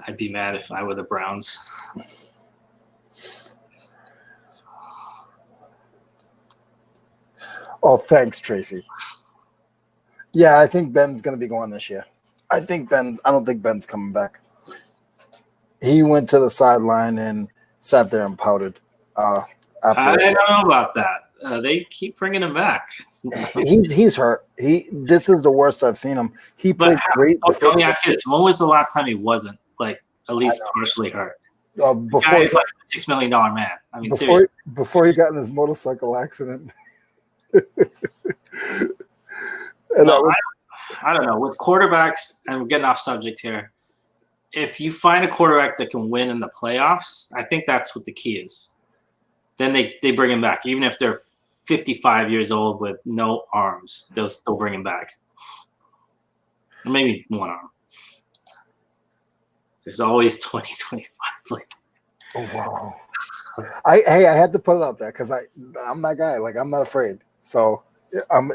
I'd be mad if I were the Browns. Oh, thanks, Tracy. Yeah, I think Ben's going to be going this year. I don't think Ben's coming back. He went to the sideline and sat there and pouted. I don't know about that. They keep bringing him back. He's hurt. This is the worst I've seen him. He played great. Okay, let me ask you this: when was the last time he wasn't at least partially hurt? Before he's like a $6 million man. I mean, before he got in his motorcycle accident. I don't know. With quarterbacks, and we're getting off subject here, if you find a quarterback that can win in the playoffs, I think that's what the key is. Then they bring him back. Even if they're 55 years old with no arms, they'll still bring him back. Or maybe one arm. There's always 20, 25. Oh, wow. I had to put it out there because I'm that guy. I'm not afraid. So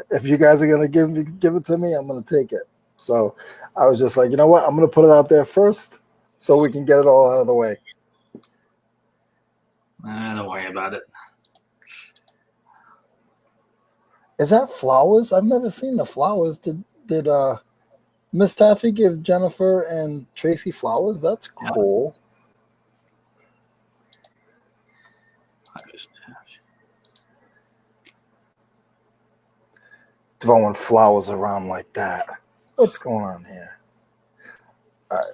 if you guys are gonna give it to me, I'm gonna take it. So I was just like, you know what? I'm gonna put it out there first, so we can get it all out of the way. Don't worry about it. Is that flowers? I've never seen the flowers. Did Miss Taffy give Jennifer and Tracy flowers? That's cool. Throwing flowers around like that. What's going on here? All right.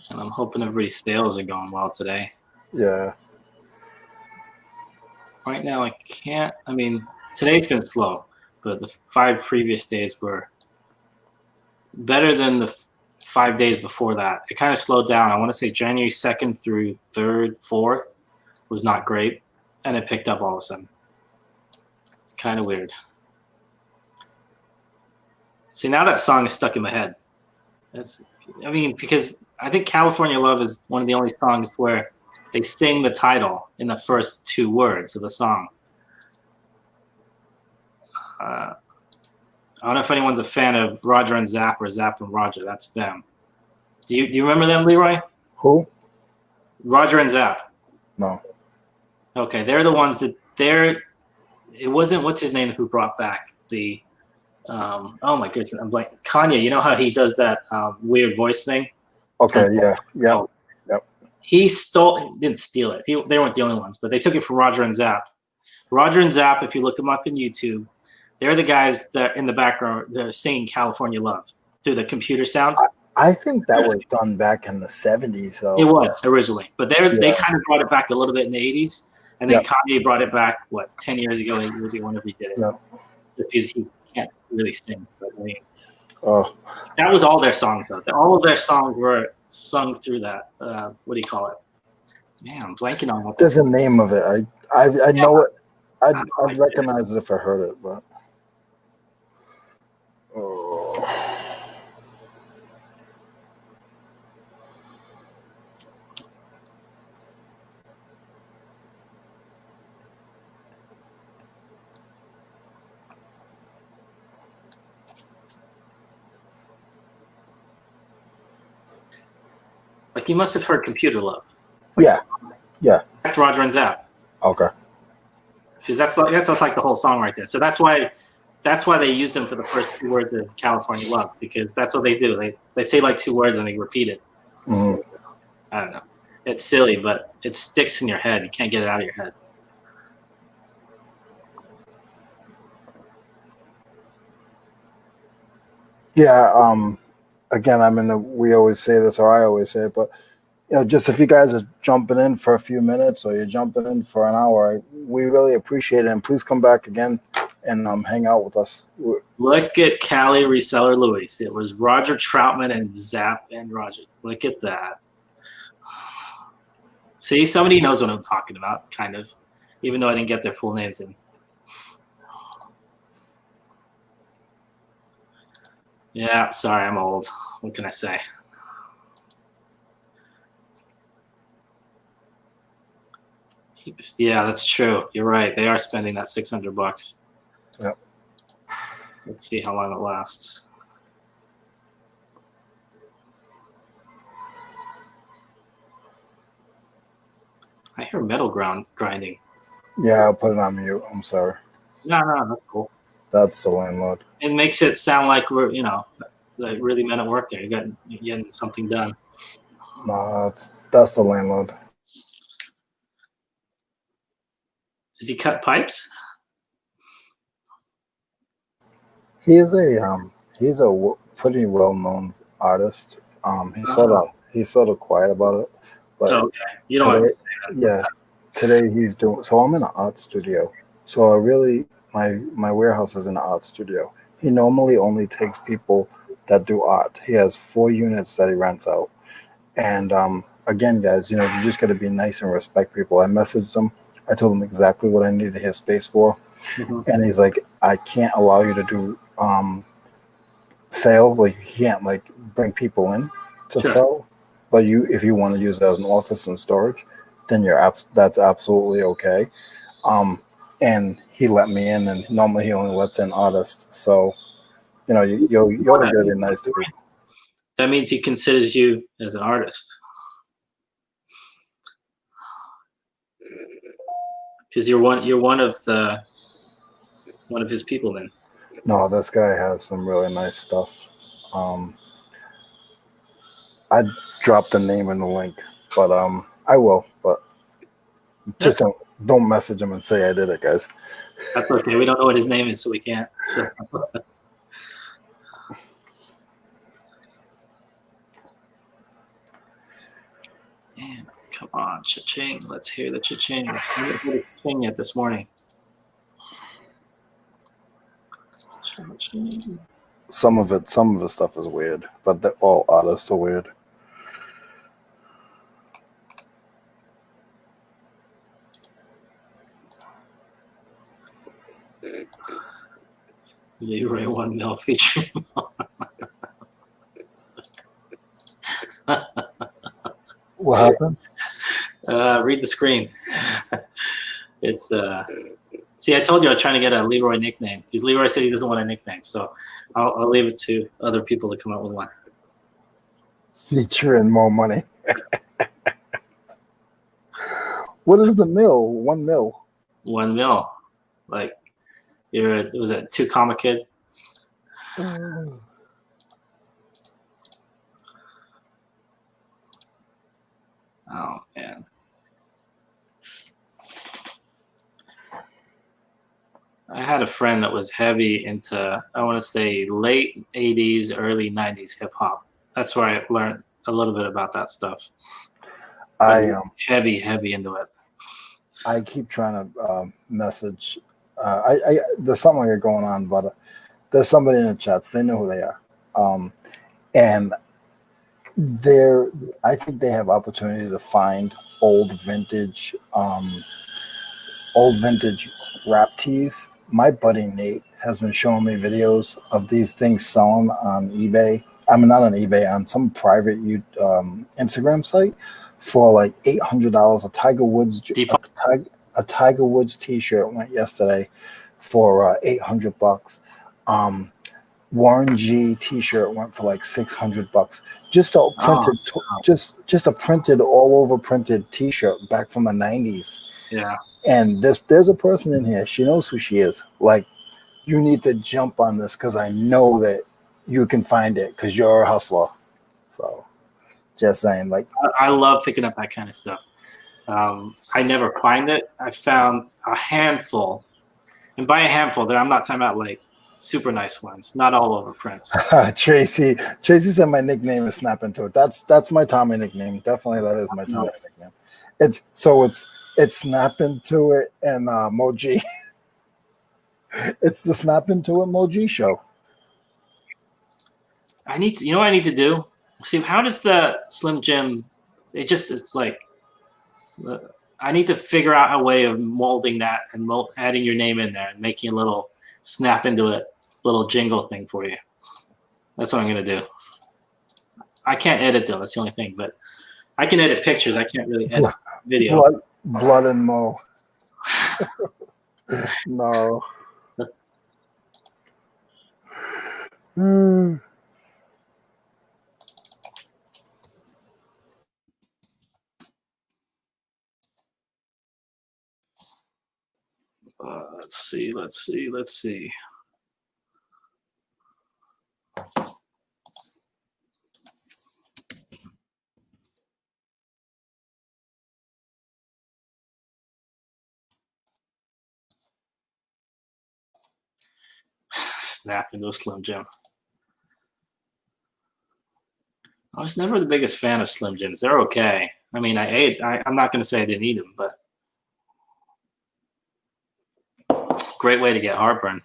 And I'm hoping everybody's sales are going well today. Yeah. right now I can't. I mean, today's been slow, but the 5 previous days were better than the 5 days before that. It kind of slowed down. I want to say January 2nd through 3rd, 4th was not great, and it picked up all of a sudden. It's kind of weird. See, now that song is stuck in my head. I mean, because I think California Love is one of the only songs where they sing the title in the first 2 words of the song. I don't know if anyone's a fan of Roger and Zapp or Zapp and Roger. That's them. Do you remember them, Leroy? Who? Roger and Zapp. No. Okay, they're the ones that it wasn't what's his name who brought back the oh my goodness, I'm like Kanye. You know how he does that weird voice thing? Okay, yeah. Yep. He didn't steal it. They weren't the only ones, but they took it from Roger and Zapp. Roger and Zapp, if you look them up in YouTube, they're the guys that in the background that are singing California Love through the computer sounds. I think that was done back in the 70s, though. It was originally, but they kind of brought it back a little bit in the 80s, and then Kanye brought it back 10 years ago, 8 years ago, whenever he did it. Just because he can't really sing. But I mean, that was all their songs, though. All of their songs were sung through that. What do you call it? Man, I'm blanking on what. There's a name of it. I know it. I'd recognize it if I heard it, but. Like you must have heard Computer Love. Yeah. That's Roger and Zapp. Okay. Because that's like the whole song right there. So that's why they used them for the first 2 words of California Love, because that's what they do. They say like 2 words and they repeat it. Mm-hmm. I don't know. It's silly, but it sticks in your head. You can't get it out of your head. Yeah. Again, we always say this, or I always say it, but just if you guys are jumping in for a few minutes or you're jumping in for an hour, we really appreciate it. And please come back again and hang out with us. Look at Cali Reseller Louie. It was Roger Troutman and Zapp and Roger. Look at that. See, somebody knows what I'm talking about, kind of, even though I didn't get their full names in. Yeah, sorry, I'm old. What can I say? Yeah, that's true. You're right. They are spending that $600. Yep. Let's see how long it lasts. I hear metal grinding. Yeah, I'll put it on mute. I'm sorry. No, that's cool. That's the landlord. It makes it sound like we're, like really men at work there. You're getting something done. No, that's the landlord. Does he cut pipes? He's a pretty well-known artist. He's sort of quiet about it. But okay. You don't have to say that. Yeah. Today he's doing. So I'm in an art studio. So my warehouse is an art studio. He normally only takes people that do art. He has 4 units that he rents out. And again, guys, you just got to be nice and respect people. I messaged him. I told him exactly what I needed his space for. Mm-hmm. And he's like, I can't allow you to do sales. Like, you can't bring people in to sell. But if you want to use it as an office and storage, then that's absolutely okay. And he let me in, and normally he only lets in artists. So, you're always going to be nice to people. That means he considers you as an artist. Because you're one of his people then. No, this guy has some really nice stuff. I dropped the name in the link, but I will. But just don't message him and say I did it, guys. That's okay. We don't know what his name is, so we can't. So. Man, come on, cha-ching. Let's hear the cha-chings. I didn't hear the cha-ching yet this morning. Cha-ching. Some of the stuff is weird, but all artists are weird. Leroy 1 mil featuring. What happened? Read the screen. It's see, I told you I was trying to get a Leroy nickname because Leroy said he doesn't want a nickname, so I'll leave it to other people to come up with one. Featuring more money. What is the mil? 1 mil. 1 mil, like was it 2 comma kid? Oh man. I had a friend that was heavy into, I want to say, late 80s, early 90s hip hop. That's where I learned a little bit about that stuff. I am heavy into it. I keep trying to message. There's something I got going on, but there's somebody in the chats. They know who they are, and I think they have opportunity to find old vintage rap tees. My buddy Nate has been showing me videos of these things selling on eBay. I mean, not on eBay, on some private Instagram site for like $800. A Tiger Woods Tiger Woods T-shirt went yesterday for $800. Warren G T-shirt went for like $600. Just a printed, just a printed, all over printed T-shirt back from the 90s. Yeah. And there's a person in here. She knows who she is. Like, you need to jump on this because I know that you can find it because you're a hustler. So, just saying. Like, I love picking up that kind of stuff. I never find it. I found a handful, and by a handful, there I'm not talking about like super nice ones, not all over prints. Tracy said my nickname is Snap Into It. That's my Tommy nickname. Definitely, that is my Tommy nickname. It's Snap Into It and Moji. It's the Snap Into It Moji show. You know what I need to do? See, how does the Slim Jim? It's like I need to figure out a way of molding that and adding your name in there and making a little Snap Into It little jingle thing for you. That's what I'm gonna do. I can't edit though. That's the only thing, but I can edit pictures. I can't really edit video. Blood and Mo. No. Let's see. Snap into a Slim Jim. I was never the biggest fan of Slim Jims. They're okay. I mean, I'm not going to say I didn't eat them, but great way to get heartburn.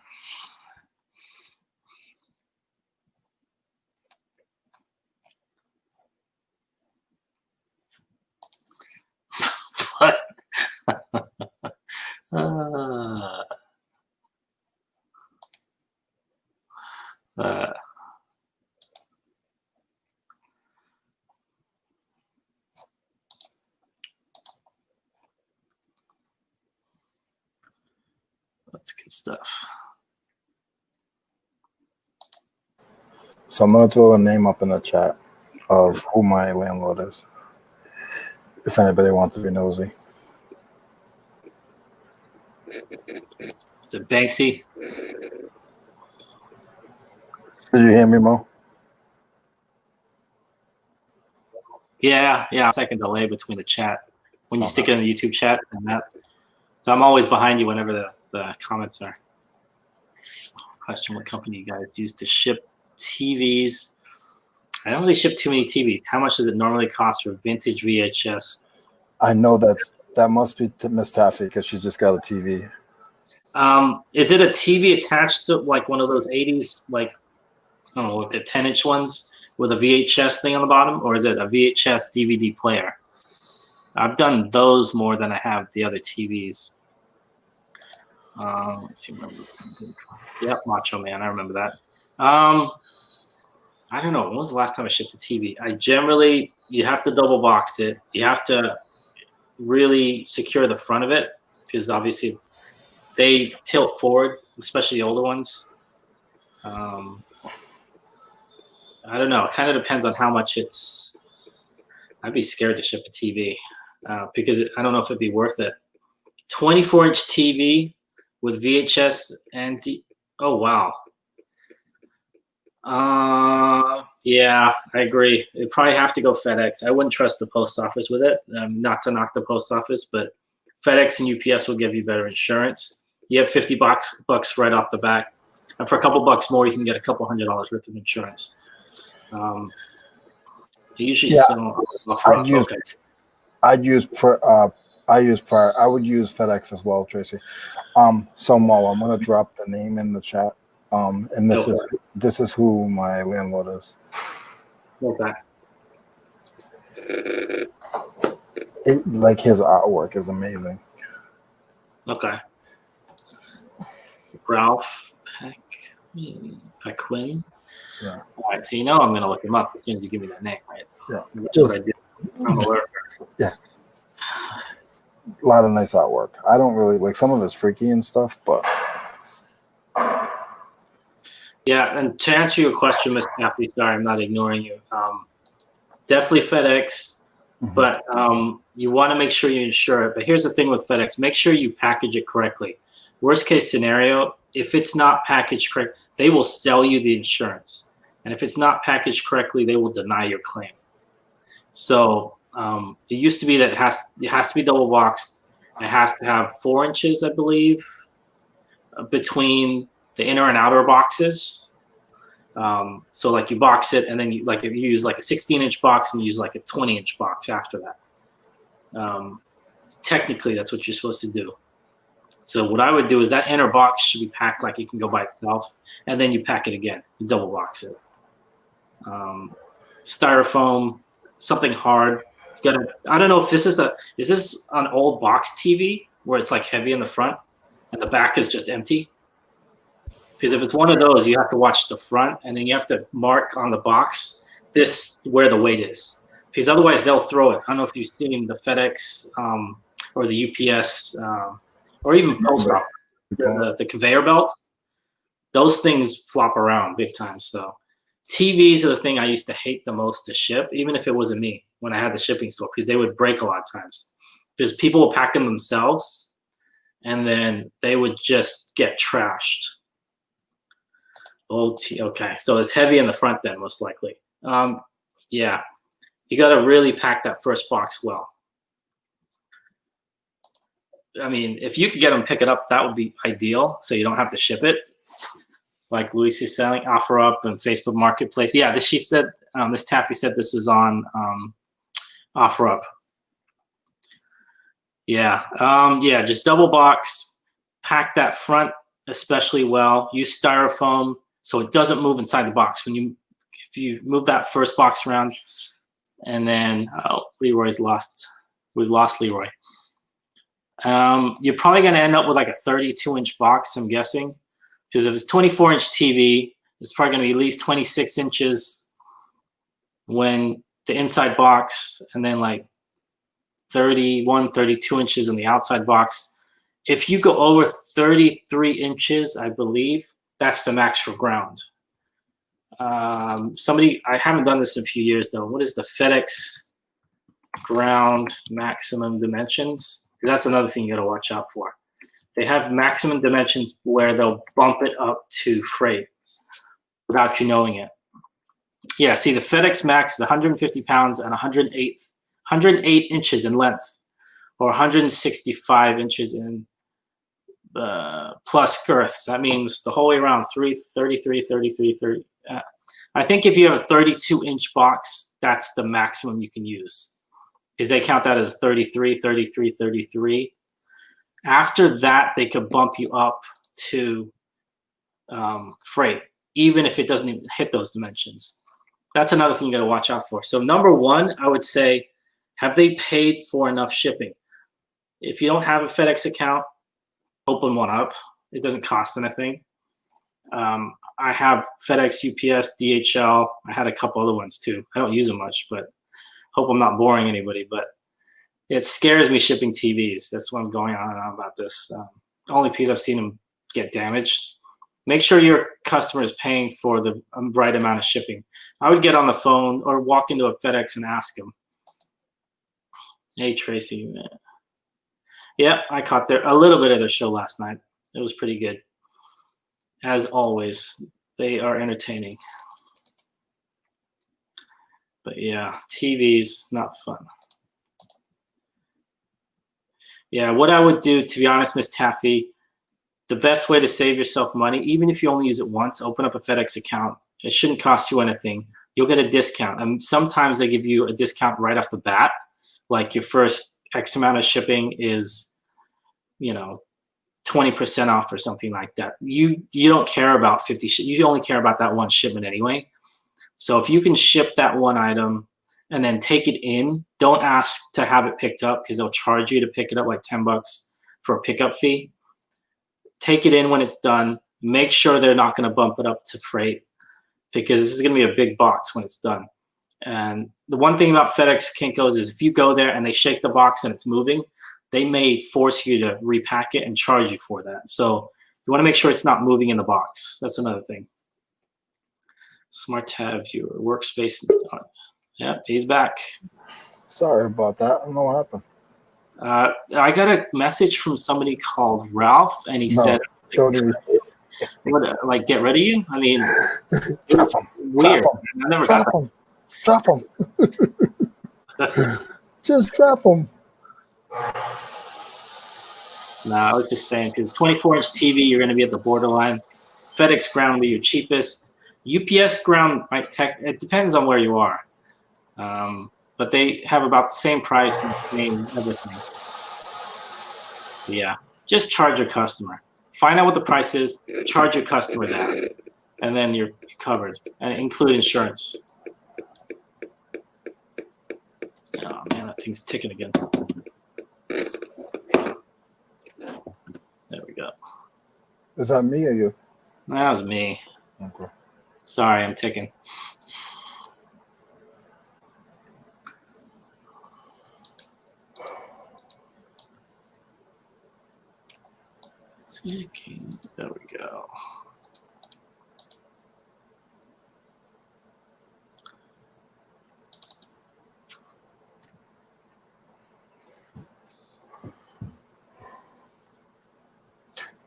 What? That's good stuff. So I'm gonna throw a name up in the chat of who my landlord is, if anybody wants to be nosy. Is it Banksy? Did you hear me, Mo? Yeah. Second delay between the chat when you stick it in the YouTube chat and that. So I'm always behind you whenever the comments are. Question: what company you guys use to ship TVs? I don't really ship too many TVs. How much does it normally cost for vintage VHS? I know that must be Miss Taffy because she's just got a TV. Is it a TV attached to like one of those 80s, like, I don't know, like the 10-inch ones with a VHS thing on the bottom, or is it a VHS DVD player? I've done those more than I have the other TVs. Let's see. Yep, Macho Man. I remember that. I don't know. When was the last time I shipped a TV? You have to double box it. You have to really secure the front of it because obviously they tilt forward, especially the older ones. I don't know. It kind of depends on how much it's. I'd be scared to ship a TV because I don't know if it'd be worth it. 24-inch TV with VHS and oh wow. Yeah, I agree. It'd probably have to go FedEx. I wouldn't trust the post office with it. Not to knock the post office, but FedEx and UPS will give you better insurance. You have $50 right off the bat, and for a couple bucks more, you can get a couple $100 worth of insurance. Usually, sell. I would use FedEx as well, Tracy. So Mo, I'm gonna drop the name in the chat. And this is who my landlord is. Okay. Like his artwork is amazing. Okay. Ralph Pequin. Yeah. All right. So I'm gonna look him up as soon as you give me that name, right? Yeah. I'm aware. Yeah. A lot of nice artwork. I don't really like some of it's freaky and stuff, but. Yeah, and to answer your question, Ms. Cappy, sorry, I'm not ignoring you. Definitely FedEx, but you want to make sure you insure it. But here's the thing with FedEx: make sure you package it correctly. Worst case scenario, if it's not packaged correct, they will sell you the insurance, and if it's not packaged correctly, they will deny your claim. So it used to be that it has to be double boxed. It has to have 4 inches, I believe, between the inner and outer boxes. So like you box it and then you if you use like a 16-inch box and you use like a 20-inch box after that. Technically that's what you're supposed to do. So what I would do is that inner box should be packed like it can go by itself, and then you pack it again, you double box it. Styrofoam, something hard. I don't know if is this an old box TV where it's like heavy in the front and the back is just empty? Because if it's one of those, you have to watch the front, and then you have to mark on the box where the weight is. Because otherwise, they'll throw it. I don't know if you've seen the FedEx or the UPS or even post office, the conveyor belts. Those things flop around big time. So TVs are the thing I used to hate the most to ship, even if it wasn't me when I had the shipping store, because they would break a lot of times. Because people would pack them themselves, and then they would just get trashed. Okay, so it's heavy in the front then, most likely. Yeah, you got to really pack that first box well. I mean, if you could get them pick it up, that would be ideal, so you don't have to ship it. Like Louie is selling, OfferUp and Facebook Marketplace. Yeah, she said, Miss Taffy said this was on OfferUp. Yeah, yeah, just double box, pack that front especially well. Use styrofoam so it doesn't move inside the box. If you move that first box around, and then Leroy's lost. We've lost Leroy. You're probably going to end up with like a 32-inch box, I'm guessing, because if it's 24-inch TV, it's probably going to be at least 26 inches when the inside box, and then like 31, 32 inches in the outside box. If you go over 33 inches, I believe, that's the max for ground. I haven't done this in a few years though. What is the FedEx ground maximum dimensions? That's another thing you got to watch out for. They have maximum dimensions where they'll bump it up to freight without you knowing it. Yeah, see, the FedEx Max is 150 pounds and 108 inches in length, or 165 inches in plus girth. So that means the whole way around, 33, 33, 30. I think if you have a 32-inch box, that's the maximum you can use. because they count that as 33, 33, 33. After that, they could bump you up to freight, even if it doesn't even hit those dimensions. That's another thing you got to watch out for. So number one, I would say, have they paid for enough shipping? If you don't have a FedEx account, open one up. It doesn't cost anything. I have FedEx, UPS, DHL. I had a couple other ones too. I don't use them much, but hope I'm not boring anybody. But it scares me shipping TVs. That's why I'm going on and on about this. Only piece I've seen them get damaged. Make sure your customer is paying for the right amount of shipping. I would get on the phone or walk into a FedEx and ask them. Hey, Tracy. Yeah, I caught a little bit of their show last night. It was pretty good. As always, they are entertaining. But yeah, TV's not fun. Yeah, what I would do, to be honest, Miss Taffy, the best way to save yourself money, even if you only use it once, open up a FedEx account. It shouldn't cost you anything. You'll get a discount. And sometimes they give you a discount right off the bat. Like your first X amount of shipping is, 20% off or something like that. You don't care about 50. You only care about that one shipment anyway. So if you can ship that one item and then take it in, don't ask to have it picked up because they'll charge you to pick it up like $10 for a pickup fee. Take it in when it's done. Make sure they're not going to bump it up to freight because this is going to be a big box when it's done. And the one thing about FedEx Kinko's is if you go there and they shake the box and it's moving, they may force you to repack it and charge you for that. So you want to make sure it's not moving in the box. That's another thing. Smart tab viewer, workspace. Yep, he's back. Sorry about that. I don't know what happened. I got a message from somebody called Ralph, and he said, "What? Like, get rid of you?" I mean, drop him. Weird. I never got that. Drop him. Just drop him. No, I was just saying because 24-inch TV, you're going to be at the borderline. FedEx ground will be your cheapest. UPS ground might it depends on where you are, but they have about the same price and same everything. But yeah, just charge your customer. Find out what the price is. Charge your customer that, and then you're covered, and include insurance. Oh man, that thing's ticking again. There we go. Is that me or you? That was me. Okay. Sorry, I'm ticking. Ticking. There we go.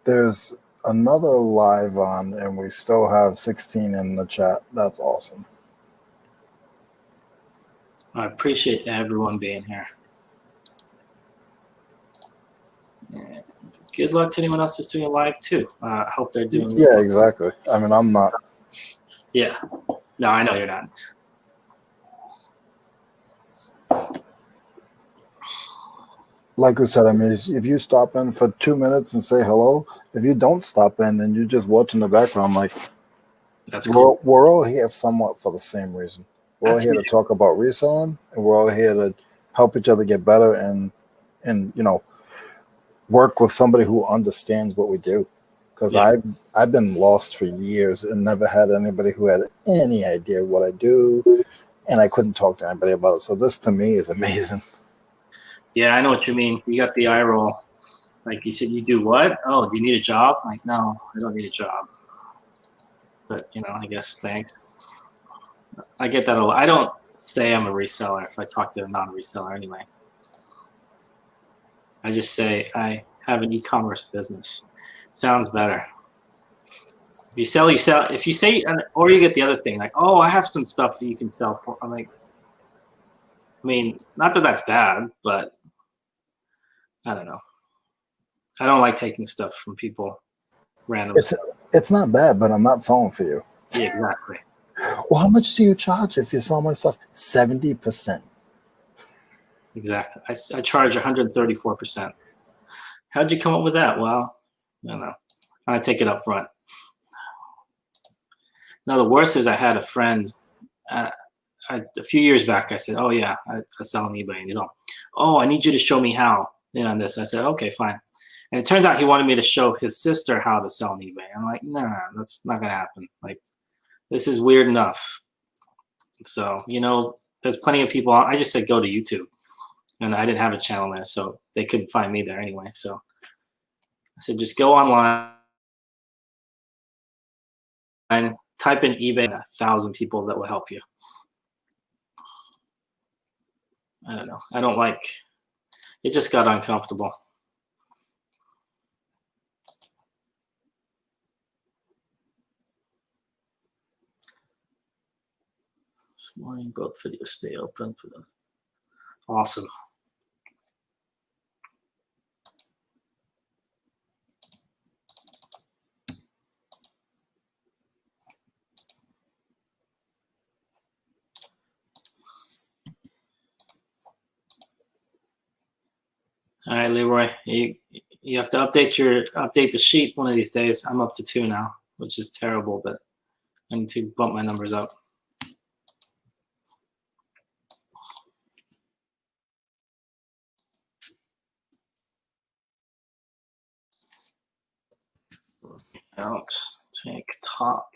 There's another live on, and we still have 16 in the chat. That's awesome. I appreciate everyone being here. And good luck to anyone else that's doing a live too. I hope they're doing. Yeah, exactly. I mean, I'm not. Yeah. No, I know you're not. Like we said, I mean, if you stop in for 2 minutes and say hello, if you don't stop in and you just watch in the background, like, that's cool. We're all here somewhat for the same reason. We're all here to talk about reselling, and we're all here to help each other get better and work with somebody who understands what we do. Because I've been lost for years and never had anybody who had any idea what I do, and I couldn't talk to anybody about it. So this to me is amazing. Yeah, I know what you mean. You got the eye roll. Like you said, you do what? Oh, do you need a job? Like, no, I don't need a job. But, I guess thanks. I get that a lot. I don't say I'm a reseller if I talk to a non-reseller anyway. I just say I have an e-commerce business. Sounds better. If you sell, you sell. If you say, or you get the other thing, like, oh, I have some stuff that you can sell for. I'm like, I mean, not that that's bad, but I don't know. I don't like taking stuff from people randomly. It's not bad, but I'm not selling for you. Yeah, exactly. Well, how much do you charge if you sell my stuff? 70%. Exactly. I charge 134%. How'd you come up with that? Well, I don't know. I take it up front. Now, the worst is I had a friend a few years back. I said, oh, yeah, I sell on eBay. And he's like, oh, I need you to show me how on this. I said, okay, fine. And it turns out he wanted me to show his sister how to sell on eBay. I'm like, nah, that's not going to happen. Like, this is weird enough. So, there's plenty of people. I just said, go to YouTube. And I didn't have a channel there, so they couldn't find me there anyway. So I said, just go online and type in eBay, 1,000 people that will help you. I don't know. I don't like, it just got uncomfortable. This morning, both videos stay open for those. Awesome. All right, Leroy, you have to update the sheet one of these days. I'm up to 2 now, which is terrible, but I need to bump my numbers up. Out, take top.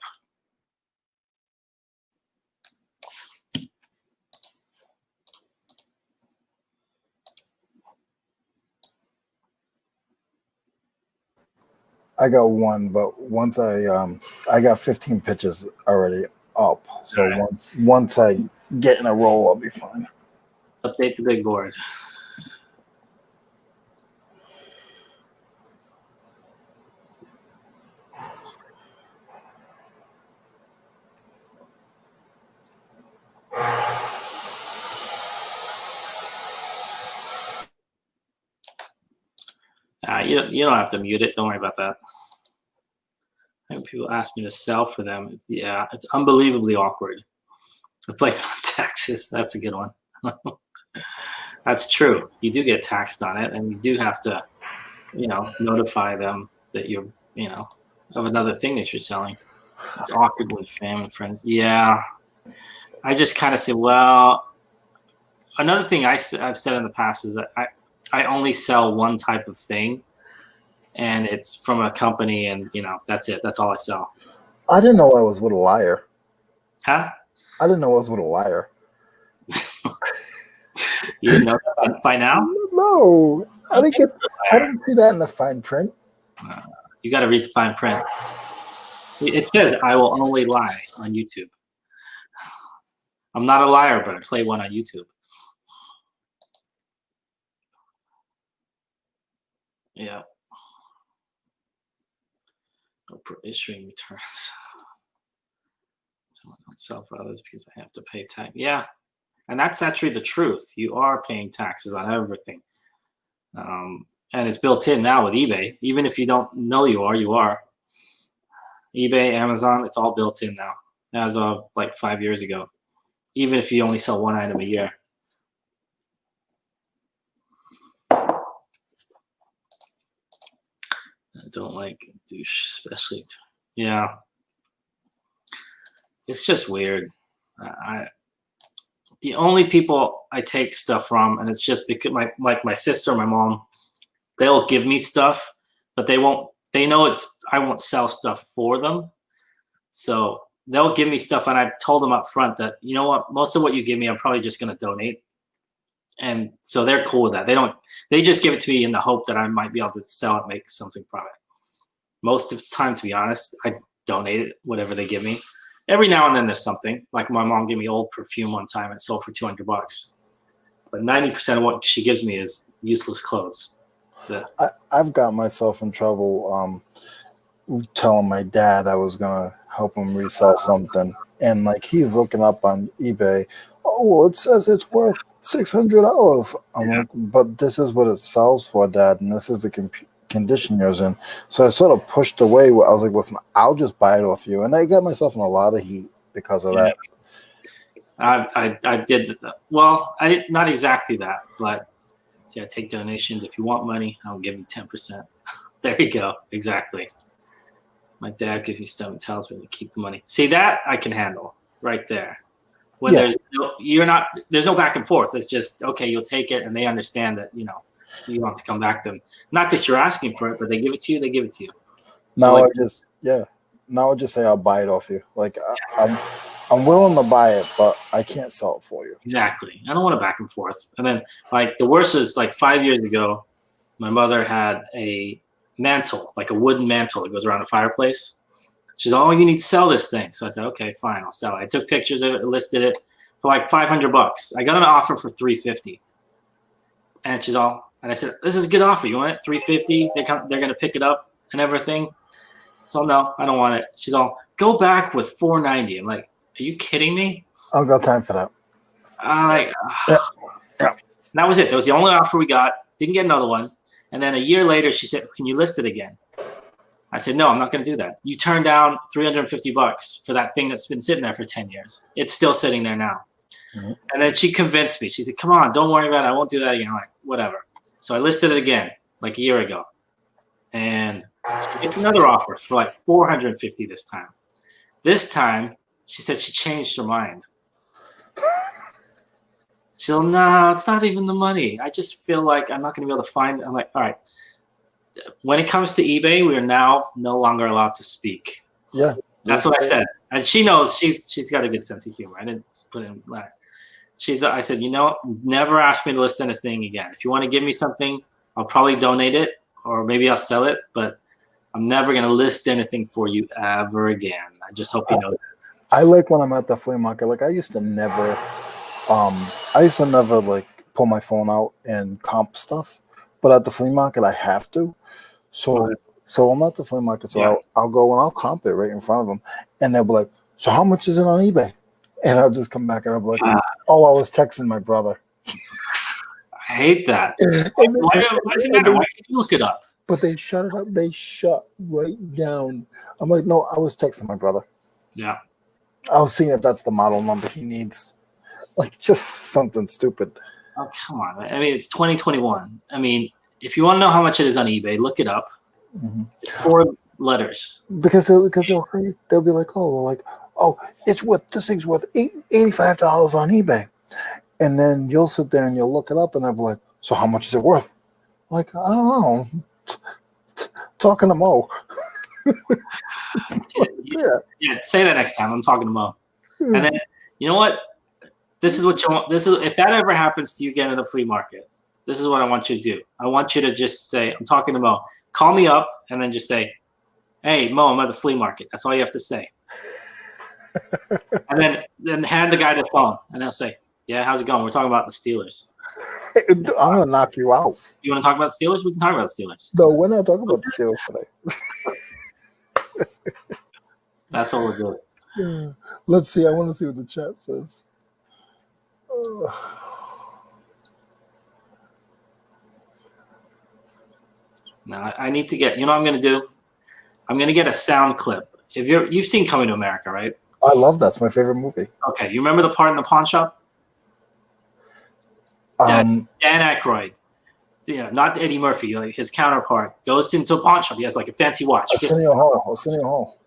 I got one, but once I got 15 pitches already up. So Right. once I get in a roll, I'll be fine. Update the big board. You don't have to mute it. Don't worry about that. When people ask me to sell for them, it's unbelievably awkward. I play on taxes. That's a good one. That's true. You do get taxed on it, and you do have to, notify them that you're, of another thing that you're selling. It's awkward with family and friends. Yeah. I just kind of say, well, another thing I've said in the past is that I only sell one type of thing, and it's from a company, and that's it. That's all I sell. I didn't know I was with a liar. Huh? I didn't know I was with a liar. You didn't know that by now? No, I didn't see that in the fine print. You got to read the fine print. It says, I will only lie on YouTube. I'm not a liar, but I play one on YouTube. Yeah. Issuing returns. I don't sell for others because I have to pay tax. Yeah. And that's actually the truth. You are paying taxes on everything. And it's built in now with eBay. Even if you don't know you are. eBay, Amazon, it's all built in now as of like 5 years ago. Even if you only sell one item a year. I don't like douche, especially. Yeah. It's just weird. The only people I take stuff from, and it's just because my sister, my mom, they'll give me stuff, but they know I won't sell stuff for them. So they'll give me stuff, and I've told them up front that, you know what, most of what you give me, I'm probably just going to donate. And so they're cool with that. They just give it to me in the hope that I might be able to sell it, make something from it. Most of the time, to be honest, I donate it, whatever they give me. Every now and then there's something. Like my mom gave me old perfume one time and sold for $200. But 90% of what she gives me is useless clothes. I've got myself in trouble telling my dad I was going to help him resell something. And like he's looking up on eBay. Oh, well, it says it's worth $600. I'm like, but this is what it sells for, Dad. And this is the condition yours in. So I sort of pushed away. I was like, listen, I'll just buy it off you. And I got myself in a lot of heat because of that. I did. Well, I did not exactly that, but see, I take donations. If you want money, I'll give you 10%. There you go. Exactly. My dad gives you stuff and tells me to keep the money. See, that I can handle right there. When there's no back and forth. It's just, okay, you'll take it, and they understand that, you want to come back to them. Not that you're asking for it, but they give it to you, they give it to you. So now I just say I'll buy it off you. Like I'm willing to buy it, but I can't sell it for you. Exactly. I don't want a back and forth. And then, like, the worst is, like, 5 years ago, my mother had a mantle, like a wooden mantle that goes around a fireplace. She's all, you need to sell this thing. So I said, okay, fine, I'll sell it. I took pictures of it, listed it for like $500. I got an offer for $350. And she's all, and I said, this is a good offer. You want it? $350? They're gonna pick it up and everything. So no, I don't want it. She's all, go back with $490. I'm like, are you kidding me? I don't got time for that. Yeah. That was it. That was the only offer we got. Didn't get another one. And then a year later, she said, can you list it again? I said, no, I'm not going to do that. You turned down $350 for that thing that's been sitting there for 10 years. It's still sitting there now. Mm-hmm. And then she convinced me. She said, come on, don't worry about it. I won't do that again. I'm like, whatever. So I listed it again, like a year ago. And it's another offer for like $450 this time. This time, she said she changed her mind. She's like, no, it's not even the money. I just feel like I'm not going to be able to find it. I'm like, all right. When it comes to eBay, we are now no longer allowed to speak. Yeah. That's what I said. And she knows she's got a good sense of humor. I didn't put in like I said, never ask me to list anything again. If you want to give me something, I'll probably donate it or maybe I'll sell it, but I'm never going to list anything for you ever again. I just hope you know that. I like when I'm at the flea market. Like I used to never like pull my phone out and comp stuff, but at the flea market I have to. So I'm at the flea market, so I'll go and I'll comp it right in front of them, and they'll be like, "So how much is it on eBay?" And I'll just come back and I'll be like, "Oh, I was texting my brother." I hate that. Why does it matter? Why can't you look it up? But they shut it up. They shut right down. I'm like, "No, I was texting my brother." Yeah. I was seeing if that's the model number he needs. Like just something stupid. Oh, come on. I mean, it's 2021. I mean, if you want to know how much it is on eBay, look it up. Mm-hmm. 4 letters. Because they'll be like, this thing's worth $85 on eBay. And then you'll sit there and you'll look it up and they'll be like, so how much is it worth? Like, I don't know. Talking to Mo. Yeah, say that next time. I'm talking to Mo. And then, you know what? This is what you want. If that ever happens to you again in the flea market, this is what I want you to do. I want you to just say, I'm talking to Mo. Call me up and then just say, hey, Mo, I'm at the flea market. That's all you have to say. And then hand the guy the phone and they'll say, yeah, how's it going? We're talking about the Steelers. I'm going to knock you out. You want to talk about the Steelers? We can talk about the Steelers. No, we're not talking about the Steelers today. That's all we're doing. Yeah. Let's see. I want to see what the chat says. Now I need to get. You know what I'm going to do? I'm going to get a sound clip. You've seen Coming to America, right? I love that. It's my favorite movie. Okay, you remember the part in the pawn shop? Dan Aykroyd, not Eddie Murphy, like his counterpart, goes into a pawn shop. He has like a fancy watch. Arsenio Hall.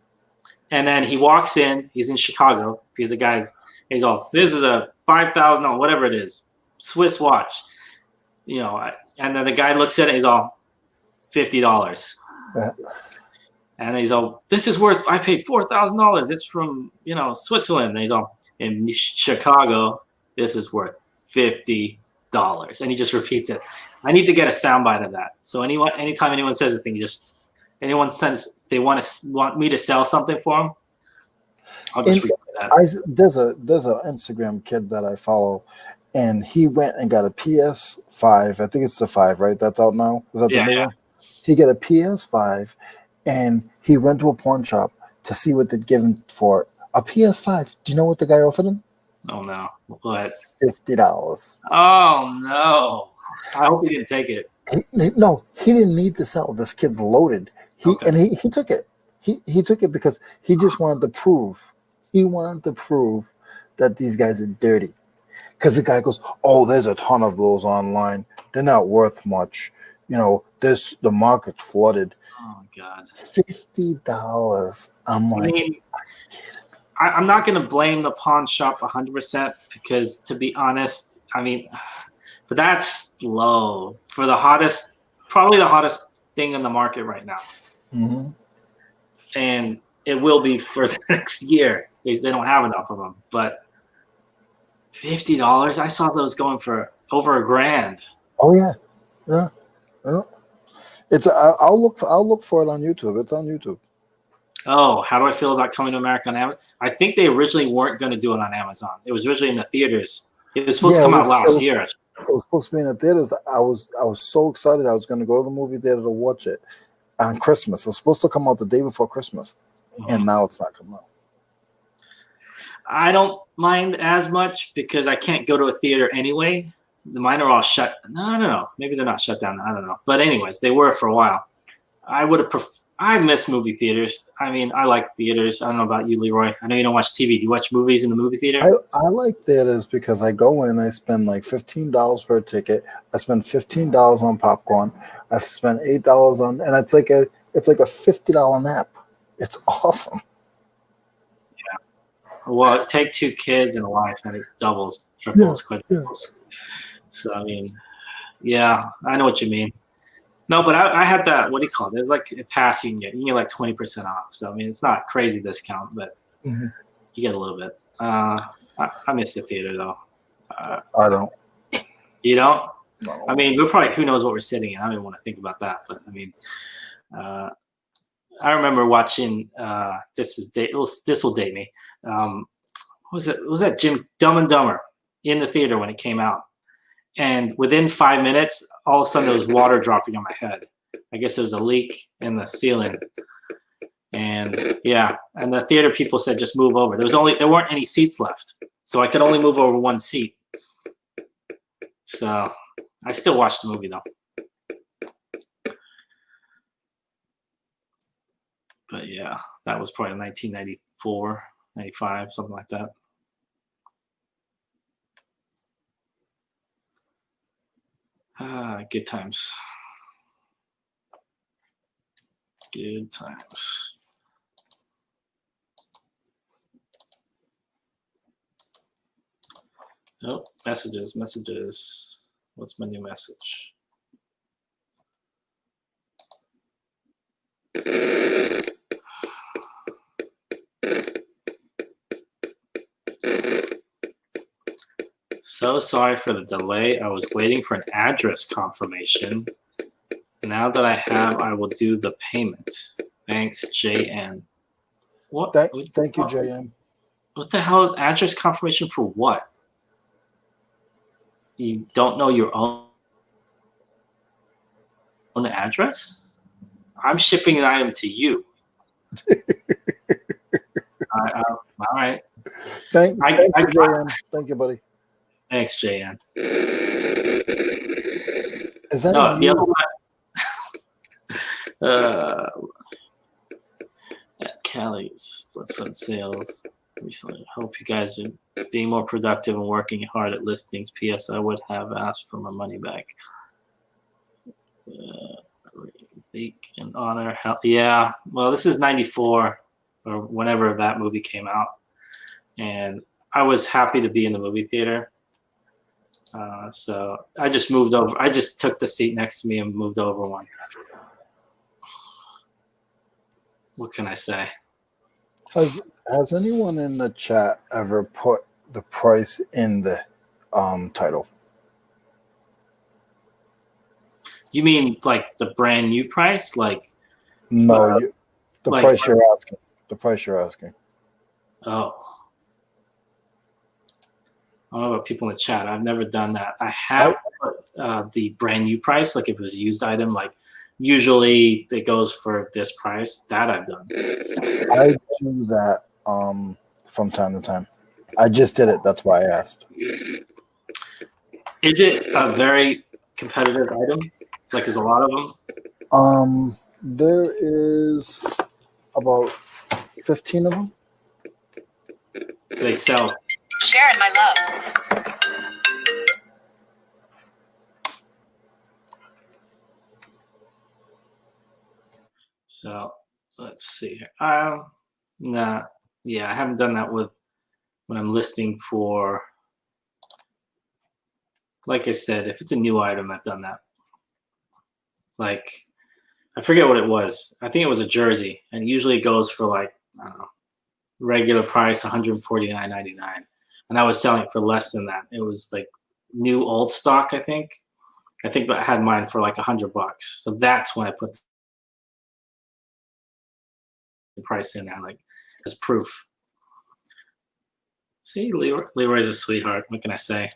And then he walks in. He's in Chicago. He's all, this is a $5,000, whatever it is, Swiss watch. And then the guy looks at it. He's all, $50. Yeah. And he's all, this is worth, I paid $4,000. It's from, Switzerland. And he's all, in Chicago, this is worth $50. And he just repeats it. I need to get a soundbite of that. So anytime anyone says anything, anyone says they want me to sell something for them, I'll just repeat that. There's a Instagram kid that I follow, and he went and got a PS5. I think it's the 5, right? That's out now. Is that the new one? He got a PS5, and he went to a pawn shop to see what they'd give him for a PS5. Do you know what the guy offered him? Oh no! What? $50. Oh no! I hope he didn't take it. No, he didn't need to sell. This kid's loaded. He took it. He took it because he just wanted to prove. He wanted to prove that these guys are dirty. Because the guy goes, oh, there's a ton of those online. They're not worth much. You know, the market's flooded. Oh God. $50. I'm like, I mean, I'm not going to blame the pawn shop 100% because, to be honest, I mean, but that's low for probably the hottest thing in the market right now. mm-hmm. And it will be for the next year because they don't have enough of them. But $50, I saw those going for over $1,000. Oh yeah. It's I'll look for it on YouTube. It's on YouTube. Oh, how do I feel about coming to America on Amazon? I think they originally weren't going to do it on Amazon. It was originally in the theaters. It was supposed to come out last year. It was supposed to be in the theaters. I was so excited. I was going to go to the movie theater to watch it on Christmas. It was supposed to come out the day before Christmas, and now it's not coming out. I don't mind as much because I can't go to a theater anyway. Mine are all shut. No, I don't know. Maybe they're not shut down. I don't know. But anyways, they were for a while. I miss movie theaters. I mean, I like theaters. I don't know about you, Leroy. I know you don't watch TV. Do you watch movies in the movie theater? I like theaters because I go in, I spend like $15 for a ticket. I spend $15 on popcorn. I spend $8 on, and it's like a $50 nap. It's awesome. Yeah. Well, take 2 kids and a wife, and it doubles, triples, quadruples. So I mean, yeah, I know what you mean. No, but I had that. What do you call it? There's like a pass you can get like 20% off. So I mean, it's not crazy discount, but you get a little bit. I miss the theater though. I don't. You don't? No. I mean, we're probably who knows what we're sitting in. I don't even want to think about that. But I mean, I remember watching. This will date me. What was it? Was that Dumb and Dumber in the theater when it came out? And within 5 minutes, all of a sudden there was water dropping on my head. I guess there was a leak in the ceiling. And yeah, and the theater people said just move over. There weren't any seats left, so I could only move over 1 seat. So I still watched the movie though. But yeah, that was probably 1994, 95, something like that. Good times. Good times. Oh, messages. What's my new message? So sorry for the delay. I was waiting for an address confirmation. Now that I have, I will do the payment. Thanks, JN. What? Thank you, JN. What the hell is address confirmation for what? You don't know your own address? I'm shipping an item to you. All right. Thank you, JN. Thank you, buddy. Thanks, JN. Is that the other one? At Callie's, let's run sales recently. I hope you guys are being more productive and working hard at listings. P.S. I would have asked for my money back. And honor. Yeah. Well, this is 94 or whenever that movie came out. And I was happy to be in the movie theater. So I just moved over. I just took the seat next to me and moved over one. What can I say? Has anyone in the chat ever put the price in the title? You mean like the brand new price? Like no, the price you're asking. The price you're asking. Oh. I don't know about people in the chat. I've never done that. I have put the brand new price, like if it was a used item, like usually it goes for this price. That I've done. I do that from time to time. I just did it. That's why I asked. Is it a very competitive item? Like there's a lot of them? There is about 15 of them. Do they sell Sharon, my love. So let's see here. Nah, yeah, I haven't done that with when I'm listing for. Like I said, if it's a new item, I've done that. Like, I forget what it was. I think it was a jersey, and usually it goes for like, I don't know, regular price, $149.99, and I was selling it for less than that. It was like new old stock, I think. I had mine for like $100. So that's when I put the price in there, like as proof. See, Leroy's a sweetheart. What can I say?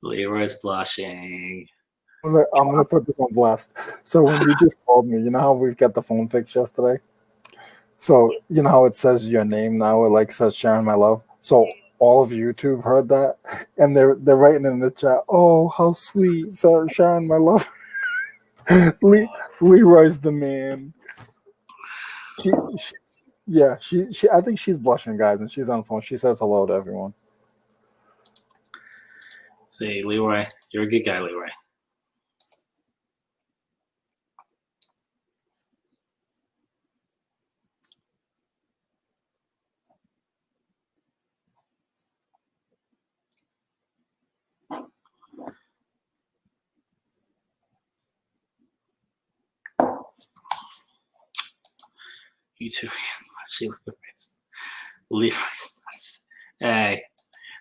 Leroy's blushing. I'm gonna put this on blast. So when you just called me, you know how we've got the phone fixed yesterday? So you know how it says your name now, it like says Sharon, my love. So all of YouTube heard that, and they're writing in the chat, "Oh, how sweet, so Sharon, my love." Leroy's the man. She I think she's blushing, guys, and she's on the phone. She says hello to everyone. See, Leroy, you're a good guy, Leroy. You too. Leroy's nuts. Hey,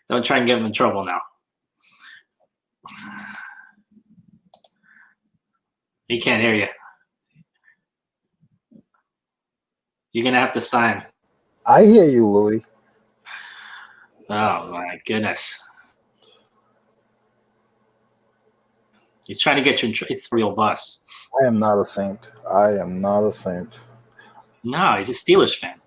don't try and get him in trouble now. He can't hear you. You're gonna have to sign. I hear you, Louie. Oh my goodness. He's trying to get you in trouble. It's a real bus. I am not a saint. I am not a saint. No, he's a Steelers fan.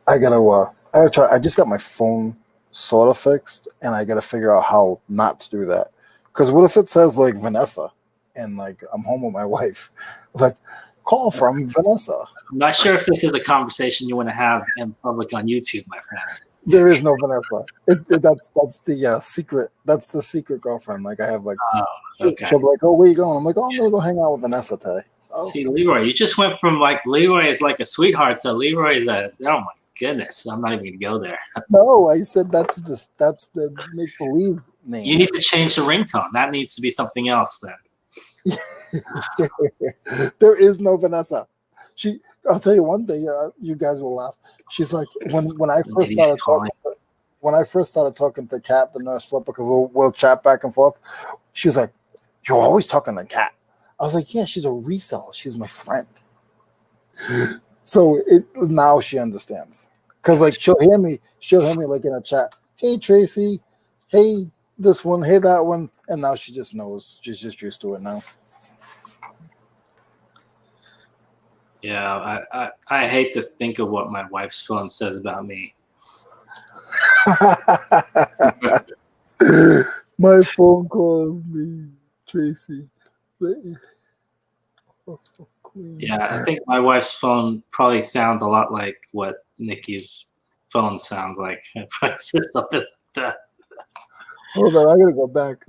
I gotta try. I just got my phone sort of fixed, and I gotta figure out how not to do that. Because what if it says like Vanessa, and like I'm home with my wife, like call from Vanessa? I'm not sure if this is a conversation you want to have in public on YouTube, my friend. There is no Vanessa. That's the secret. That's the secret girlfriend. Like I have like, okay. She'll be like, "Oh, where you going?" I'm like, "Oh, I'm gonna go hang out with Vanessa today." Oh. See, Leroy, you just went from like Leroy is like a sweetheart to Leroy is oh my goodness, I'm not even gonna go there. No, I said that's the make believe name. You need to change the ringtone. That needs to be something else then. There is no Vanessa. I'll tell you one thing. You guys will laugh. She's like when I first started talking to Kat, the nurse flipper, because we'll chat back and forth. She was like, "You're always talking to Kat." I was like, "Yeah, she's a reseller. She's my friend." So now she understands, because like she'll hear me like in a chat. "Hey Tracy, hey this one, hey that one," and now she just knows. She's just used to it now. Yeah, I hate to think of what my wife's phone says about me. My phone calls me Tracy. Yeah, I think my wife's phone probably sounds a lot like what Nikki's phone sounds like. It probably says something like that. Hold on, I gotta go back.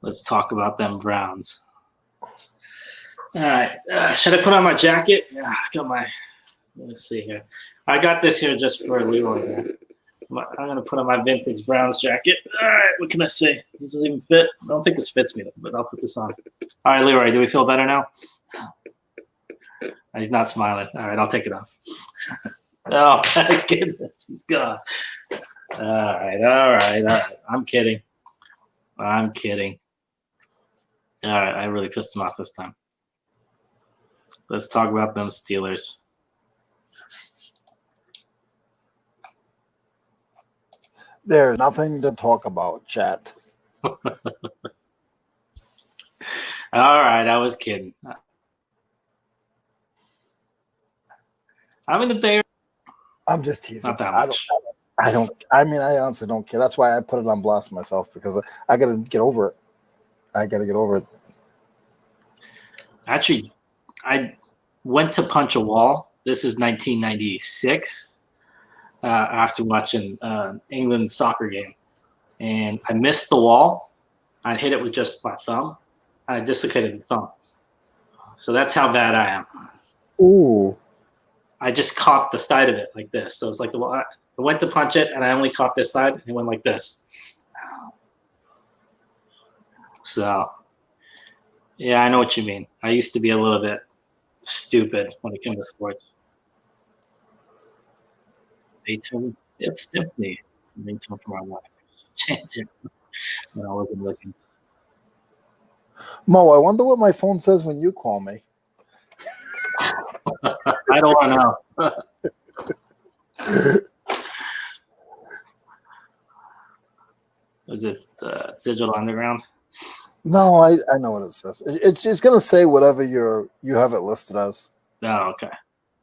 Let's talk about them Browns. All right, should I put on my jacket? Yeah, I got my. Let's see here. I got this here just for Leroy. I'm gonna put on my vintage Browns jacket. All right, what can I say? Does this even fit? I don't think this fits me, but I'll put this on. All right, Leroy, do we feel better now? He's not smiling. All right, I'll take it off. Oh my goodness, he's gone. All right. I'm kidding. All right, I really pissed him off this time. Let's talk about them Steelers. There's nothing to talk about, chat. All right, I was kidding. I'm in the Bears. I'm just teasing. Not that much. I don't. I mean, I honestly don't care. That's why I put it on blast myself because I got to get over it. I got to get over it. Actually, I went to punch a wall. This is 1996 after watching England's soccer game. And I missed the wall. I hit it with just my thumb. I dislocated the thumb. So that's how bad I am. Ooh. I just caught the side of it like this. So it's like I went to punch it, and I only caught this side. And it went like this. So, yeah, I know what you mean. I used to be a little bit stupid when it came to sports. It's simply a ringtone for my life. Change it when I wasn't looking. Mo, I wonder what my phone says when you call me. I don't want to know. Was it Digital Underground? No, I know what it says. It's gonna say whatever you have it listed as. Oh, okay.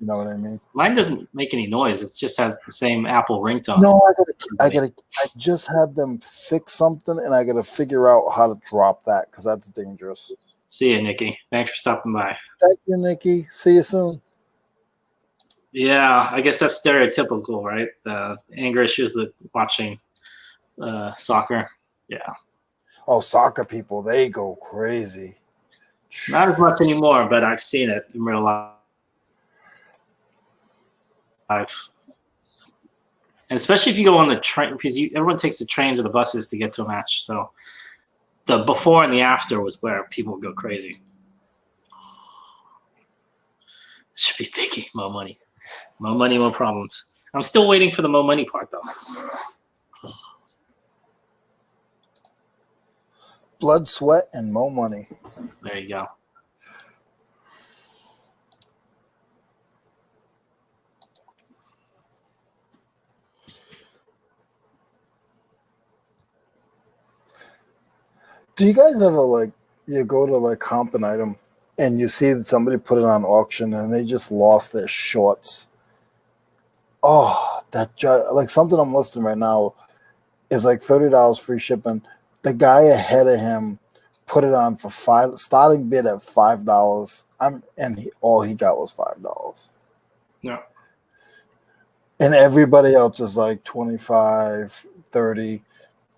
You know what I mean? Mine doesn't make any noise. It just has the same Apple ringtone. No, I just had them fix something, and I gotta figure out how to drop that because that's dangerous. See you, Nikki. Thanks for stopping by. Thank you, Nikki. See you soon. Yeah, I guess that's stereotypical, right? Anger issues with watching soccer. Yeah. Oh, soccer people, they go crazy. Not as much anymore, but I've seen it in real life. And especially if you go on the train, because everyone takes the trains or the buses to get to a match. So the before and the after was where people would go crazy. Should be biggie, more money. More money, more problems. I'm still waiting for the more money part, though. Blood, sweat, and more money. There you go. Do you guys ever you go to comp an item and you see that somebody put it on auction and they just lost their shorts? Oh, something I'm listing right now is like $30 free shipping. The guy ahead of him put it on for starting bid at $5. All he got was $5. Yeah. And everybody else is like 25, 30,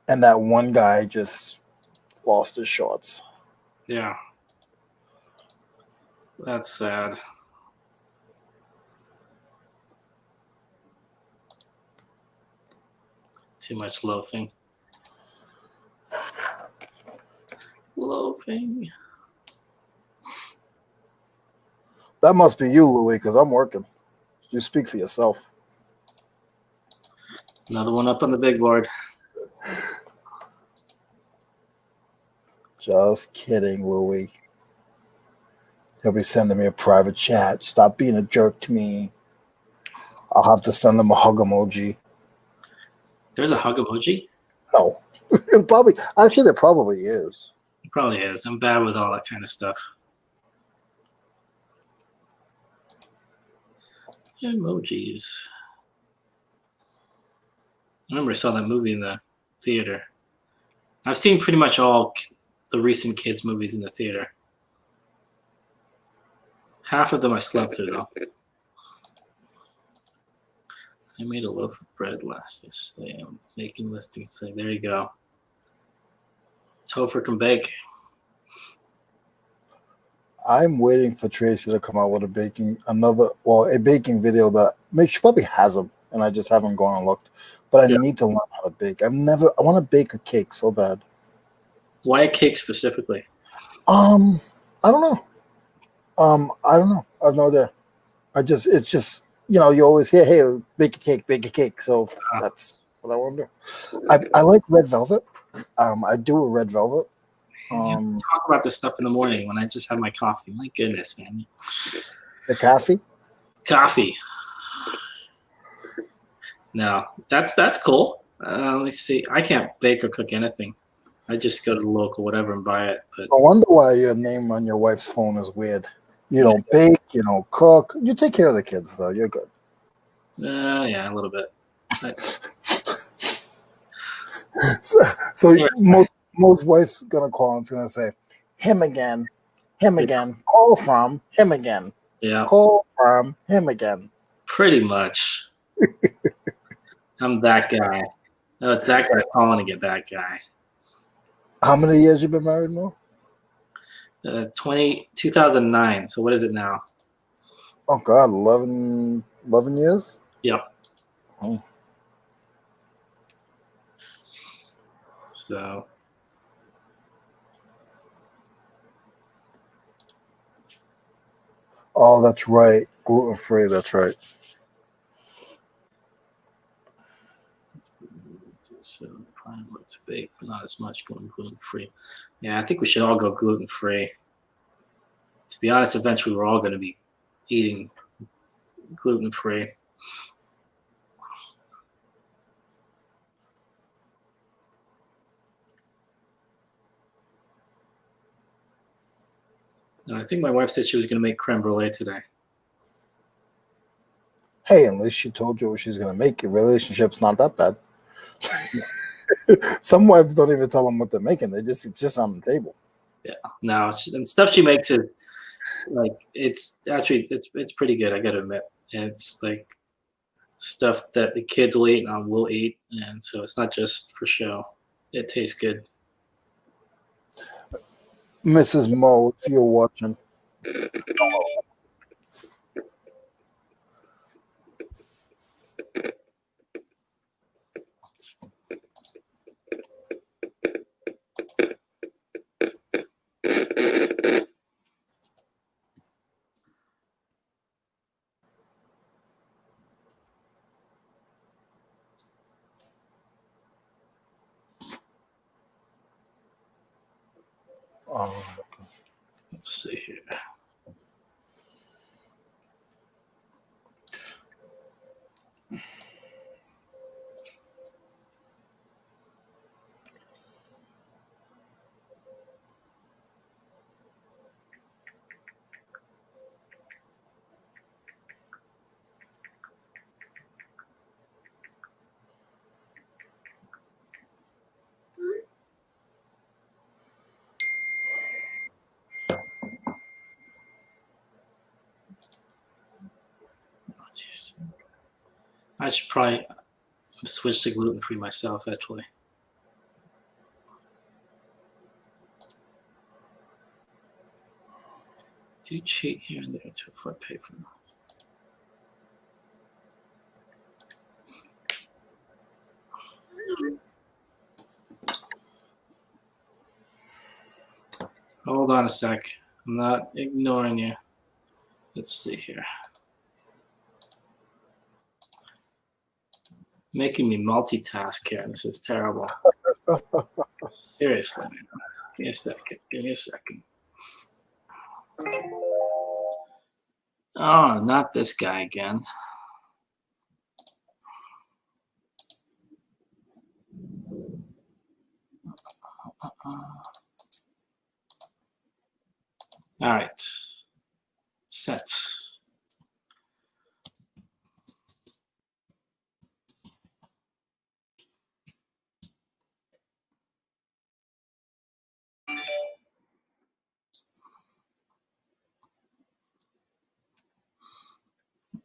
and that one guy just lost his shorts. Yeah. That's sad. Too much loafing. Loafing. That must be you, Louie, because I'm working. You speak for yourself. Another one up on the big board. Just kidding, Louie. He'll be sending me a private chat. Stop being a jerk to me. I'll have to send him a hug emoji. There's a hug emoji? No. There probably is. It probably is. I'm bad with all that kind of stuff. Emojis. I remember I saw that movie in the theater. I've seen pretty much all the recent kids' movies in the theater. Half of them I slept through, though. I made a loaf of bread last yesterday. I'm making listings today. There you go. Topher can bake. I'm waiting for Tracy to come out with a baking video that she probably has them, and I just haven't gone and looked. But I need to learn how to bake. I want to bake a cake so bad. Why a cake specifically? I don't know. I don't know. I have no idea. It's just you always hear, hey, bake a cake. So that's what I want to do. I like red velvet. I do a red velvet. Talk about this stuff in the morning when I just have my coffee. My goodness, man. The coffee? Coffee. No, that's cool. Let me see. I can't bake or cook anything. I just go to the local whatever and buy it. But I wonder why your name on your wife's phone is weird. You don't bake, you don't cook. You take care of the kids, though. You're good. Yeah, a little bit. So most wives gonna call and it's gonna say, him again, call from him again, call from him again. Pretty much. I'm that guy. No, it's that guy calling to get that guy. How many years you been married, Mo? 2009. So what is it now? Oh God, 11 years? Yep. Oh. So oh, that's right. Gluten free, that's right. So prime looks big, but not as much going gluten free. Yeah, I think we should all go gluten free. To be honest, eventually we're all going to be eating gluten free. And I think my wife said she was going to make creme brulee today. Hey, at least she told you what she's gonna make. Your relationship's not that bad. Some wives don't even tell them what they're making. It's just on the table. Yeah, no, and stuff she makes is like it's pretty good. I gotta admit, it's like stuff that the kids will eat and I will eat, and so it's not just for show. It tastes good. Mrs. Mo, if you're watching. Let's see here. I should probably switch to gluten free myself, actually. Do cheat here and there too if I pay for those. Hold on a sec. I'm not ignoring you. Let's see here. Making me multitask here. This is terrible. Seriously. Give me a second. Give me a second. Oh, not this guy again. All right. Set.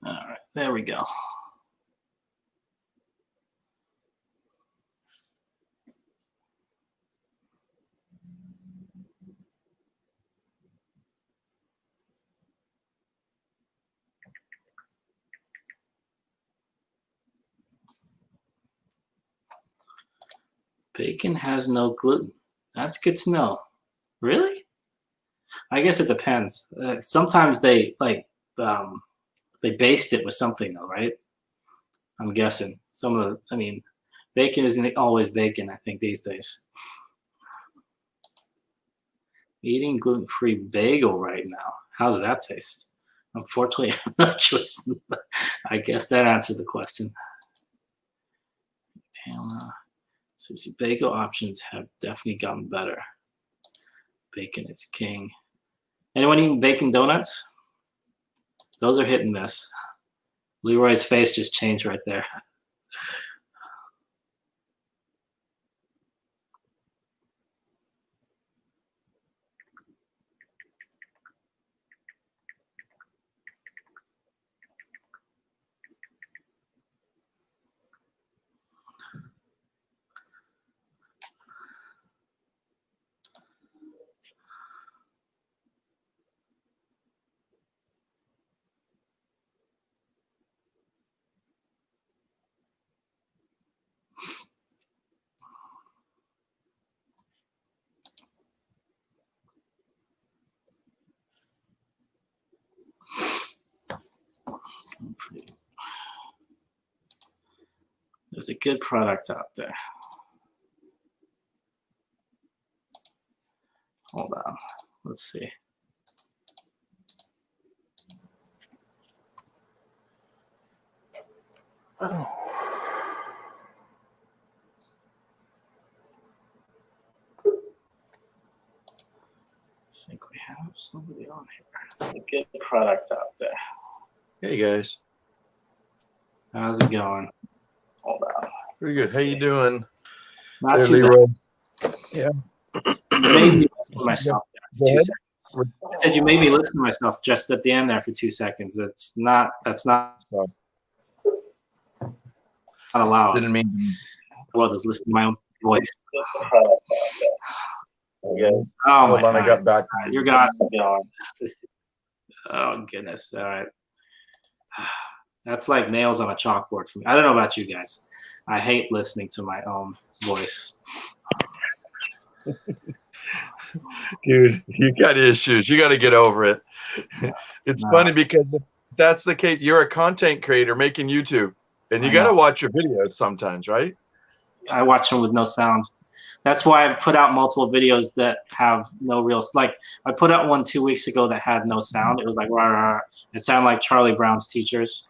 All right, there we go. Bacon has no gluten. That's good to know. Really? I guess it depends. Sometimes they baste it with something though, right? I'm guessing. Bacon isn't always bacon, I think, these days. Eating gluten-free bagel right now. How's that taste? Unfortunately, I have no choice. I guess that answered the question. Damn. So bagel options have definitely gotten better. Bacon is king. Anyone eating bacon donuts? Those are hit and miss. Leroy's face just changed right there. There's a good product out there. Hold on. Let's see. Oh. I think we have somebody on here. There's a good product out there. Hey guys. How's it going? Hold on. Pretty good. How you doing? Not There, too Leroy. bad. Yeah. Maybe listen to myself there for Go 2 ahead. seconds. I said you made me listen to myself just at the end there for 2 seconds. That's not allowed. Didn't mean. Well, just listen to my own voice. Yeah. Oh Hold my on, I God. got back. You're gone. Oh goodness. All right. That's like nails on a chalkboard for me. I don't know about you guys. I hate listening to my own voice. Dude, you got issues. You got to get over it. It's funny because if that's the case, you're a content creator making YouTube, and you got to watch your videos sometimes, right? I watch them with no sound. That's why I put out multiple videos that have no real, like I put out one 2 weeks ago that had no sound. It was like, rah, rah, rah. It sounded like Charlie Brown's teachers.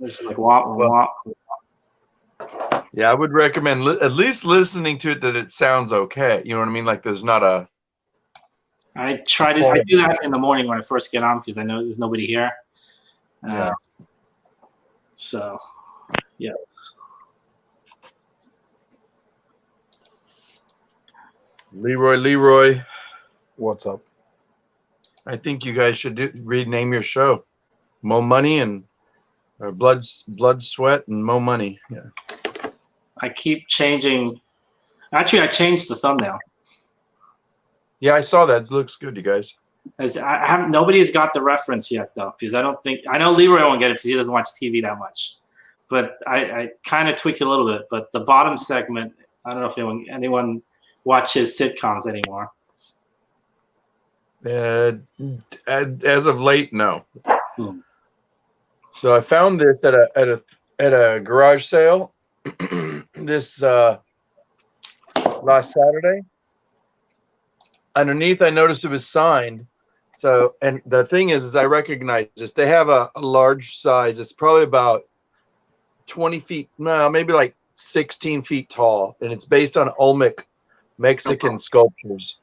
It's like, wah, wah, wah. Yeah, I would recommend at least listening to it that it sounds okay. You know what I mean? Like there's not a. I try to. I do that in the morning when I first get on because I know there's nobody here. Yeah. So, yeah. Leroy. What's up? I think you guys should rename your show, Mo Money and or Blood, Sweat, and Mo Money. Yeah. I keep changing. Actually, I changed the thumbnail. Yeah, I saw that. It looks good, you guys. As I haven't, nobody's got the reference yet though, because I don't think I know Leroy won't get it because he doesn't watch TV that much. But I kind of tweaked it a little bit. But the bottom segment, I don't know if anyone watches sitcoms anymore. As of late, no. So I found this at a garage sale this last Saturday. Underneath, I noticed it was signed. So, and the thing is I recognize this. They have a large size. It's probably about 20 feet, no, maybe like 16 feet tall, and it's based on Olmec Mexican sculptures.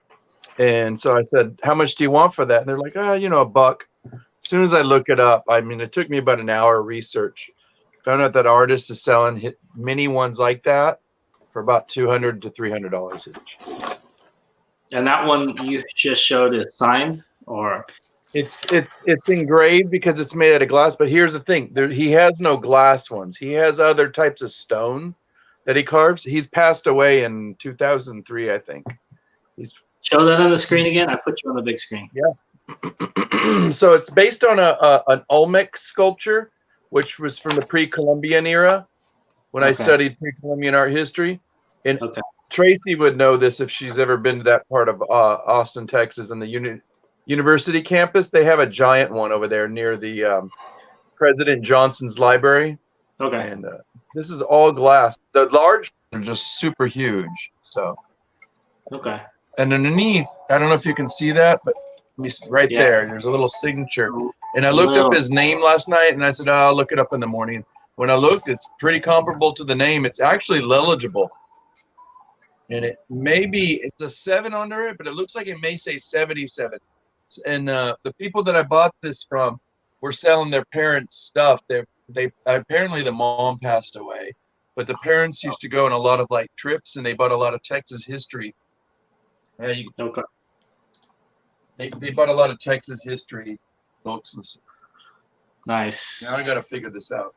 And so I said, how much do you want for that? And they're like, $1. As soon as I look it up, I mean, it took me about an hour of research. Found out that artist is selling mini ones like that for about $200 to $300 each. And that one you just showed is signed, or it's engraved because it's made out of glass. But here's the thing: he has no glass ones. He has other types of stone that he carves. He's passed away in 2003, I think. Show that on the screen again. I put you on the big screen. Yeah. So it's based on an Olmec sculpture, which was from the pre-Columbian era, when I studied pre-Columbian art history. And Tracy would know this if she's ever been to that part of Austin, Texas, and the university campus. They have a giant one over there near the President Johnson's library. Okay. And this is all glass. The large are just super huge. So. Okay. And underneath, I don't know if you can see that, but right there, there's a little signature. And I looked up his name last night, and I said, I'll look it up in the morning. When I looked, it's pretty comparable to the name. It's actually legible. And it it's a 7 under it, but it looks like it may say 77. And the people that I bought this from were selling their parents' stuff. They apparently the mom passed away, but the parents used to go on a lot of like trips, and they bought a lot of Texas history. They bought a lot of Texas history books and stuff. Nice. Now I got to figure this out.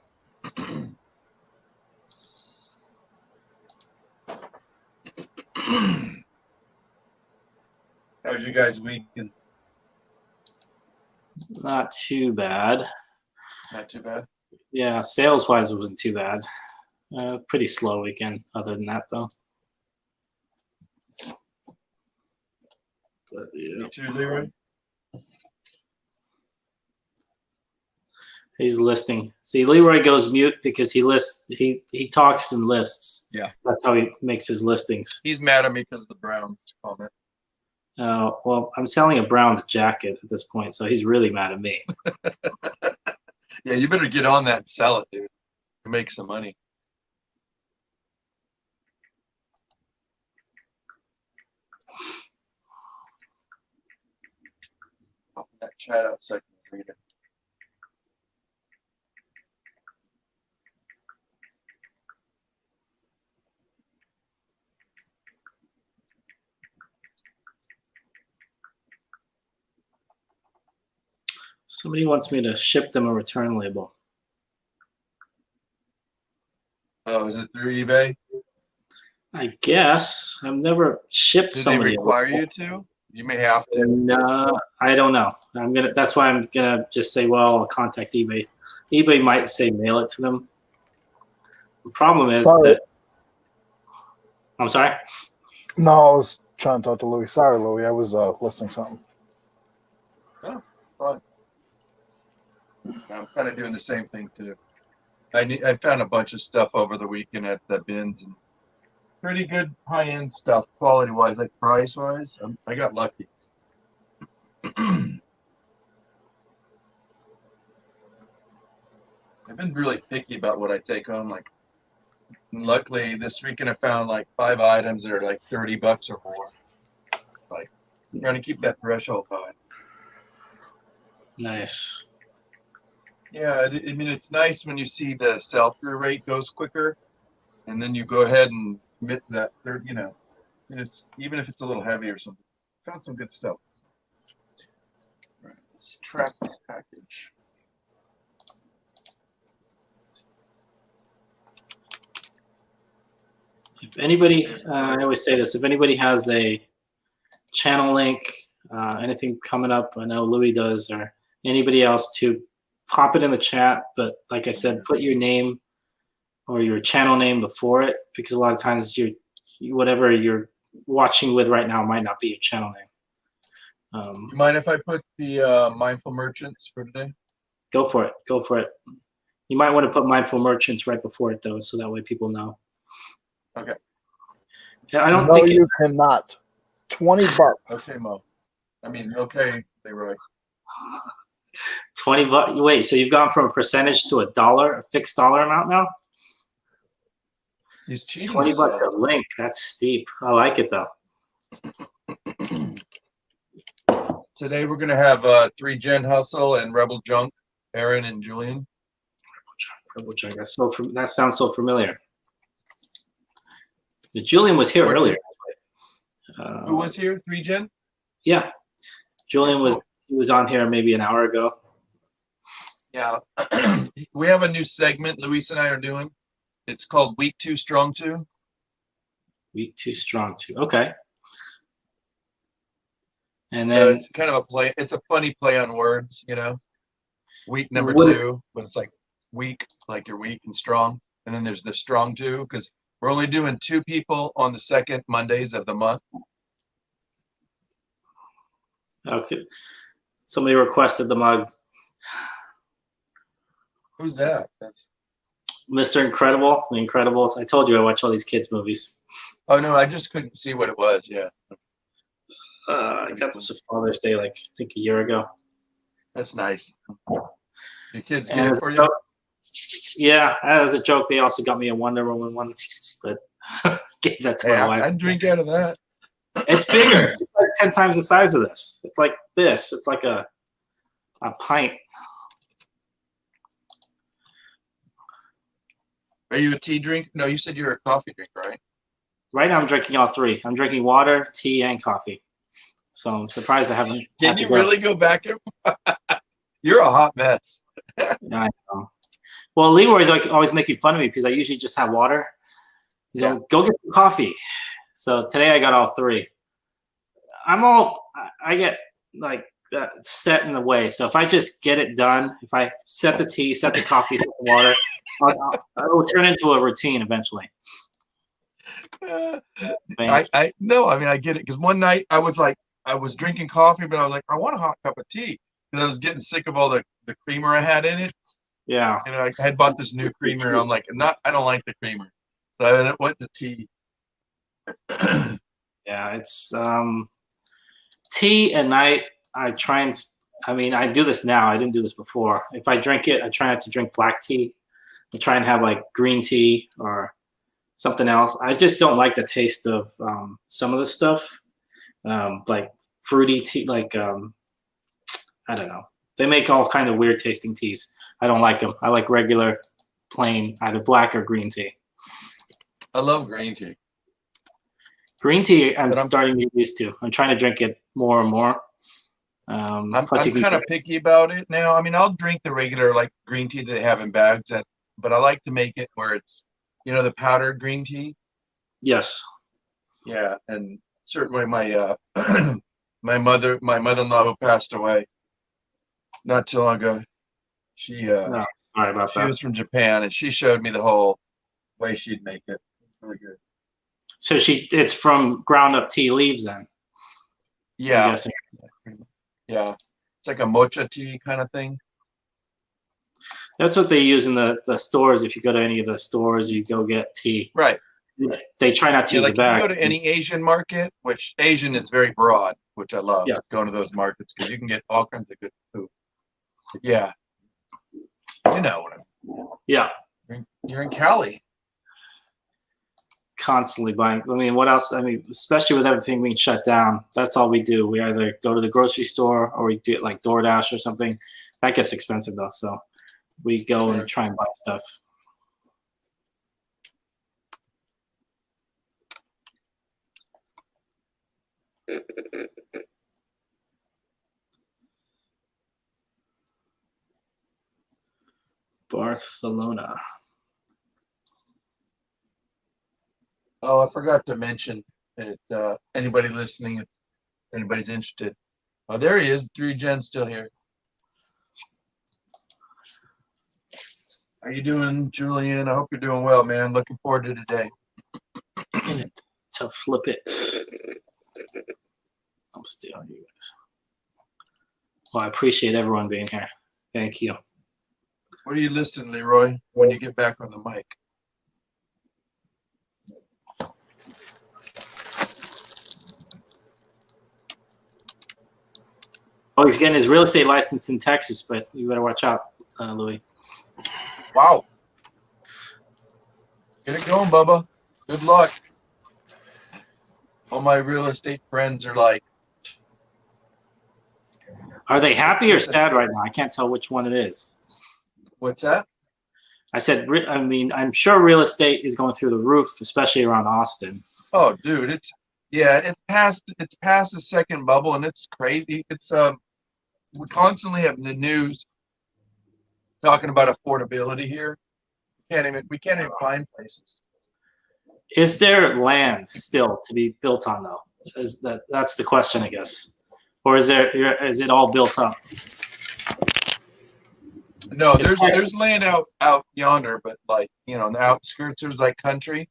How's you guys' weekend? Not too bad. Not too bad. Yeah, sales-wise, it wasn't too bad. Pretty slow weekend. Other than that, though. But, yeah. You too, Leroy? He's listing. See, Leroy goes mute because he lists. He talks and lists. Yeah. That's how he makes his listings. He's mad at me because of the Browns comment. Well, I'm selling a Browns jacket at this point, so he's really mad at me. Yeah, you better get on that and sell it, dude. To make some money. Pop that chat out so I can read it. Somebody wants me to ship them a return label. Oh, is it through eBay? I guess I've never shipped Do they somebody. require you to? You may have to. No, I don't know. That's why I'm gonna just say, well, I'll contact eBay. eBay might say mail it to them. The problem is that. I'm sorry. No, I was trying to talk to Louie. Sorry, Louie. I was listing something. Oh, fine. I'm kind of doing the same thing too. I found a bunch of stuff over the weekend at the bins and pretty good high-end stuff, quality-wise, like price-wise. I got lucky. I've been really picky about what I take home. Like, luckily this weekend I found like 5 items that are like $30 or more. Like, trying to keep that threshold high. Nice. Yeah, I mean, it's nice when you see the sell-through rate goes quicker, and then you go ahead and commit to that third, you know, and it's even if it's a little heavy or something. Found some good stuff. All right, let's track this package. If anybody, I always say this, if anybody has a channel link, anything coming up, I know Louie does, or anybody else, to pop it in the chat. But like I said, put your name or your channel name before it, because a lot of times whatever you're watching with right now might not be your channel name. You mind if I put the Mindful Merchants for today? Go for it. Go for it. You might want to put Mindful Merchants right before it, though, so that way people know. Okay. Yeah, I don't no, think you cannot. $20. Okay, Mo. I mean, okay, Leroy. $20. Wait, so you've gone from a percentage to a fixed dollar amount now? He's cheating. $20 a link. That's steep. I like it though. Today we're gonna have 3Gen Hustle and Rebel Junk, Aaron and Julian. Rebel Junk. That sounds so familiar. But Julian was here earlier. Who was here? 3Gen? Yeah, Julian was on here maybe an hour ago. Yeah, we have a new segment Luis and I are doing. It's called Week 2 Strong 2. Week 2 Strong 2. Okay. And so then it's kind of a play. It's a funny play on words, you know. Week number 2, but it's like weak, like you're weak and strong. And then there's the Strong 2, because we're only doing 2 people on the second Mondays of the month. Okay. Somebody requested the mug. Who's that? That's Mr. Incredible, The Incredibles. I told you I watch all these kids' movies. Oh no, I just couldn't see what it was. Yeah. I got this for Father's Day, like I think a year ago. That's nice. Your kids get it for you? Yeah, as a joke, they also got me a Wonder Woman one, but gave that to my wife. I'd drink out of that. It's bigger. It's like 10 times the size of this. It's like this. It's like a pint. Are you a tea drink? No, you said you're a coffee drinker, right? Right now, I'm drinking all 3. I'm drinking water, tea, and coffee. So I'm surprised I haven't. Can you really go back and You're a hot mess. Yeah, I know. Well, Leroy's like always making fun of me because I usually just have water. He's like, go get some coffee. So today I got all 3. I get like set in the way. So if I just get it done, if I set the tea, set the coffee, set the water, I will turn into a routine eventually. I get it, because one night I was drinking coffee, but I was like, I want a hot cup of tea, because I was getting sick of all the creamer I had in it. Yeah. And I had bought this new creamer. I'm like, I don't like the creamer. So I went to tea. Yeah, it's tea at night. I try and I do this now. I didn't do this before. If I drink it, I try not to drink black tea. I try and have like green tea or something else. I just don't like the taste of some of the stuff, like fruity tea. Like I don't know. They make all kind of weird tasting teas. I don't like them. I like regular, plain, either black or green tea. I love green tea. Green tea, I'm starting to get used to. I'm trying to drink it more and more. I'm kind of picky about it now. I mean, I'll drink the regular like green tea that they have in bags, but I like to make it where it's, the powdered green tea. Yes. Yeah, and certainly my my mother-in-law who passed away not too long ago. She sorry about she that. was from Japan, and she showed me the whole way she'd make it. It's really good. So it's from ground up tea leaves then. Yeah. Yeah. It's like a mocha tea kind of thing. That's what they use in the stores. If you go to any of the stores, you go get tea. Right. They try not to use like the bag. You go to any Asian market, which Asian is very broad, which I love. Yeah. Going to those markets because you can get all kinds of good food. But yeah. You know what I mean. Yeah. You're in Cali. Constantly buying. I mean, what else? I mean, especially with everything being shut down, that's all we do. We either go to the grocery store or we do it like DoorDash or something. That gets expensive though, so we go and try and buy stuff. Barcelona. Oh, I forgot to mention that anybody listening, if anybody's interested. Oh, there he is. 3Gen still here. How you doing, Julian? I hope you're doing well, man. Looking forward to today. To flip it. I'm still here, guys. Well, I appreciate everyone being here. Thank you. What are you listening, Leroy, when you get back on the mic? Oh, he's getting his real estate license in Texas, but you better watch out, Louie. Wow. Get it going, Bubba. Good luck. All my real estate friends are like. Are they happy or sad right now? I can't tell which one it is. What's that? I said, I'm sure real estate is going through the roof, especially around Austin. Oh, dude, it's past the second bubble, and it's crazy. It's we constantly have the news talking about affordability here. We can't even find places. Is there land still to be built on though? That's the question, I guess. Or is it all built up? No, there's land out yonder, but like, in the outskirts there's like country,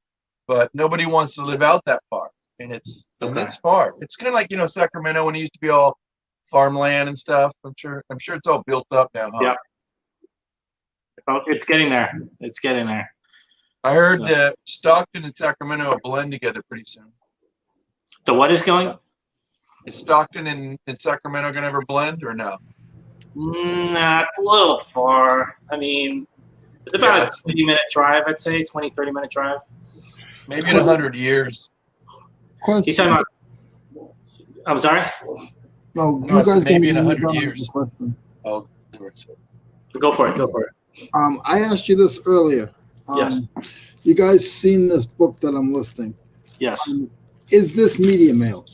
but nobody wants to live out that far. And it's far. It's kind of like, Sacramento when it used to be all farmland and stuff. I'm sure it's all built up now, huh? Yeah. Oh, it's getting there. It's getting there. I heard Stockton and Sacramento will blend together pretty soon. The what is going? Is Stockton and Sacramento going to ever blend or no? Nah, it's a little far. I mean, it's about a 20-minute drive, I'd say, 20, 30-minute drive. Maybe in 100 years. He's talking about – I'm sorry? No, you guys maybe in 100 years. Oh, go for it. I asked you this earlier. Yes. You guys seen this book that I'm listing? Yes. Is this media mail?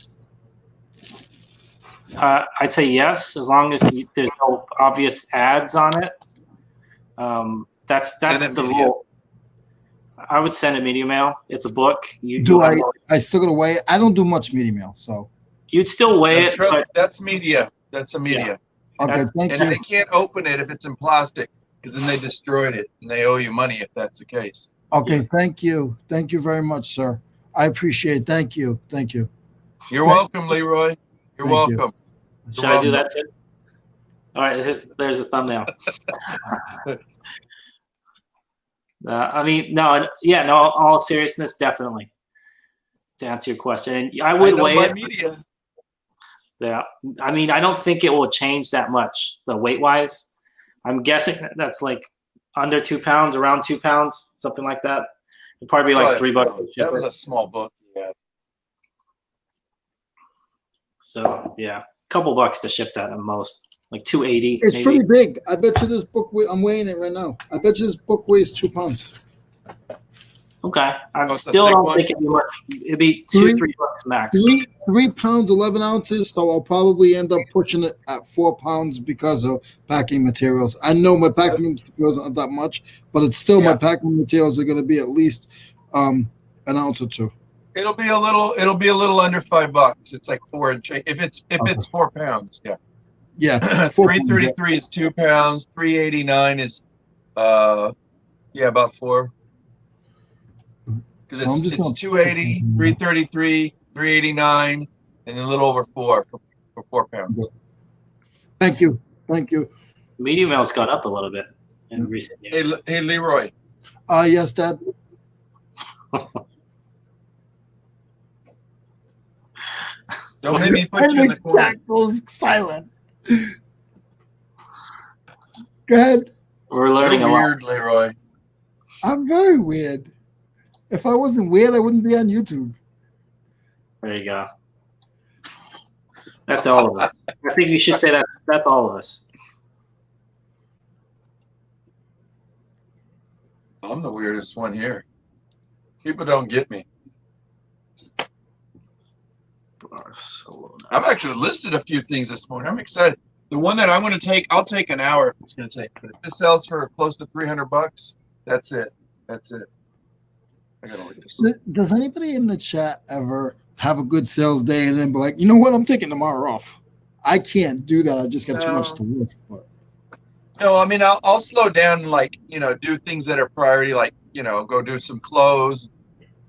I'd say yes, as long as there's no obvious ads on it. That's the rule. I would send a media mail. It's a book. I still gotta weigh it? I don't do much media mail, so you'd still weigh it. Trust, that's media. That's a media. Yeah. Okay, thank you. And they can't open it if it's in plastic, because then they destroyed it and they owe you money if that's the case. Okay, thank you. Thank you very much, sir. I appreciate it. Thank you. You're welcome, Leroy. You're welcome. Should I do that too? All right, there's a thumbnail. I mean, no, yeah, no. All seriousness, definitely. To answer your question, and I would weigh it. Media. Yeah, I mean, I don't think it will change that much, the weight wise. I'm guessing that's like under 2 pounds, around 2 pounds, something like that. It'd probably be like $3. That was a small book. Yeah. So yeah, a couple bucks to ship that at most, like 280. It's maybe. pretty big. I bet you this book. I'm weighing it right now. I bet you this book weighs 2 pounds. Okay, I still don't think it'd be much. It'd be $2-3 max. 3 pounds 11 ounces. So I'll probably end up pushing it at 4 pounds because of packing materials. I know my packing materials aren't that much, but it's still my packing materials are going to be at least an ounce or two. It'll be a little under $5. It's like 4 and change. If it's 4 pounds, yeah. Yeah. 333 is 2 pounds. 389 is about 4. Because it's 280, 333, 389, and a little over 4 for 4 pounds. Thank you. Medium mail's gone up a little bit in recent years. Hey, Leroy. Yes, Dad. Don't make me put you in the corner. Jack goes silent. Go ahead. We're learning a lot. Weird, Leroy. I'm very weird. If I wasn't weird, I wouldn't be on YouTube. There you go. That's all of us. I think you should say that. That's all of us. I'm the weirdest one here. People don't get me. Barcelona. I've actually listed a few things this morning. I'm excited. The one that I'm going to take, I'll take an hour if it's going to take. But if this sells for close to $300, that's it. I gotta look this up. Does anybody in the chat ever have a good sales day and then be like, you know what, I'm taking tomorrow off? I can't do that. I just got too much to list. But no, I mean I'll slow down and like do things that are priority, like go do some clothes,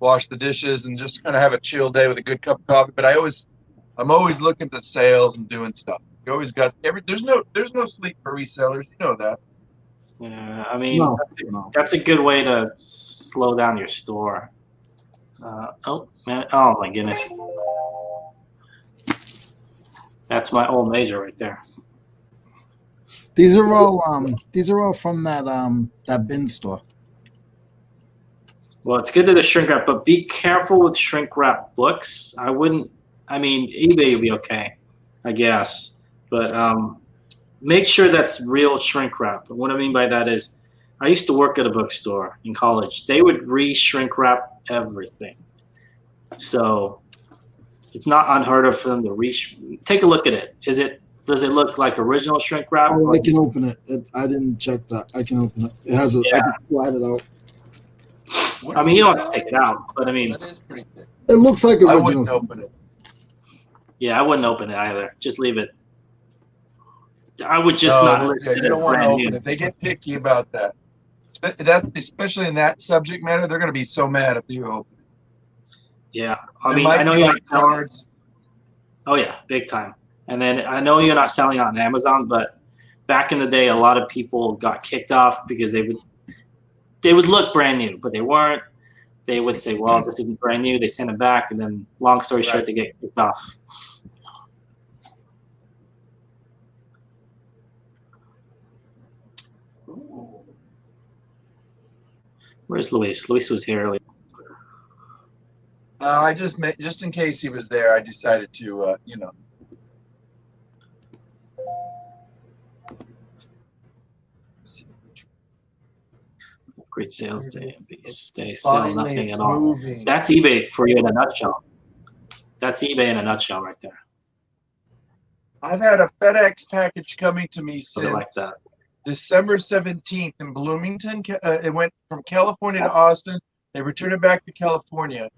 wash the dishes, and just kind of have a chill day with a good cup of coffee. But I'm always looking at sales and doing stuff. You always got there's no sleep for resellers. You know that. Yeah, I mean, that's a good way to slow down your store. Oh my goodness. That's my old major right there. these are all from that bin store. Well, it's good to the shrink wrap, but be careful with shrink wrap books. I mean, eBay would be okay, I guess, but make sure that's real shrink wrap. And what I mean by that is, I used to work at a bookstore in college. They would re-shrink wrap everything. So it's not unheard of for them to take a look at it. Does it look like original shrink wrap? Oh, I can open it. I didn't check that. I can open it. It has I can slide it out. I mean, you don't have to take it out, but I mean, that is pretty thick. It looks like original. I wouldn't open it. Yeah, I wouldn't open it either. Just leave it. I would just not list it. You don't want to open it. They get picky about that. Especially in that subject matter, they're going to be so mad if you open it. Yeah, I mean, I know you're not cards. Oh yeah, big time. And then I know you're not selling on Amazon, but back in the day, a lot of people got kicked off because they would look brand new, but they weren't. They would say, "Well, this isn't brand new." They send it back, and then, long story short, they get kicked off. Where's Luis? Luis was here earlier. I just in case he was there, I decided to, Great sales day. They sell nothing at all. Moving. That's eBay for you in a nutshell. That's eBay in a nutshell right there. I've had a FedEx package coming to me since like that. December 17th in Bloomington. It went from California to Austin. They returned it back to California.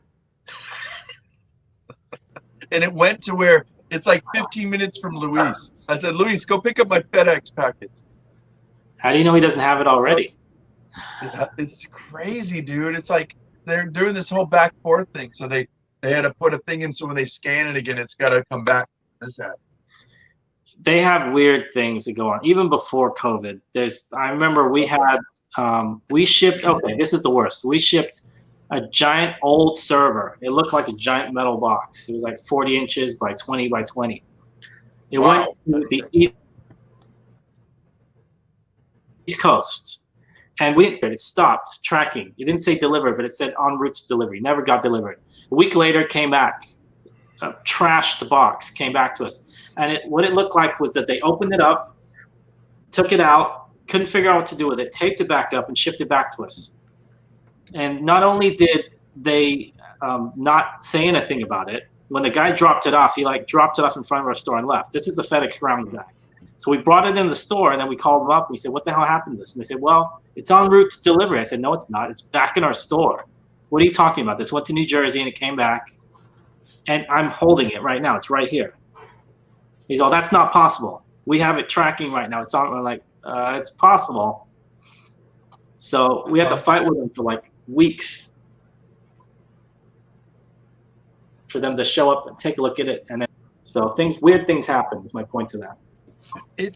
And it went to where it's like 15 minutes from Luis. I said, Luis, go pick up my FedEx package. How do you know he doesn't have it already? It's crazy, dude. It's like they're doing this whole back forth thing. So they had to put a thing in, so when they scan it again, it's got to come back. They have weird things that go on even before COVID. I remember we had We shipped. Okay, this is the worst. We shipped a giant old server. It looked like a giant metal box. It was like 40 inches by 20 by 20. It went to the East Coast, and it stopped tracking. It didn't say delivered, but it said en route to delivery. Never got delivered. A week later, it came back. Trashed the box, came back to us. And what it looked like was that they opened it up, took it out, couldn't figure out what to do with it, taped it back up, and shipped it back to us. And not only did they not say anything about it, when the guy dropped it off, he like dropped it off in front of our store and left. This is the FedEx ground guy. So we brought it in the store, and then we called them up, and we said, what the hell happened to this? And they said, well, it's en route to delivery. I said, no, it's not. It's back in our store. What are you talking about? This went to New Jersey, and it came back. And I'm holding it right now. It's right here. He's all, that's not possible. We have it tracking right now. It's on. We're like, it's possible. So we had to fight with them for like weeks for them to show up and take a look at it. And then, so weird things happen is my point to that.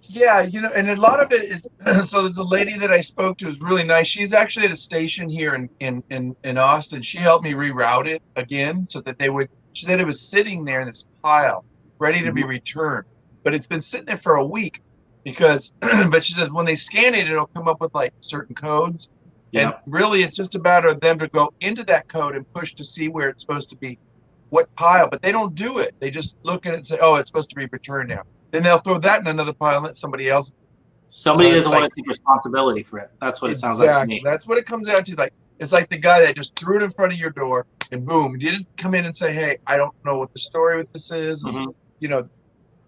Yeah, and a lot of it is, so the lady that I spoke to is really nice. She's actually at a station here in Austin. She helped me reroute it again so that she said it was sitting there in this pile, ready to be returned. But it's been sitting there for a week because, but she says when they scan it, it'll come up with like certain codes. Yeah. And really it's just about them to go into that code and push to see where it's supposed to be, what pile, but they don't do it. They just look at it and say, oh, it's supposed to be returned now. Then they'll throw that in another pile and let somebody else. Somebody doesn't want to take responsibility for it. That's what it sounds like to me. That's what it comes out to. Like, it's like the guy that just threw it in front of your door and boom, you didn't come in and say, hey, I don't know what the story with this is.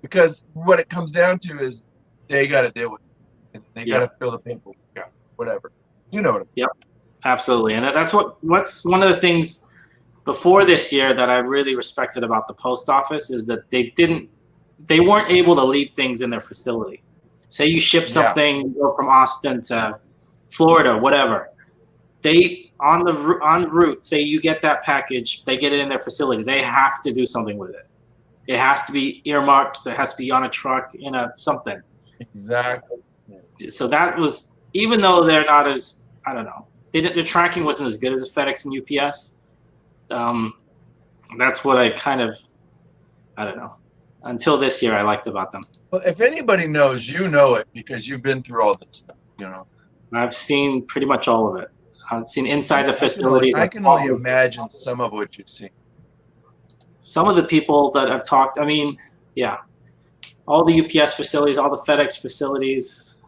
Because what it comes down to is they got to deal with it. And they got to fill the paperwork out, whatever. You know what I mean? Yep, absolutely. And that's what's one of the things before this year that I really respected about the post office is that they weren't able to leave things in their facility. Say you ship something, you go from Austin to Florida, whatever. They en route, say you get that package, they get it in their facility. They have to do something with it. It has to be earmarked. So it has to be on a truck in a something. Exactly. So that was, even though they're not as, I don't know, the tracking wasn't as good as FedEx and UPS. That's what I kind of, I don't know. Until this year, I liked about them. Well, if anybody knows, you know it because you've been through all this stuff, I've seen pretty much all of it. I've seen inside the facility. I can only imagine some of what you've seen. Some of the people that I've talked, I mean, yeah. All the UPS facilities, all the FedEx facilities,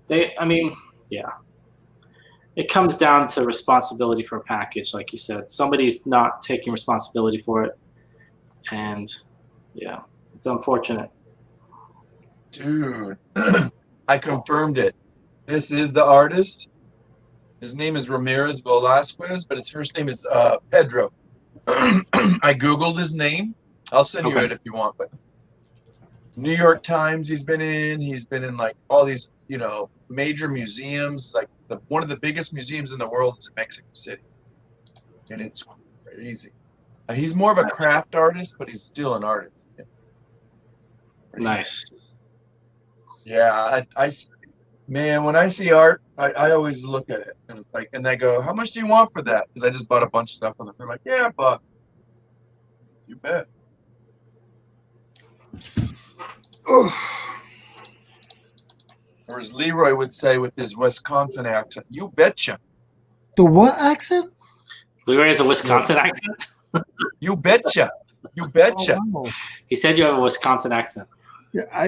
yeah. It comes down to responsibility for a package, like you said. Somebody's not taking responsibility for it. And yeah, it's unfortunate. Dude, I confirmed it. This is the artist. His name is Ramirez Velasquez, but his first name is Pedro. I Googled his name. I'll send you it if you want. But New York Times he's been in like all these, major museums. Like one of the biggest museums in the world is in Mexico City. And it's crazy. He's more of a craft artist, but he's still an artist. Nice. Yeah, man, when I see art, I always look at it and it's like, and they go, "How much do you want for that?" Because I just bought a bunch of stuff on it. They're like, "Yeah, but you bet." Or as Leroy would say with his Wisconsin accent, "You betcha." The what accent? Leroy has a Wisconsin accent. You betcha. You betcha. Oh, wow. He said you have a Wisconsin accent. Yeah,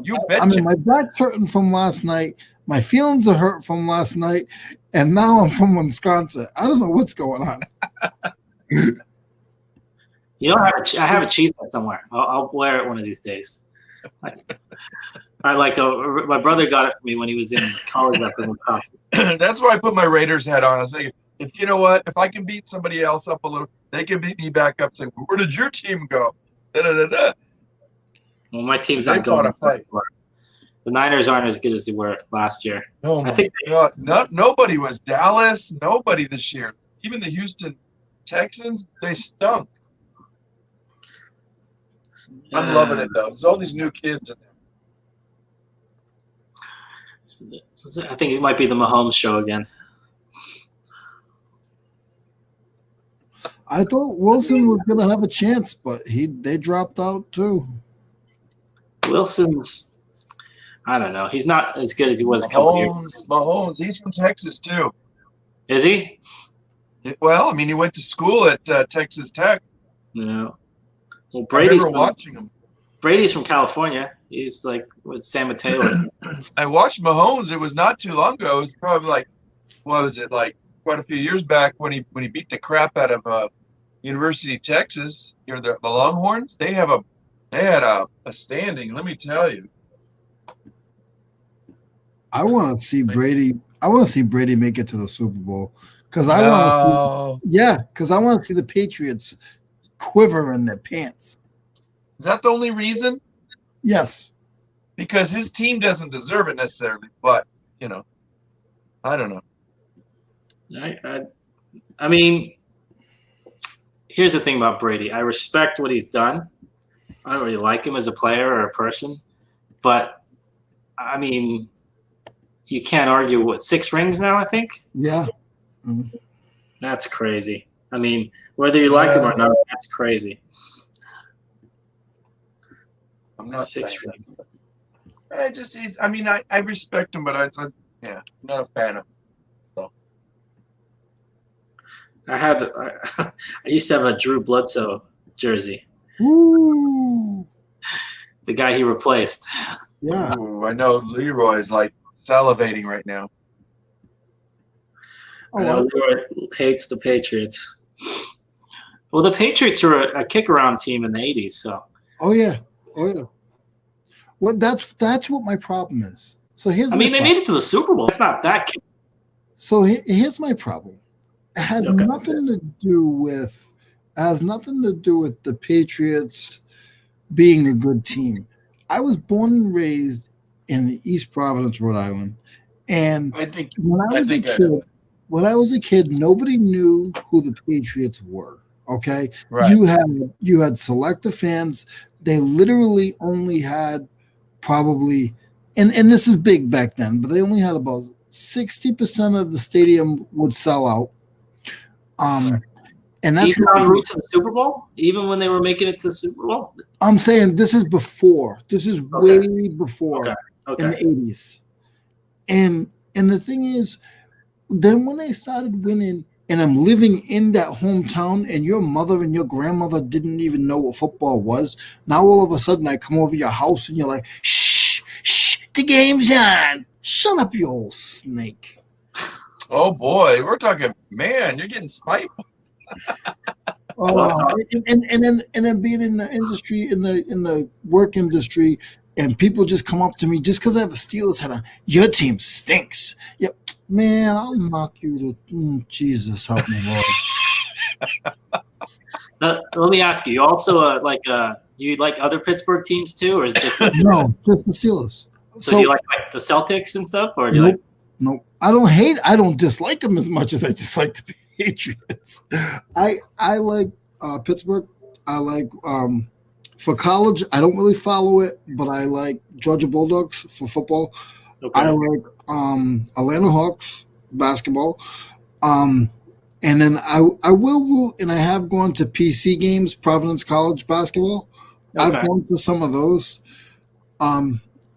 you betcha. I mean, my back's hurting from last night. My feelings are hurt from last night, and now I'm from Wisconsin. I don't know what's going on. I have a cheese head somewhere. I'll wear it one of these days. My brother got it for me when he was in college up in Wisconsin. That's why I put my Raiders hat on. I was thinking, if you know what, if I can beat somebody else up a little, they can beat me back up. Saying, "Where did your team go?" Da-da-da-da. Well, my team's not going. The Niners aren't as good as they were last year. No, I think nobody was. Dallas, nobody this year. Even the Houston Texans, they stunk. I'm loving it though. There's all these new kids in I think it might be the Mahomes show again. I thought Wilson was going to have a chance, but they dropped out too. Wilson's, I don't know. He's not as good as he was a couple years ago. Mahomes, he's from Texas too. Is he? Well, I mean, he went to school at Texas Tech. No. Well, I remember watching him. Brady's from California. He's like with San Mateo. I watched Mahomes. It was not too long ago. It was probably like, what was it, like quite a few years back when he beat the crap out of University of Texas. You know, the Longhorns. They had a standing. Let me tell you. I want to see Brady. I want to see Brady make it to the Super Bowl because I want to see. Yeah, because I want to see the Patriots quiver in their pants. Is that the only reason? Yes. Because his team doesn't deserve it necessarily, but you know, I don't know. I mean, here's the thing about Brady. I respect what he's done. I don't really like him as a player or a person, but I mean, you can't argue with 6 rings now, I think. Yeah. Mm-hmm. That's crazy. I mean, whether you like him or not, that's crazy. I'm not 6 rings. I respect him, but I'm not a fan of him. So. I used to have a Drew Bledsoe jersey. Ooh. The guy he replaced. Yeah. Ooh, I know Leroy is like salivating right now. I know Leroy hates the Patriots. Well, the Patriots were a kick-around team in the 80s, so. Oh yeah. Well, that's what my problem is. So here's. They made it to the Super Bowl. It's not that. So here's my problem. It has nothing to do with the Patriots being a good team. I was born and raised in East Providence, Rhode Island, and when I was a kid, nobody knew who the Patriots were. Okay, right. You had selective fans. They literally only had probably, and this is big back then, but they only had about 60% of the stadium would sell out. And that's even en route to the Super Bowl, even when they were making it to the Super Bowl. I'm saying this is before. This is way before in the 80s. And the thing is, then when they started winning, and I'm living in that hometown, and your mother and your grandmother didn't even know what football was. Now all of a sudden I come over your house and you're like, shh, the game's on. Shut up, you old snake. Oh boy, we're talking, man, you're getting spiteful. And then being in the industry, in the work industry, and people just come up to me just because I have a Steelers hat on. Your team stinks. Yeah, man, I'll knock you to Jesus help me, Lord. Let me ask you. You also do you like other Pittsburgh teams too, or is it just the Steelers? No, just the Steelers. So do you like the Celtics and stuff, or do you like? No, I don't dislike them as much as I dislike the Patriots. I like Pittsburgh. I like for college. I don't really follow it, but I like Georgia Bulldogs for football. Okay. I like Atlanta Hawks basketball. And then I will root, and I have gone to PC games, Providence College basketball. Okay. I've gone to some of those.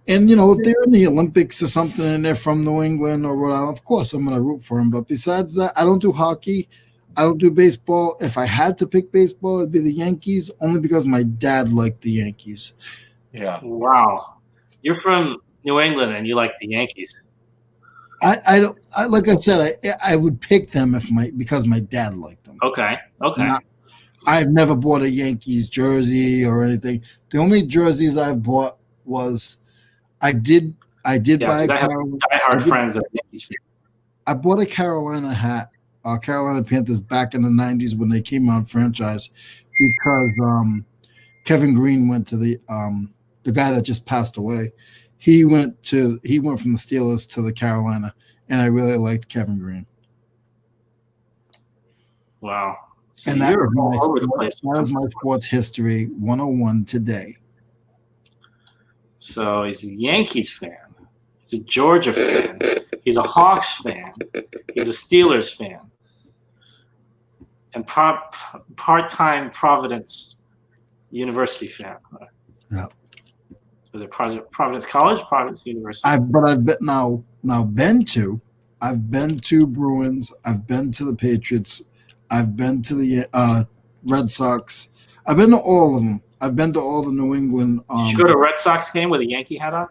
And, if they're in the Olympics or something and they're from New England or Rhode Island, of course I'm going to root for them. But besides that, I don't do hockey. I don't do baseball. If I had to pick baseball, it'd be the Yankees, only because my dad liked the Yankees. Yeah. Wow. You're from New England and you like the Yankees. I don't. Like I said, I would pick them because my dad liked them. Okay. I've never bought a Yankees jersey or anything. The only jerseys I've bought was I did buy a diehard friends that Yankees fans. I bought a Carolina hat, Carolina Panthers back in the 90s when they came out franchise, because Kevin Green went to the guy that just passed away. He went from the Steelers to the Carolina, and I really liked Kevin Green. Wow. So and you're all over the place. That was my sports history 101 today. So he's a Yankees fan. He's a Georgia fan. He's a Hawks fan. He's a Steelers fan. And part-time Providence University fan. Yeah. Was it Providence College? Providence University. I've been to Bruins. I've been to the Patriots. I've been to the Red Sox. I've been to all of them. I've been to all the New England. Did you go to a Red Sox game with a Yankee hat on?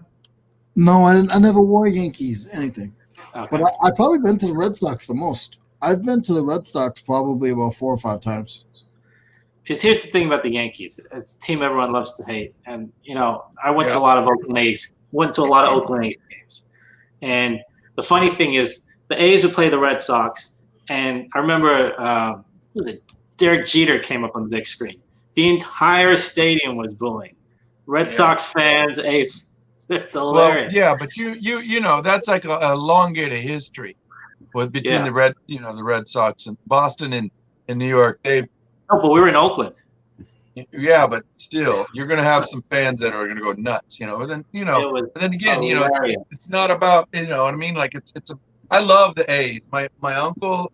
No, I didn't. I never wore Yankees anything. Okay. But I've probably been to the Red Sox the most. I've been to the Red Sox probably about 4 or 5 times. Because here's the thing about the Yankees. It's a team everyone loves to hate. And, I went to a lot of Oakland A's games. And the funny thing is the A's would play the Red Sox. And I remember, Derek Jeter came up on the big screen. The entire stadium was booing. Red Sox fans, A's. It's hilarious. Well, yeah, but you know that's like a elongated history between the Red Sox and Boston and New York. No, but we were in Oakland. Yeah, but still, you're going to have some fans that are going to go nuts, And then, and then again, it's not about, what I mean? Like I love the A's. My uncle,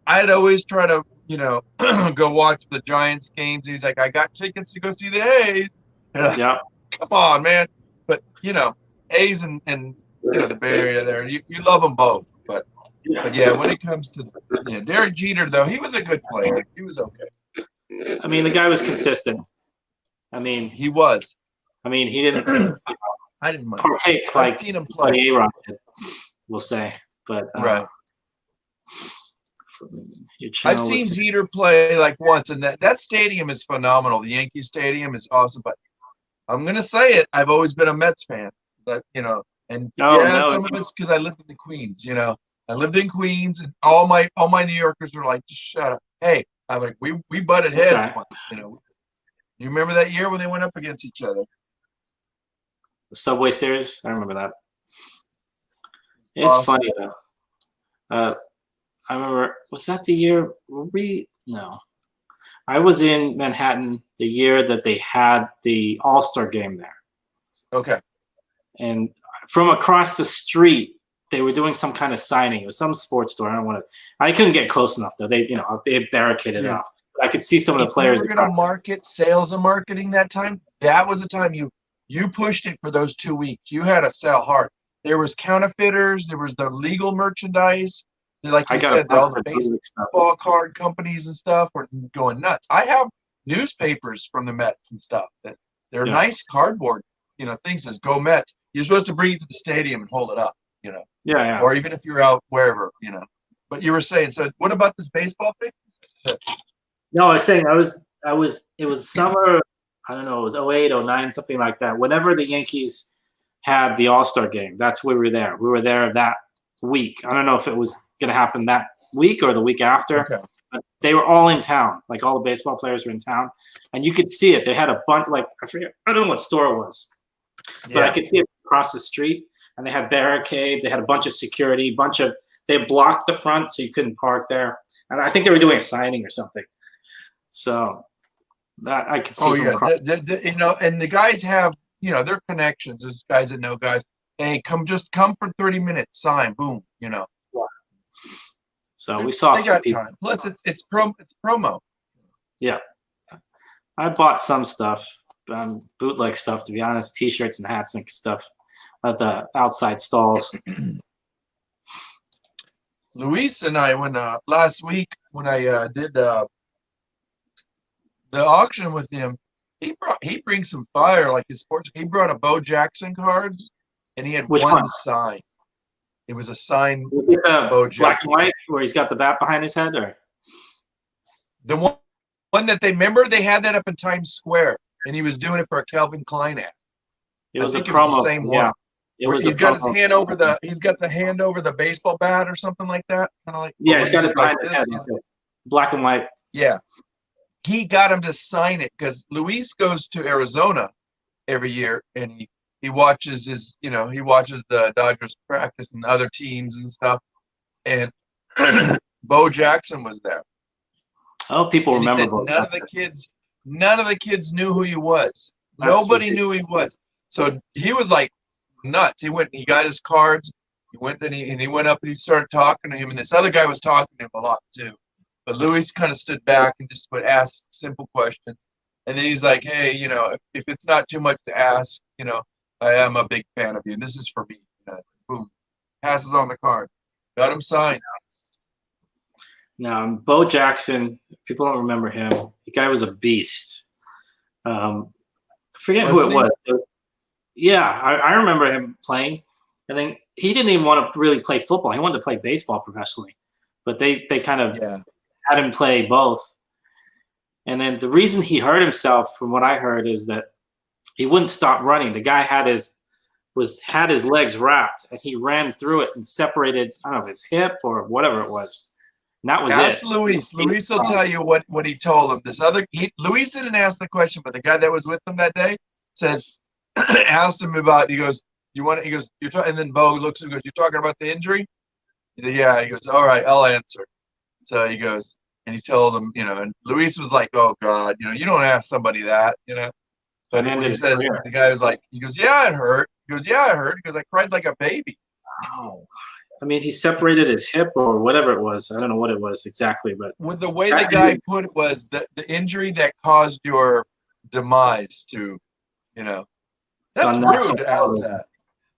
I'd always try to, go watch the Giants games. He's like, I got tickets to go see the A's. Yeah. Come on, man. But, A's and the Bay Area there, you love them both. But yeah, when it comes to Derek Jeter, though, he was a good player. He was okay. I mean, the guy was consistent. I mean, he was. I mean, he didn't I didn't mind. partake like seen him play. the A-Rod did, we'll say. But right. I've seen Jeter play like once, and that stadium is phenomenal. The Yankee Stadium is awesome. But I'm gonna say it. I've always been a Mets fan. But some of it's because I lived in the Queens. I lived in Queens, and all my New Yorkers were like, "Just shut up." Hey, I'm like, we butted heads once. You remember that year when they went up against each other? The Subway Series. I remember that. It's funny though. I remember. Was that the year? No. I was in Manhattan the year that they had the All-Star game there. Okay. And from across the street, they were doing some kind of signing. It was some sports store. I couldn't get close enough though. They barricaded it off. But I could see some of the players. You were going to market sales and marketing that time. That was the time you pushed it for those 2 weeks. You had to sell hard. There was counterfeiters. There was the legal merchandise. Like you said, all the baseball card companies and stuff were going nuts. I have newspapers from the Mets and stuff that they're nice cardboard, things says "Go Mets." You're supposed to bring it to the stadium and hold it up, Yeah. Or even if you're out wherever, But you were saying, so what about this baseball thing? No, I was saying it was summer, I don't know, it was 08, 09, something like that. Whenever the Yankees had the All-Star game, that's where we were there. We were there that week. I don't know if it was going to happen that week or the week after. Okay. But they were all in town. Like all the baseball players were in town. And you could see it. They had a bunch, I don't know what store it was. But I could see it across the street. And they had barricades. They had a bunch of security, they blocked the front so you couldn't park there. And I think they were doing a signing or something. So that I could see from across. And the guys have, their connections. There's guys that know guys. Hey, come for 30 minutes, sign, boom, So we saw they got time. Plus, it's promo. Yeah, I bought some stuff, bootleg stuff, to be honest, T-shirts and hats and stuff at the outside stalls. Luis and I, when last week when I did the auction with him, he brings some fire like his sports. He brought a Bo Jackson cards. And he had one sign. It was a sign. Was it the black and white where he's got the bat behind his head, or the one that they had that up in Times Square, and he was doing it for a Calvin Klein ad. It was a promo. It was the same one. He's got his hand over the baseball bat or something like that. Kind of like he's got it behind his head. Black and white. Yeah, he got him to sign it because Luis goes to Arizona every year, and he watches the Dodgers practice and other teams and stuff. And Bo Jackson was there. Oh, people remember said, Bo none of the kids knew who he was. Nobody knew who he was. So he was like nuts. He got his cards. He went and he went up and he started talking to him. And this other guy was talking to him a lot too. But Louie kind of stood back and just would ask simple questions. And then he's like, hey, if it's not too much to ask, I am a big fan of you. And this is for me. Boom. Passes on the card. Got him signed. Now, Bo Jackson, people don't remember him. The guy was a beast. I forget who it was. Yeah, I remember him playing. I think he didn't even want to really play football. He wanted to play baseball professionally. But they kind of had him play both. And then the reason he hurt himself, from what I heard, is that he wouldn't stop running. The guy had his legs wrapped, and he ran through it and separated, I don't know, his hip or whatever it was. And that was Ask it. Luis. Luis will tell you what he told him. Luis didn't ask the question, but the guy that was with him that day said, asked him about. He goes, and then Bo looks and goes, "You're talking about the injury?" He said, "Yeah." He goes, "All right, I'll answer." So he goes, and he told him, and Luis was like, "Oh God, you don't ask somebody that, But when he says, the guy was like, he goes, "Yeah, it hurt." He goes, "Yeah, it hurt." He goes, "I cried like a baby." Oh. I mean, he separated his hip or whatever it was. I don't know what it was exactly, but with the way the guy put it was the injury that caused your demise to, that's rude to ask that.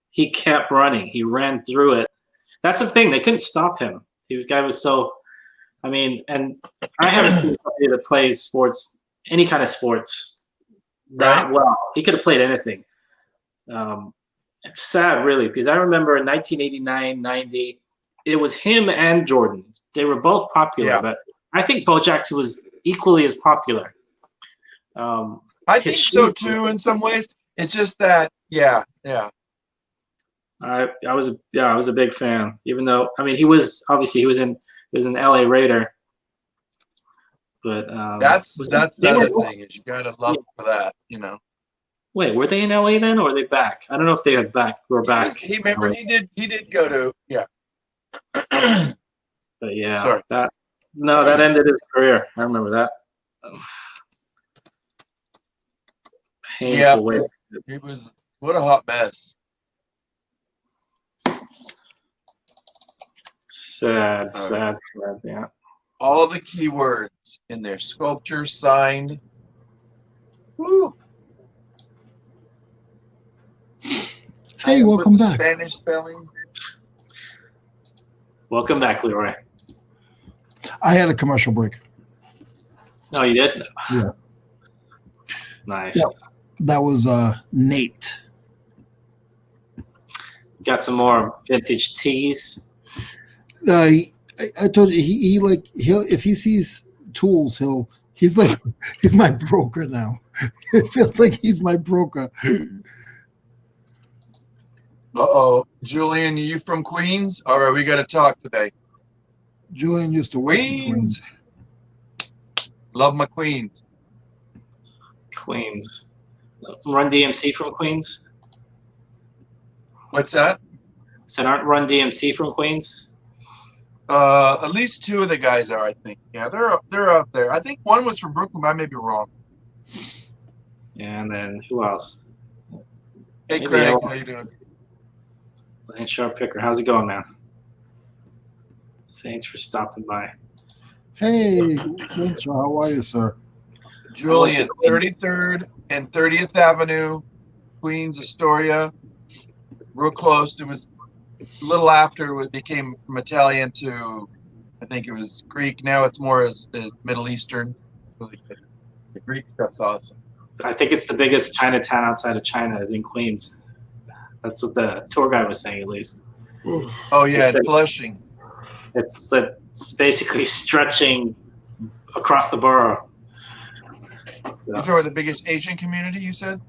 He kept running. He ran through it. That's the thing. They couldn't stop him. The guy was so, and I haven't seen somebody that plays sports, any kind of sports, that well. He could have played anything. It's sad, really, because I remember in 1989, 90, it was him and Jordan. They were both popular, but I think Bo Jackson was equally as popular. I think so too, in some ways. It's just that, I was a big fan. Even though, he was an LA Raider, but that's the other thing is you gotta love him for that, Wait, were they in LA then, or are they back? I don't know if they were back. He did go to But yeah, sorry. that ended his career. I remember that. Painful way. It was what a hot mess. Sad, yeah. All the keywords in their sculpture signed. Woo. Hey, welcome back. Spanish spelling. Welcome back, Leroy. I had a commercial break. Oh, you did? Yeah. Nice. Yeah. That was Nate. Got some more vintage tees. I told you he'll if he sees tools he's my broker now. It feels like he's my broker. Julian, you from Queens? All right, we got to talk today. Julian used to work in Queens. Love my Queens. Queens. Run DMC from Queens? What's that? Said aren't Run DMC from Queens? At least two of the guys are, I think. Yeah, they're out there. I think one was from Brooklyn, but I may be wrong. Yeah, and then who else? Hey, Craig, how you doing? Lance Sharp Picker, how's it going, man? Thanks for stopping by. Hey, how are you, sir? Julian, 33rd and 30th Avenue, Queens, Astoria. Real close. It was a little after it became from Italian to, I think it was Greek. Now it's more as Middle Eastern. Really good. The Greek stuff's awesome. I think it's the biggest Chinatown outside of China is in Queens. That's what the tour guide was saying, at least. Oh, yeah, Flushing. It's basically stretching across the borough. So, you're talking about the biggest Asian community, you said?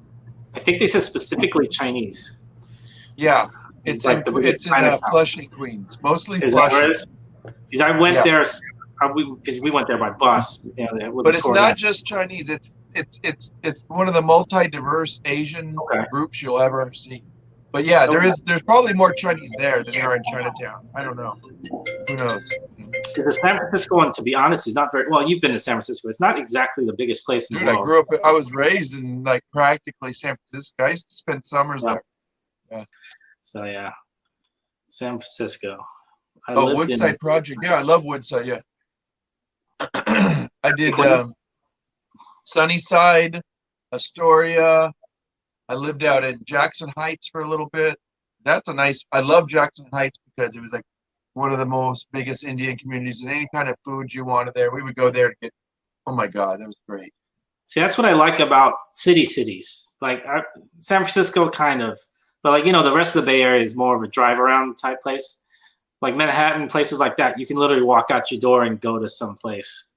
I think they said specifically Chinese. Yeah, it's in Flushing, Queens. Mostly Flushing. Because I went there because we went there by bus. But it's not just Chinese. It's one of the multi-diverse Asian groups you'll ever see. But yeah, there's probably more Chinese there than there are in Chinatown. I don't know. Who knows? The San Francisco one, to be honest, is not very well. You've been to San Francisco. It's not exactly the biggest place in the world. I was raised in practically San Francisco. I used to spend summers there. Yeah. So yeah, San Francisco. Woodside Project. Yeah, I love Woodside. Yeah. I did Sunnyside, Astoria. I lived out in Jackson Heights for a little bit. That's a nice. I love Jackson Heights because it was like one of the most biggest Indian communities, and any kind of food you wanted there, we would go there to get. Oh my God, that was great. See, that's what I like about cities. Like San Francisco, kind of, but like the rest of the Bay Area is more of a drive around type place. Like Manhattan, places like that, you can literally walk out your door and go to some place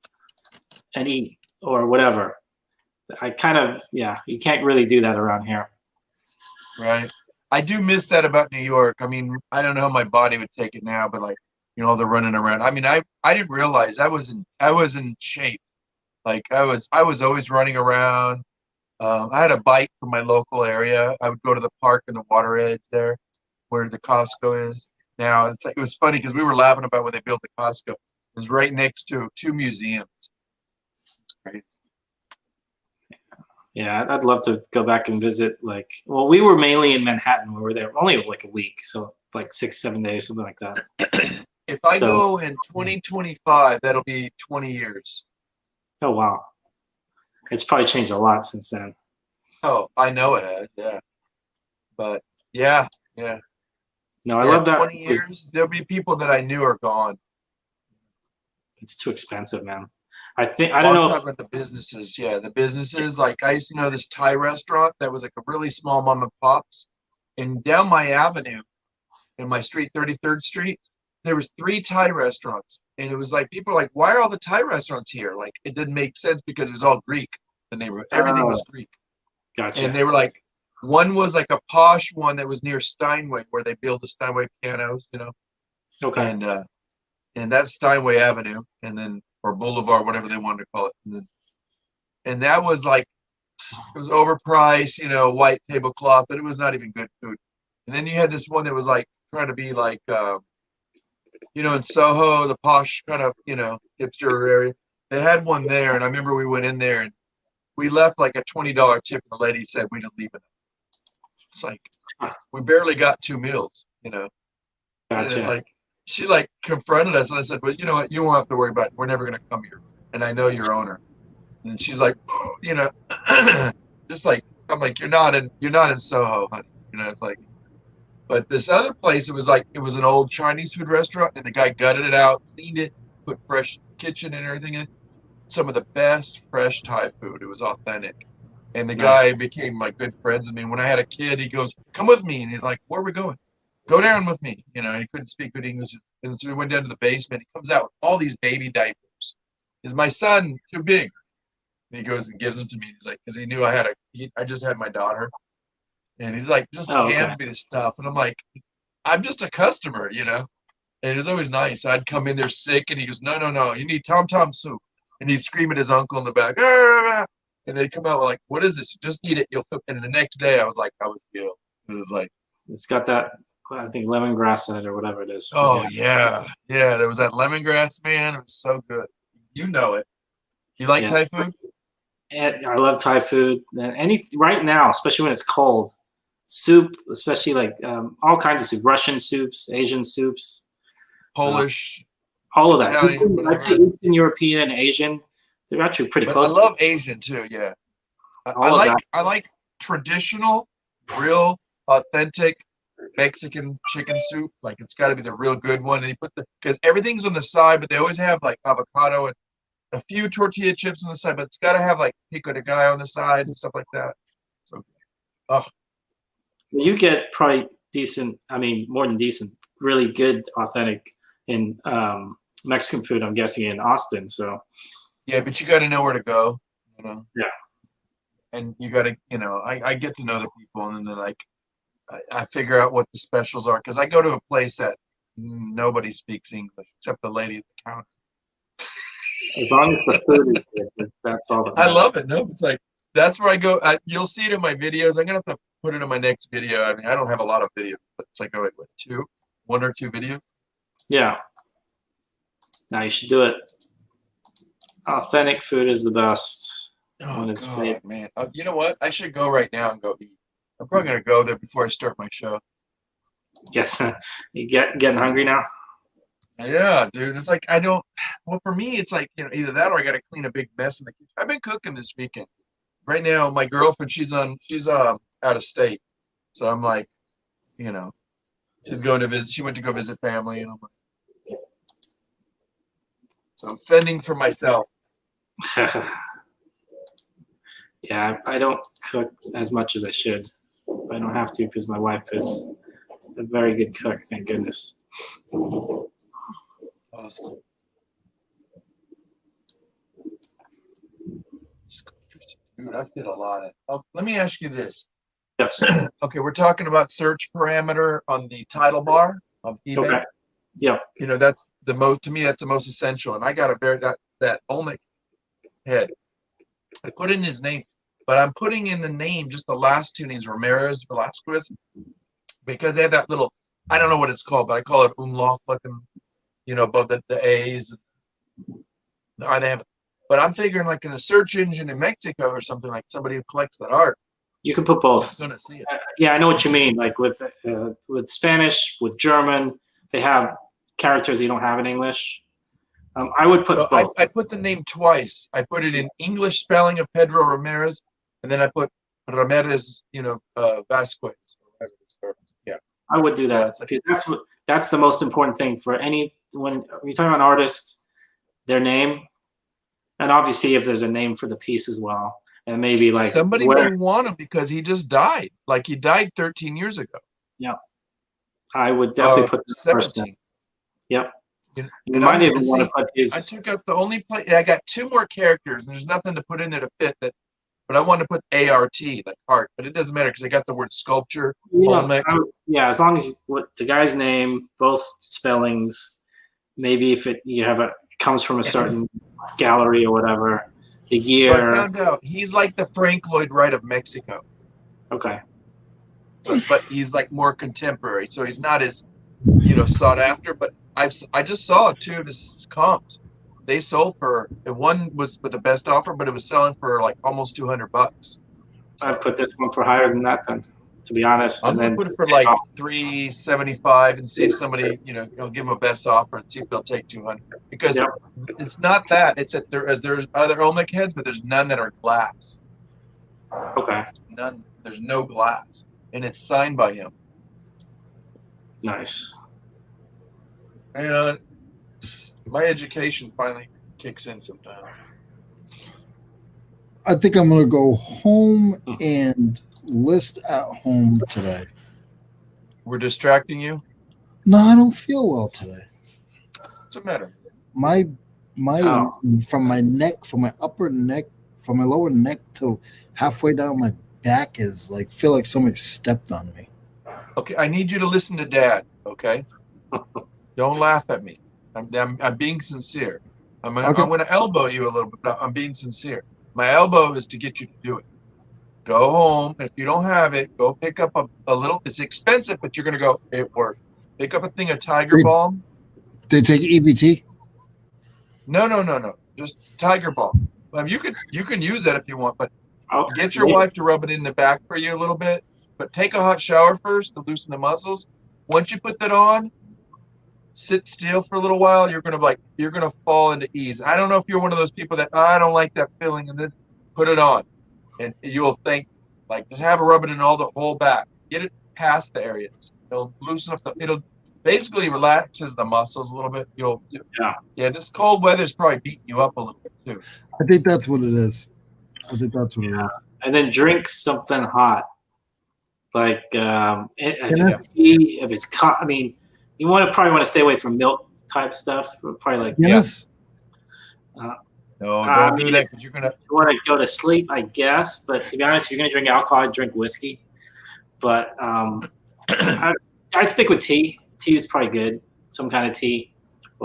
and eat or whatever. I kind of, you can't really do that around here. Right. I do miss that about New York. I mean, I don't know how my body would take it now, but like, the running around. I mean, I didn't realize I was in shape. Like I was always running around. I had a bike from my local area. I would go to the park in the water edge there, where the Costco is. Now it was funny because we were laughing about when they built the Costco. It was right next to 2 museums. It's crazy. Yeah, I'd love to go back and visit. We were mainly in Manhattan. We were there only like a week, so like 6-7 days, something like that. If I go in 2025, that'll be 20 years. Oh wow, it's probably changed a lot since then. Oh, I know it has, yeah. But yeah. No, I love that. 20 years, there'll be people that I knew are gone. It's too expensive, man. I don't know. Talk about the businesses. Yeah, the businesses. Like I used to know this Thai restaurant that was like a really small mom and pops, and down my avenue, in my street, 33rd Street, there was 3 Thai restaurants, and it was like people were like, "Why are all the Thai restaurants here?" Like it didn't make sense because it was all Greek. The neighborhood, everything was Greek. Gotcha. And they were like, one was like a posh one that was near Steinway, where they build the Steinway pianos, Okay. And that's Steinway Avenue, and then or Boulevard, whatever they wanted to call it. And that was like, it was overpriced, white tablecloth, but it was not even good food. And then you had this one that was like trying to be like, in Soho, the posh kind of, hipster area. They had one there, and I remember we went in there and we left like a $20 tip, and the lady said we didn't leave it. It's like we barely got 2 meals, Gotcha. And like she like confronted us, and I said, "Well, you know what? You won't have to worry about it. We're never gonna come here, and I know your owner." And she's like, just like I'm like, you're not in Soho, honey. It's like, but this other place, it was an old Chinese food restaurant, and the guy gutted it out, cleaned it, put fresh kitchen and everything in. Some of the best fresh Thai food. It was authentic. And the guy became like good friends with me. And when I had a kid, he goes, "Come with me." And he's like, "Where are we going?" "Go down with me." He couldn't speak good English. And so we went down to the basement. He comes out with all these baby diapers. "Is my son too big?" And he goes and gives them to me. He's like, because he knew I just had my daughter. And he's like, just hands me this stuff. And I'm like, I'm just a customer, And it was always nice. I'd come in there sick, and he goes, no, you need tom tom soup. And he'd scream at his uncle in the back, "Arr!" And they'd come out like, "What is this? Just eat it. You'll feel." And the next day, I was ill. It was like, it's got that, I think, lemongrass in it or whatever it is. Oh yeah. There was that lemongrass, man. It was so good. You know it. You like Thai food? And I love Thai food. And right now, especially when it's cold, soup, especially like all kinds of soup, Russian soups, Asian soups, Polish. All of that. Italian, I'd say Eastern European, Asian. They're actually pretty close. I love Asian too. Yeah, I like traditional, real, authentic Mexican chicken soup. Like it's got to be the real good one. And you put because everything's on the side, but they always have like avocado and a few tortilla chips on the side. But it's got to have like pico de gallo on the side and stuff like that. So, you get probably decent. I mean, more than decent. Really good, authentic in Mexican food, I'm guessing, in Austin. So yeah, but you got to know where to go, Yeah. And you got to, I get to know the people, and then like I figure out what the specials are, because I go to a place that nobody speaks English except the lady at the counter. As long as the food is good, that's all. I love it. No, it's like that's where I go. You'll see it in my videos. I'm gonna have to put it in my next video. I mean, I don't have a lot of videos, but it's like one or two videos. Yeah. Now you should do it. Authentic food is the best when it's made. Man. You know what? I should go right now and go eat. I'm probably gonna go there before I start my show. Yes, you getting hungry now? Yeah, dude. It's like I don't. Well, for me, it's like either that or I got to clean a big mess in the kitchen. I've been cooking this weekend. Right now, my girlfriend, she's out of state, so I'm like, she's going to visit. She went to go visit family, and I'm like, so I'm fending for myself. Yeah, I don't cook as much as I should. I don't have to because my wife is a very good cook. Thank goodness. Awesome. Dude, I fit a lot of. Oh, let me ask you this. Yes. Okay, we're talking about search parameter on the title bar of eBay. Okay. Yep. That's the most, to me, that's the most essential. And I got to bear that Olmec head. I put in his name, but I'm putting in the name, just the last two names, Ramirez, Velasquez, because they have that little, I don't know what it's called, but I call it umlaut, looking, above the A's. Or they have, but I'm figuring like in a search engine in Mexico or something, like somebody who collects that art. You can put both. I'm gonna see it. Yeah, I know what you mean. Like with Spanish, with German, they have characters you don't have in English. I would put both. I put the name twice. I put it in English spelling of Pedro Ramirez, and then I put Ramirez, Vasquez. Yeah, I would do that because that's the most important thing for when you're talking about an artist, their name, and obviously if there's a name for the piece as well, and maybe like somebody may want him because he just died. Like he died 13 years ago. Yeah, I would definitely put this first name. Yep. You might even want to put his. I took out the only place. I got two more characters, and there's nothing to put in there to fit that. But I wanted to put ART, like art, but it doesn't matter because I got the word sculpture. Yeah, as long as the guy's name, both spellings, maybe if it comes from a certain gallery or whatever, the year. So I found out he's like the Frank Lloyd Wright of Mexico. Okay. But he's like more contemporary, so he's not as sought after. But I just saw two of his comps. They sold for, one was with the best offer, but it was selling for like almost $200. I'd put this one for higher than that then, to be honest. I'm gonna put it for like $375 and see if somebody, will give them a best offer and see if they'll take 200. Because it's not that. It's that there's other Olmec heads, but there's none that are glass. Okay. None. There's no glass, and it's signed by him. Nice. And my education finally kicks in sometimes. I think I'm going to go home and list at home today. We're distracting you? No, I don't feel well today. What's the matter? From my neck, from my upper neck, from my lower neck to halfway down my back is like, feel like somebody stepped on me. Okay, I need you to listen to Dad, okay? Don't laugh at me. I'm being sincere. I'm gonna elbow you a little bit, but I'm being sincere. My elbow is to get you to do it. Go home. If you don't have it, go pick up a little. It's expensive, but you're gonna go. It worked. Pick up a thing of Tiger Balm. They take EBT? No. Just Tiger Balm. You can use that if you want, but get your wife to rub it in the back for you a little bit. But take a hot shower first to loosen the muscles. Once you put that on, sit still for a little while. You're gonna fall into ease. I don't know if you're one of those people that I don't like that feeling, and then put it on, and you'll think like just have a rub it in all the whole back. Get it past the areas. It'll loosen up it'll basically relaxes the muscles a little bit. This cold weather is probably beating you up a little bit too. I think that's what it is. And then drink something hot, like if it's tea, if it's I mean. You probably want to stay away from milk type stuff. Probably like Guinness. No, don't do that because you're gonna. You want to go to sleep, I guess. But to be honest, if you're gonna drink alcohol, I'd drink whiskey. But I'd stick with tea. Tea is probably good. Some kind of tea.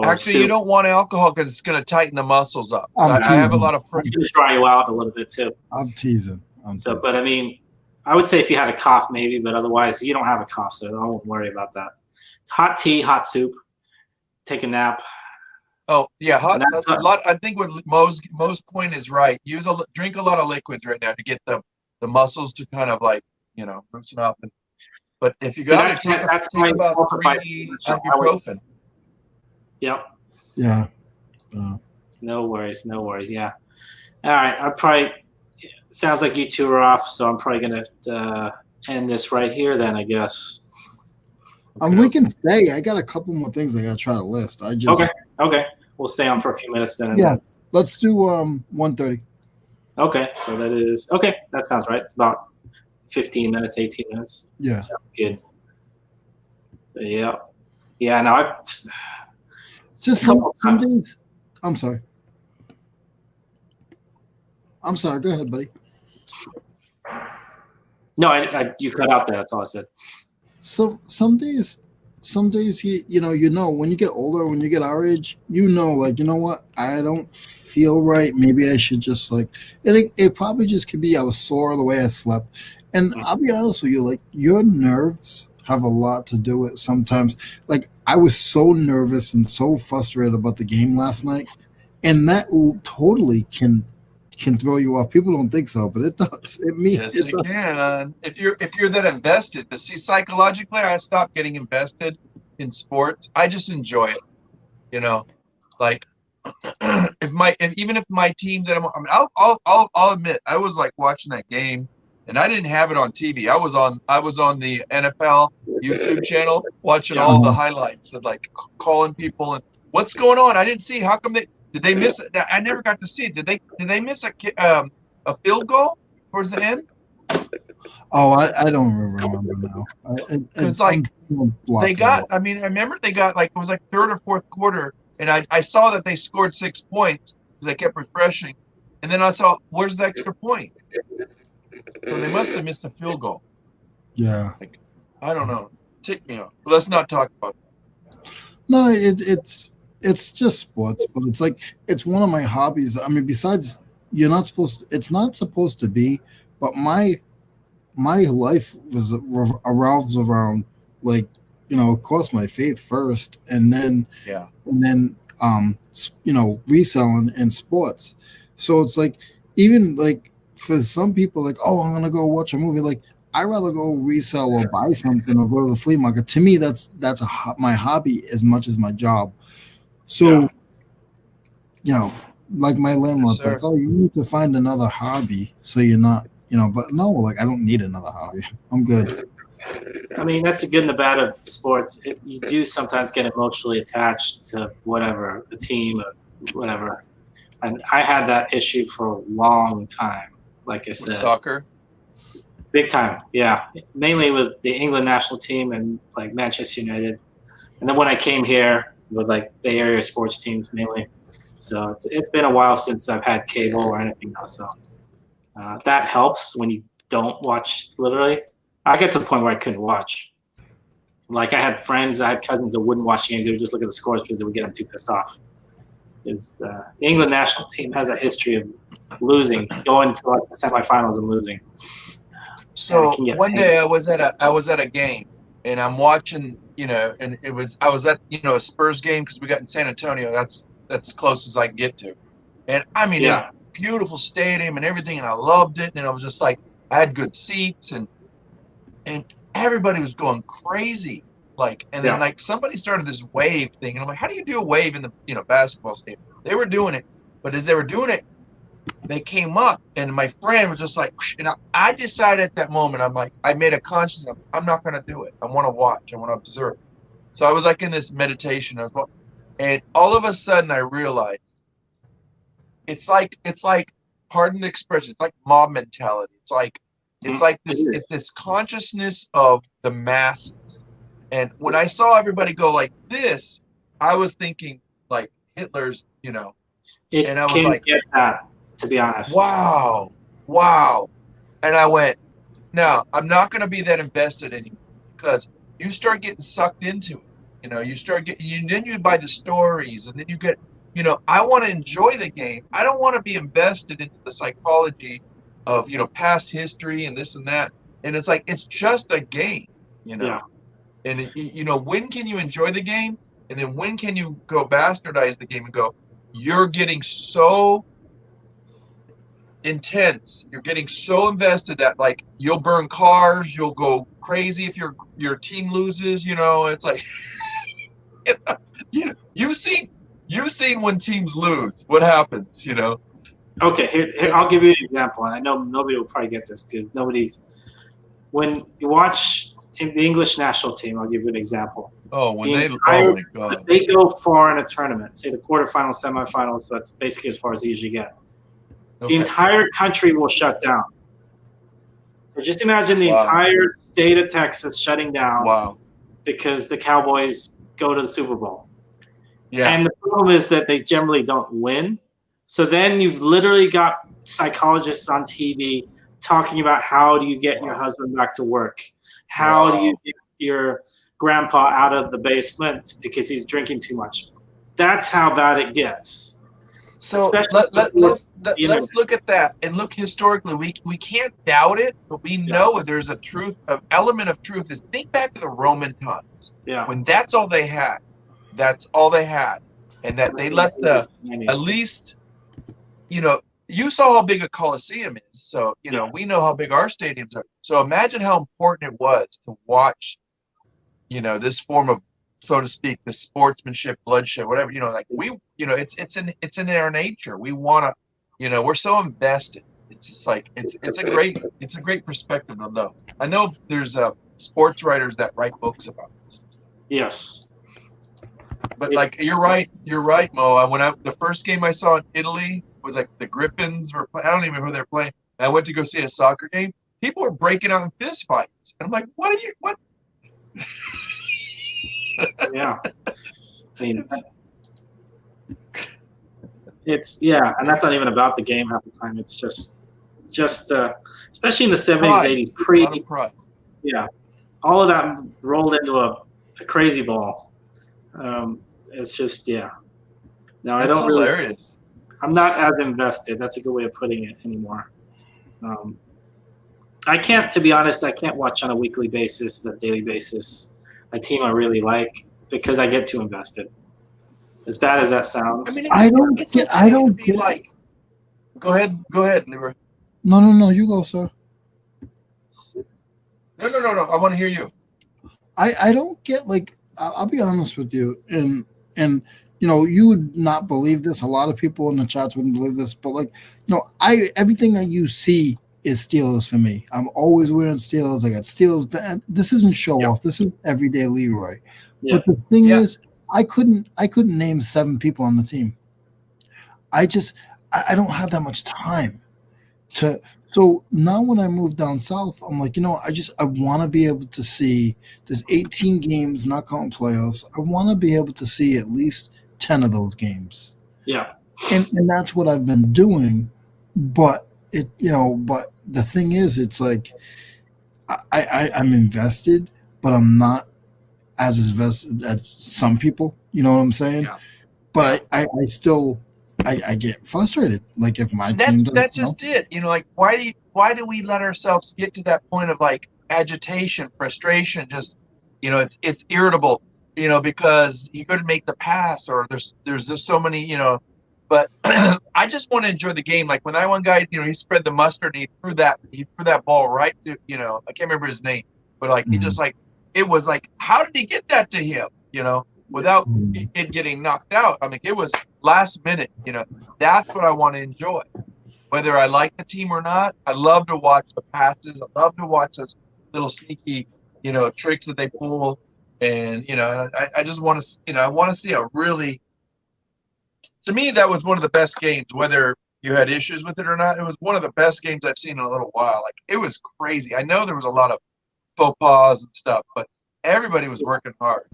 Actually, you don't want alcohol because it's gonna tighten the muscles up. So I have a lot of friends. It's gonna dry you out a little bit too. I'm teasing. But I mean, I would say if you had a cough, maybe. But otherwise, you don't have a cough, so I won't worry about that. Hot tea, hot soup, take a nap. Oh yeah, hot. That's a lot. I think what Mo's point is right. Drink a lot of liquids right now to get the muscles to kind of like loosen up. But if you So got that's to take, that's take my about multiplied 3 differential. ibuprofen. Yep. Yeah. No worries. Yeah. All right. I probably sounds like you two are off, so I'm probably gonna end this right here. Then I guess. We can stay. I got a couple more things I gotta try to list. I just Okay. We'll stay on for a few minutes then. Yeah. Let's do 1:30. Okay. So that is okay. That sounds right. It's about 15 minutes, 18 minutes. Yeah. Sounds good. Yeah. Yeah. No, I. Just some things. I'm sorry. Go ahead, buddy. No, you cut out there. That's all I said. So some days you know when you get older, when you get our age, like, you know what, I don't feel right. Maybe I should just and it probably just could be I was sore the way I slept. And I'll be honest with you, like, your nerves have a lot to do with sometimes. Like, I was so nervous and so frustrated about the game last night, and that totally can throw you off. People don't think so, but it does. Yes, it can. If you're that invested. But see, psychologically, I stopped getting invested in sports. I just enjoy it. Like even if my team that I'll admit I was like watching that game, and I didn't have it on TV. I was on the NFL YouTube channel watching all the highlights of like calling people and what's going on. I didn't see. How come did they miss it? I never got to see it. Did they miss a field goal towards the end? Oh, I don't remember now. It's like they got. I mean, I remember they got like it was like third or fourth quarter, and I saw that they scored 6 points because I kept refreshing, and then I saw where's the extra point. So they must have missed a field goal. Yeah. Like, I don't know. Tick me off. Let's not talk about that. No, it's just sports, but it's like it's one of my hobbies. I mean, besides it's not supposed to be, but my life revolves around, like, of course, my faith first, and then reselling and sports. So it's like, even like for some people, like, oh, I'm gonna go watch a movie. Like, I rather go resell or buy something or go to the flea market. To me, that's my hobby as much as my job. So, like my landlord's like, oh, you need to find another hobby so you're not, but no, like, I don't need another hobby. I'm good. I mean, that's the good and the bad of sports. You do sometimes get emotionally attached to whatever, a team or whatever. And I had that issue for a long time, like I said. Soccer? Big time, yeah. Mainly with the England national team and like Manchester United. And then when I came here with like Bay Area sports teams mainly. So it's been a while since I've had cable or anything else. So that helps when you don't watch, literally. I get to the point where I couldn't watch. Like, I had cousins that wouldn't watch games. They would just look at the scores because it would get them too pissed off. The England national team has a history of losing, going to like the semifinals and losing. So one day I was at a game, and I'm watching, and I was at a Spurs game because we got in San Antonio. That's as close as I can get to, and I mean, a beautiful stadium and everything, and I loved it. And I was just like, I had good seats, and everybody was going crazy, like, and then like somebody started this wave thing, and I'm like, how do you do a wave in the basketball stadium? They were doing it, but as they were doing it, they came up, and my friend was just like, and I decided at that moment, I'm like, I made a conscious, I'm not going to do it. I want to watch. I want to observe. So I was like in this meditation, and all of a sudden I realized it's like, pardon the expression, it's like mob mentality. It's like this consciousness of the masses. And when I saw everybody go like this, I was thinking like Hitler's, and I was like, get that, to be honest. Wow. And I went, no, I'm not going to be that invested anymore, because you start getting sucked into it. You start getting, then you buy the stories, and then you get, I want to enjoy the game. I don't want to be invested into the psychology of, past history and this and that. And it's like, it's just a game, Yeah. And, when can you enjoy the game? And then when can you go bastardize the game and go, you're getting so intense. You're getting so invested that like you'll burn cars, you'll go crazy if your team loses. You know, it's like you've seen when teams lose, what happens. You know. Okay, here I'll give you an example, and I know nobody will probably get this because nobody's. When you watch in the English national team, I'll give you an example. Oh, Oh my God. They go far in a tournament, say the quarterfinals, semifinals. So that's basically as far as they usually get. Okay. The entire country will shut down. So just imagine the Wow. entire state of Texas shutting down Wow. because the Cowboys go to the Super Bowl. Yeah. And the problem is that they generally don't win. So then you've literally got psychologists on TV talking about how do you get your husband back to work? How do you get your grandpa out of the basement because he's drinking too much? That's how bad it gets. So let's look at that and look historically. We can't doubt it, but we know there's a truth, an element of truth. Is think back to the Roman times, when that's all they had, and that they let at least, you saw how big a Coliseum is, so we know how big our stadiums are. So imagine how important it was to watch, this form of, so to speak, the sportsmanship, bloodshed, whatever, it's in our nature. We want to, we're so invested. It's just like, it's a great perspective to know. I know there's sports writers that write books about this. Yes. But like, you're right, Mo. The first game I saw in Italy was like the Griffins were playing. I don't even know who they're playing. And I went to go see a soccer game. People were breaking out in fist fights. And I'm like, what? Yeah. I mean, and that's not even about the game half the time. It's just especially in the 70s, 80s, pride. Yeah, all of that rolled into a crazy ball. It's just, No, I don't really. Hilarious. I'm not as invested. That's a good way of putting it anymore. I can't, to be honest, I can't watch on a weekly basis, a daily basis, a team I really like because I get too invested. As bad as that sounds. I mean, I don't get like. Go ahead, Leroy. No, you go, sir. No. I want to hear you. I don't get, like, I'll be honest with you, and you would not believe this. A lot of people in the chats wouldn't believe this, but like, everything that you see is Steelers for me. I'm always wearing Steelers. I got Steelers. This isn't show off. This is everyday Leroy. Yeah. But the thing is, I couldn't name 7 people on the team. I don't have that much time to. So now when I move down south, I'm like, I want to be able to see. There's 18 games, not counting playoffs. I want to be able to see at least 10 of those games. Yeah. And that's what I've been doing, but but the thing is, it's like I'm invested, but I'm not as invested as some people. You know what I'm saying? Yeah. But I still get frustrated. Like if my team doesn't. That's just it. Like why do we let ourselves get to that point of like agitation, frustration? Just it's irritable. Because he couldn't make the pass, or there's just so many. But I just want to enjoy the game. Like when that one guy, he spread the mustard and he threw that ball right to, I can't remember his name, but like he just like, it was like, how did he get that to him? Without it getting knocked out. I mean, it was last minute. That's what I want to enjoy, whether I like the team or not. I love to watch the passes. I love to watch those little sneaky, tricks that they pull, and I just want to, I want to see a really. To me, that was one of the best games, whether you had issues with it or not. It was one of the best games I've seen in a little while. Like, it was crazy. I know there was a lot of faux pas and stuff, but everybody was working hard.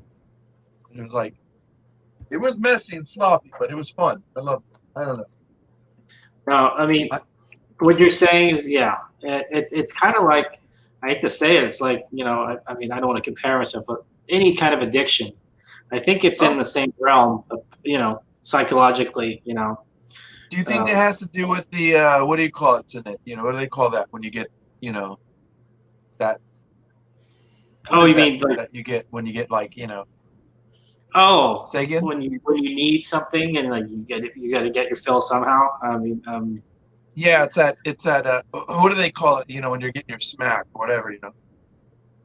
It was like, it was messy and sloppy, but it was fun. I love it. I don't know. No, I mean, what you're saying is, it's kind of like, I hate to say it, it's like, I mean, I don't want to compare myself, but any kind of addiction, I think it's in the same realm of, psychologically, Do you think that has to do with the what do you call it in it? What do they call that when you get, that? Oh, you mean like that you get when you get like, Oh, say again? When you need something and like you got to get your fill somehow. I mean, Yeah, it's at what do they call it? You know, when you're getting your smack or whatever, you know.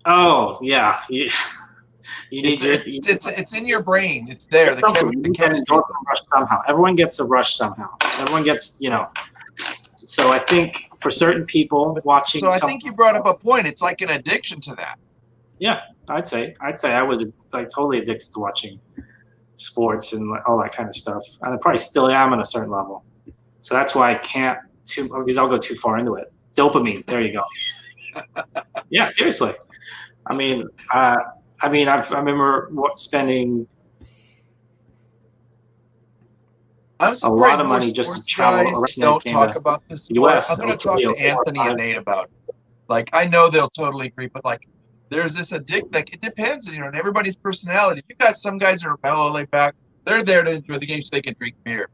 Oh yeah, you need It's in your brain. It's there. The chemistry. Rush somehow. Everyone gets a rush somehow. Everyone gets, you know. So I think for certain people watching. So I think you brought up a point. It's like an addiction to that. Yeah, I'd say I was like totally addicted to watching sports and all that kind of stuff. And I probably still am on a certain level. So that's why I can't because I'll go too far into it. Dopamine. There you go. Yeah, seriously. I mean, I remember spending a lot of money just to travel around. Don't talk about this. US. I'm going to talk to Anthony and Nate about it. Like, I know they'll totally agree, but like, there's this like, it depends, you know, on everybody's personality. You got some guys that are mellow, laid back. They're there to enjoy the game so they can drink beer,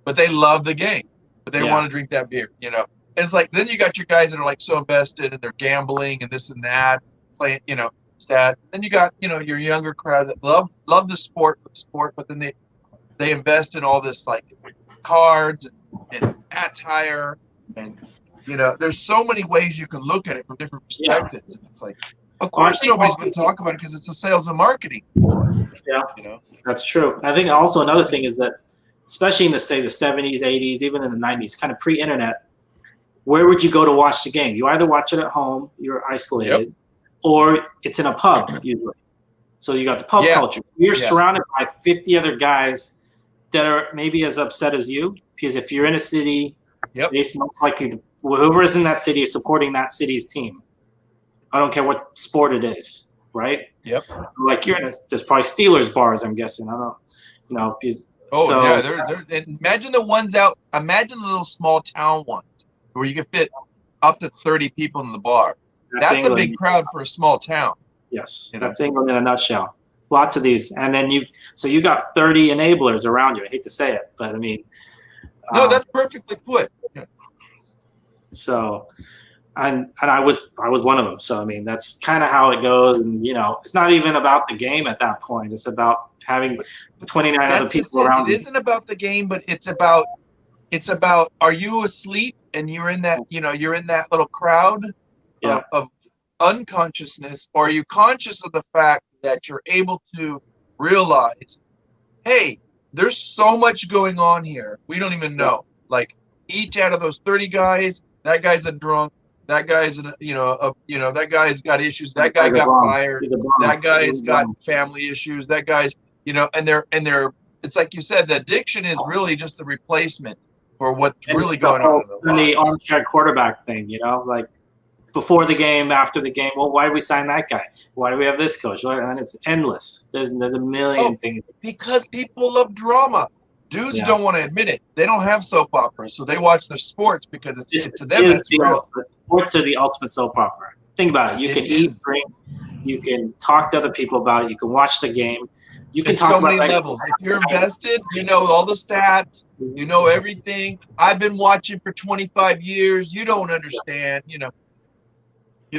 but they love the game, but they want to drink that beer, you know. And it's like, then you got your guys that are like so invested and they're gambling and this and that, playing, you know, stats. Then you got, you know, your younger crowd that love the sport, but then they invest in all this like cards and attire, and you know, there's so many ways you can look at it from different perspectives. Yeah. It's like, of course, nobody's going to talk about it because it's a sales and marketing. Yeah, you know, that's true. I think also another thing is that, especially in the 70s, 80s, even in the 90s, kind of pre-internet, where would you go to watch the game? You either watch it at home, you're isolated, or it's in a pub usually. So you got the pub culture. You're surrounded by 50 other guys that are maybe as upset as you, because if you're in a city, it's most likely whoever is in that city is supporting that city's team. I don't care what sport it is, right? Yep. Like there's probably Steelers bars, I'm guessing. I don't know. Imagine the ones out. Imagine the little small town ones where you can fit up to 30 people in the bar. That's a big crowd for a small town. Yes, that's England in a nutshell. Lots of these, and then you got 30 enablers around you. I hate to say it, but I mean, no, that's perfectly put. So, and I was one of them. So I mean, that's kind of how it goes. And you know, it's not even about the game at that point. It's about having 29 other people around. It isn't about the game, but it's about are you asleep and you're in that, you know, you're in that little crowd of unconsciousness, or are you conscious of the fact that you're able to realize, hey, there's so much going on here we don't even know. Like, each out of those 30 guys, that guy's a drunk, that guy's that guy's got issues, that guy got fired, that guy's got family issues, that guy's, you know, and they're it's like you said, the addiction is really just the replacement for what's really going on in the armchair quarterback thing, you know, like before the game, after the game. Well, why did we sign that guy? Why do we have this coach? And it's endless. There's a million things. Because people love drama. Dudes don't want to admit it. They don't have soap operas, so they watch their sports because it's to them it's real. Sports are the ultimate soap opera. Think about it. You can eat, drink, you can talk to other people about it, you can watch the game. You can talk so many levels. If you're invested, you know all the stats, you know everything. I've been watching for 25 years. You don't understand, you know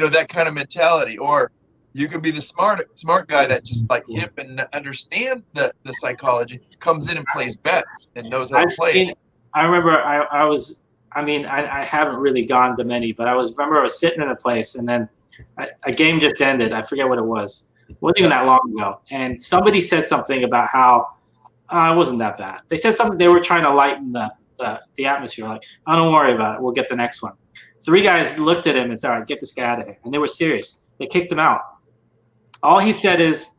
that kind of mentality. Or you can be the smart guy that just like hip and understands the psychology, comes in and plays bets and knows how to play. I remember I haven't really gone to many, but I was sitting in a place, and then a game just ended. I forget what it was. It wasn't even that long ago. And somebody said something about how it wasn't that bad. They said something, they were trying to lighten the atmosphere. Like, oh, don't worry about it. We'll get the next one. 3 guys looked at him and said, all right, get this guy out of here. And they were serious. They kicked him out. All he said is,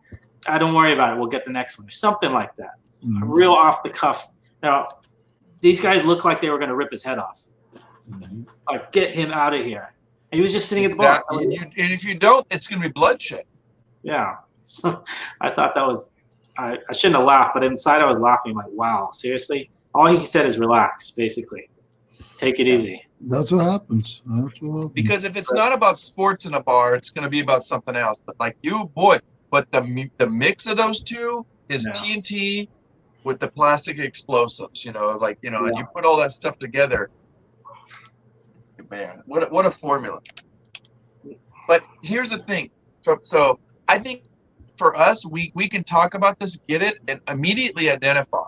don't worry about it. We'll get the next one. Or something like that. Mm-hmm. Real off the cuff. Now, these guys looked like they were going to rip his head off. Mm-hmm. Like, get him out of here. And he was just sitting at the bar. And if you don't, it's going to be bloodshed. Yeah. So I thought that was, I shouldn't have laughed, but inside I was laughing like, wow, seriously? All he said is relax, basically. Take it easy. That's what happens. Because if it's not about sports in a bar, it's going to be about something else. But like but the mix of those two is TNT with the plastic explosives, and you put all that stuff together. Man, what a formula. But here's the thing. So I think for us, we can talk about this, get it, and immediately identify.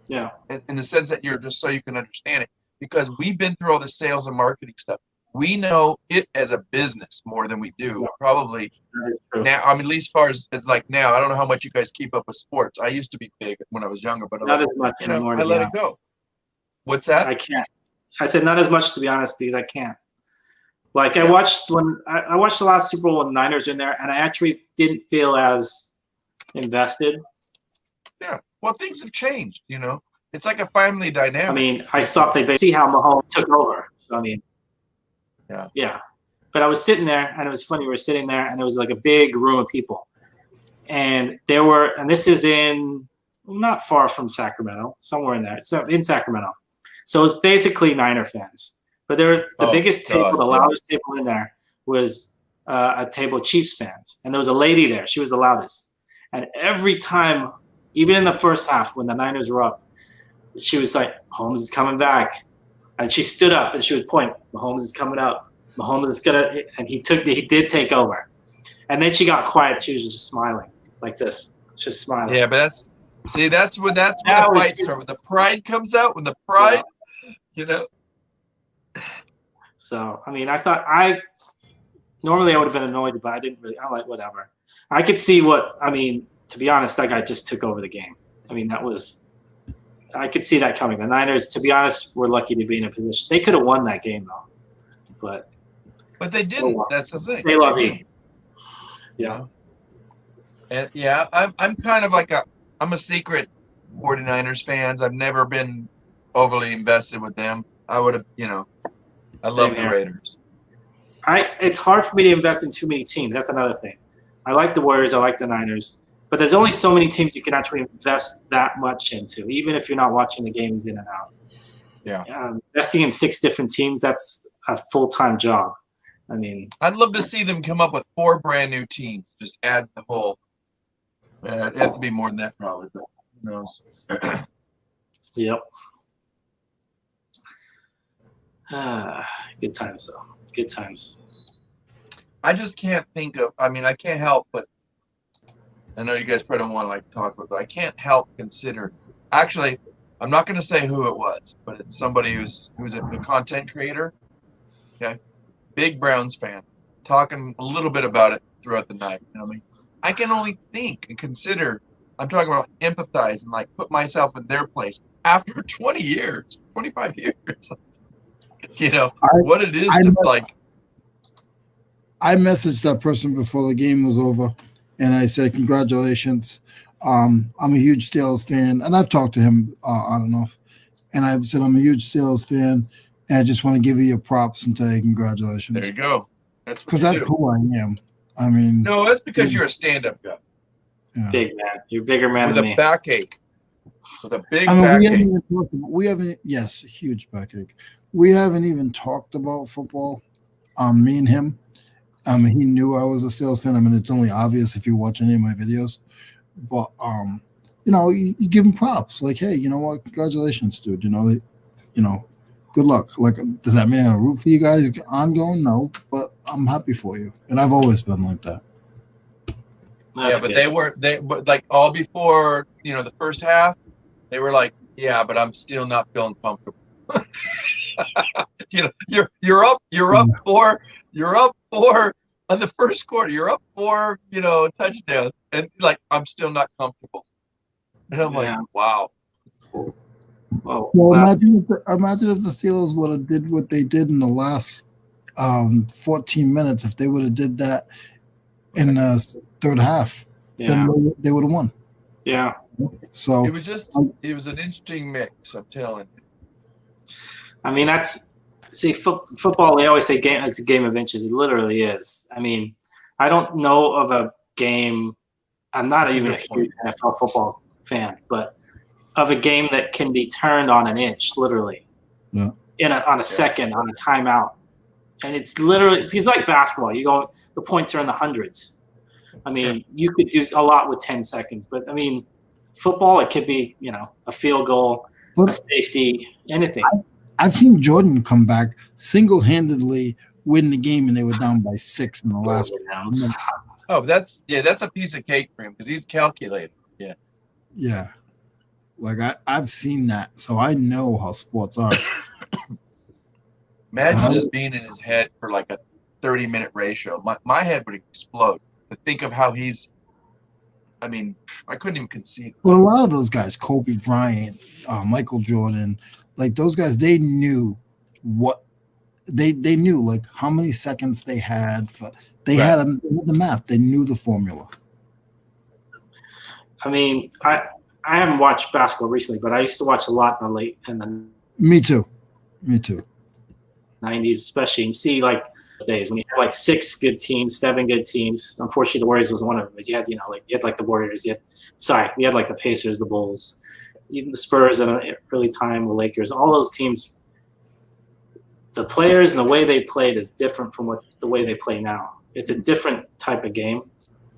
Yeah. In the sense that you're just so you can understand it. because we've been through all the sales and marketing stuff. We know it as a business more than we do probably now. I mean, at least as far as it's like now, I don't know how much you guys keep up with sports. I used to be big when I was younger, but Not as much anymore. I let it go. What's that? I can't. I said not as much, to be honest, because I can't. Like I watched the last Super Bowl when the Niners were in there, and I actually didn't feel as invested. Yeah. Well, things have changed. It's like a family dynamic. I mean, I saw they see how Mahomes took over. So I mean. Yeah. But I was sitting there, and it was funny. We were sitting there, and it was like a big room of people. And this is not far from Sacramento, somewhere in there. So in Sacramento. So it was basically Niner fans. But the biggest table, the loudest table in there was a table of Chiefs fans. And there was a lady there. She was the loudest. And every time, even in the first half when the Niners were up, she was like, Mahomes is coming back. And she stood up and she would point, Mahomes is coming up. Mahomes is gonna, and he did take over. And then she got quiet. She was just smiling like this, just smiling. Yeah, but that's where the fights start. When the pride comes out, So I mean, normally I would have been annoyed, but I didn't really. I'm like, whatever. I could see to be honest, that guy just took over the game. I mean, I could see that coming. The Niners, to be honest, were lucky to be in a position. They could have won that game though, but they didn't. That's the thing. They love you. Yeah. And I'm kind of like I'm a secret 49ers fans. I've never been overly invested with them. I would have, I love the Raiders. It's hard for me to invest in too many teams. That's another thing. I like the Warriors. I like the Niners. But there's only so many teams you can actually invest that much into, even if you're not watching the games in and out. Yeah. Investing in 6 different teams, that's a full-time job. I mean, I'd love to see them come up with 4 brand new teams. Just add the whole. It'd have to be more than that probably, but who knows? Yep. Good times though. Good times. I just can't think of. I mean, I can't help but. I know you guys probably don't want to talk about it, but I can't help consider. Actually, I'm not going to say who it was, but it's somebody who's a content creator. Okay, big Browns fan, talking a little bit about it throughout the night. I can only think and consider. I'm talking about empathize and put myself in their place after 20 years, 25 years. What it is I messaged that person before the game was over. And I said, congratulations. I'm a huge Steelers fan. And I've talked to him on and off. And I said, I'm a huge Steelers fan. And I just want to give you your props and tell you congratulations. There you go. That's because that's who I am. I mean. No, that's because you're a stand-up guy. Yeah. Big man. You're a bigger man than me. With a backache. With a big backache. Yes, a huge backache. We haven't even talked about football. Me and him. He knew I was a Steelers fan. I mean, it's only obvious if you watch any of my videos. But, you give him props. Like, hey, you know what? Congratulations, dude. Good luck. Does that mean I root for you guys ongoing? No, but I'm happy for you. And I've always been like that. That's but good. but all before, the first half, they were like, yeah, but I'm still not feeling comfortable. You're up 4 on the first quarter. You're up 4, touchdowns, and I'm still not comfortable. And I'm like, wow. Well, imagine if the Steelers would have did what they did in the last 14 minutes. If they would have did that in the third half, then they would have won. Yeah. So it was an interesting mix. I'm telling you. I mean, football. They always say it's a game of inches. It literally is. I mean, I don't know of a game. I'm not even a huge NFL football fan, but of a game that can be turned on an inch, literally, on a second, on a timeout, and it's literally. It's like basketball. The points are in the hundreds. I mean, you could do a lot with 10 seconds, but I mean, football, it could be a field goal, a safety, anything. I've seen Jordan come back single-handedly, win the game, and they were down by 6 in the last round. Oh, that's a piece of cake for him because he's calculated. Yeah. Yeah. I've seen that, so I know how sports are. Imagine just being in his head for like a 30-minute ratio. My head would explode. To think of how he's. I mean, I couldn't even conceive. But a lot of those guys, Kobe Bryant, Michael Jordan, like those guys, they knew what they knew, like how many seconds they had. They had the math. They knew the formula. I mean, I haven't watched basketball recently, but I used to watch a lot in the Me too. 90s, especially, and see like days when you had like 6 good teams, 7 good teams. Unfortunately, the Warriors was one of them. But you had, you had like the Warriors. You had like the Pacers, the Bulls, even the Spurs at an early time, the Lakers. All those teams, the players and the way they played is different from the way they play now. It's a different type of game.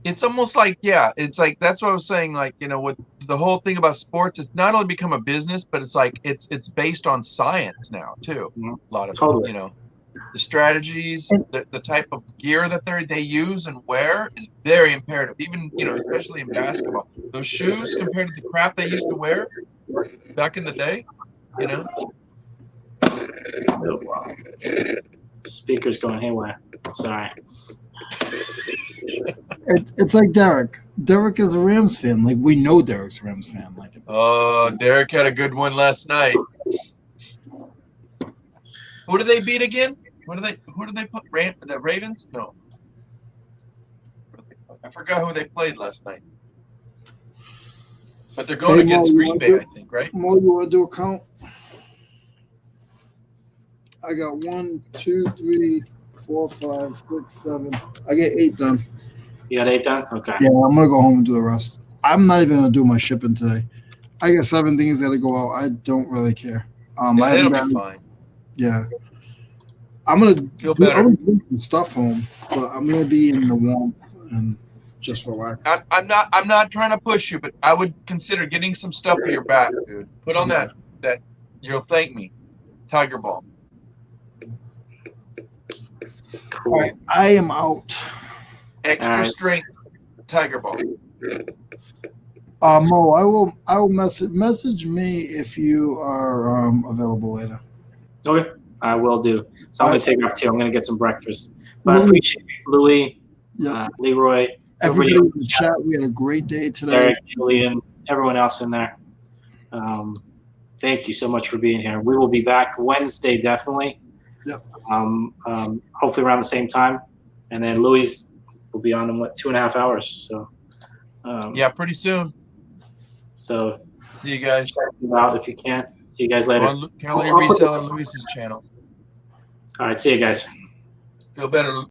It's almost like, it's like, that's what I was saying, like, with the whole thing about sports, it's not only become a business, but it's like it's based on science now too. Mm-hmm. A lot of totally. it, the strategies, the type of gear that they use and wear is very imperative. Even, especially in basketball, those shoes compared to the crap they used to wear back in the day, Oh, wow. Speaker's going haywire. Sorry. It's like Derek. Derek is a Rams fan. Like we know Derek's a Rams fan. Like, oh, Derek had a good one last night. Who did they beat again? Who did they put? The Ravens? No. I forgot who they played last night. But they're going against Green Bay, I think, right? Mo, you want to do a count? I got 1, 2, 3, 4, 5, 6, 7. I get 8 done. You got 8 done? Okay. Yeah, I'm gonna go home and do the rest. I'm not even gonna do my shipping today. I got 7 things that go out. I don't really care. It'll be fine. Yeah. I'm gonna feel better. I'm gonna bring some stuff home, but I'm gonna be in the warmth and just relax. I'm not trying to push you, but I would consider getting some stuff for your back, dude. Put on that you'll thank me. Tiger Ball. Cool. All right, I am out. Extra strength Tiger Ball. Mo, I will message me if you are available later. Okay, I will do. So I'm going to take off too. I'm going to get some breakfast. But I appreciate you, Louie, Leroy, everybody in the chat. We had a great day today. Eric, Julian, everyone else in there. Thank you so much for being here. We will be back Wednesday, definitely. Yep. Hopefully around the same time. And then Louie's will be on in 2.5 hours. So pretty soon. So see you guys. Check them out if you can. See you guys later. On Cali Reseller Louis's channel. All right, see you guys. Feel better.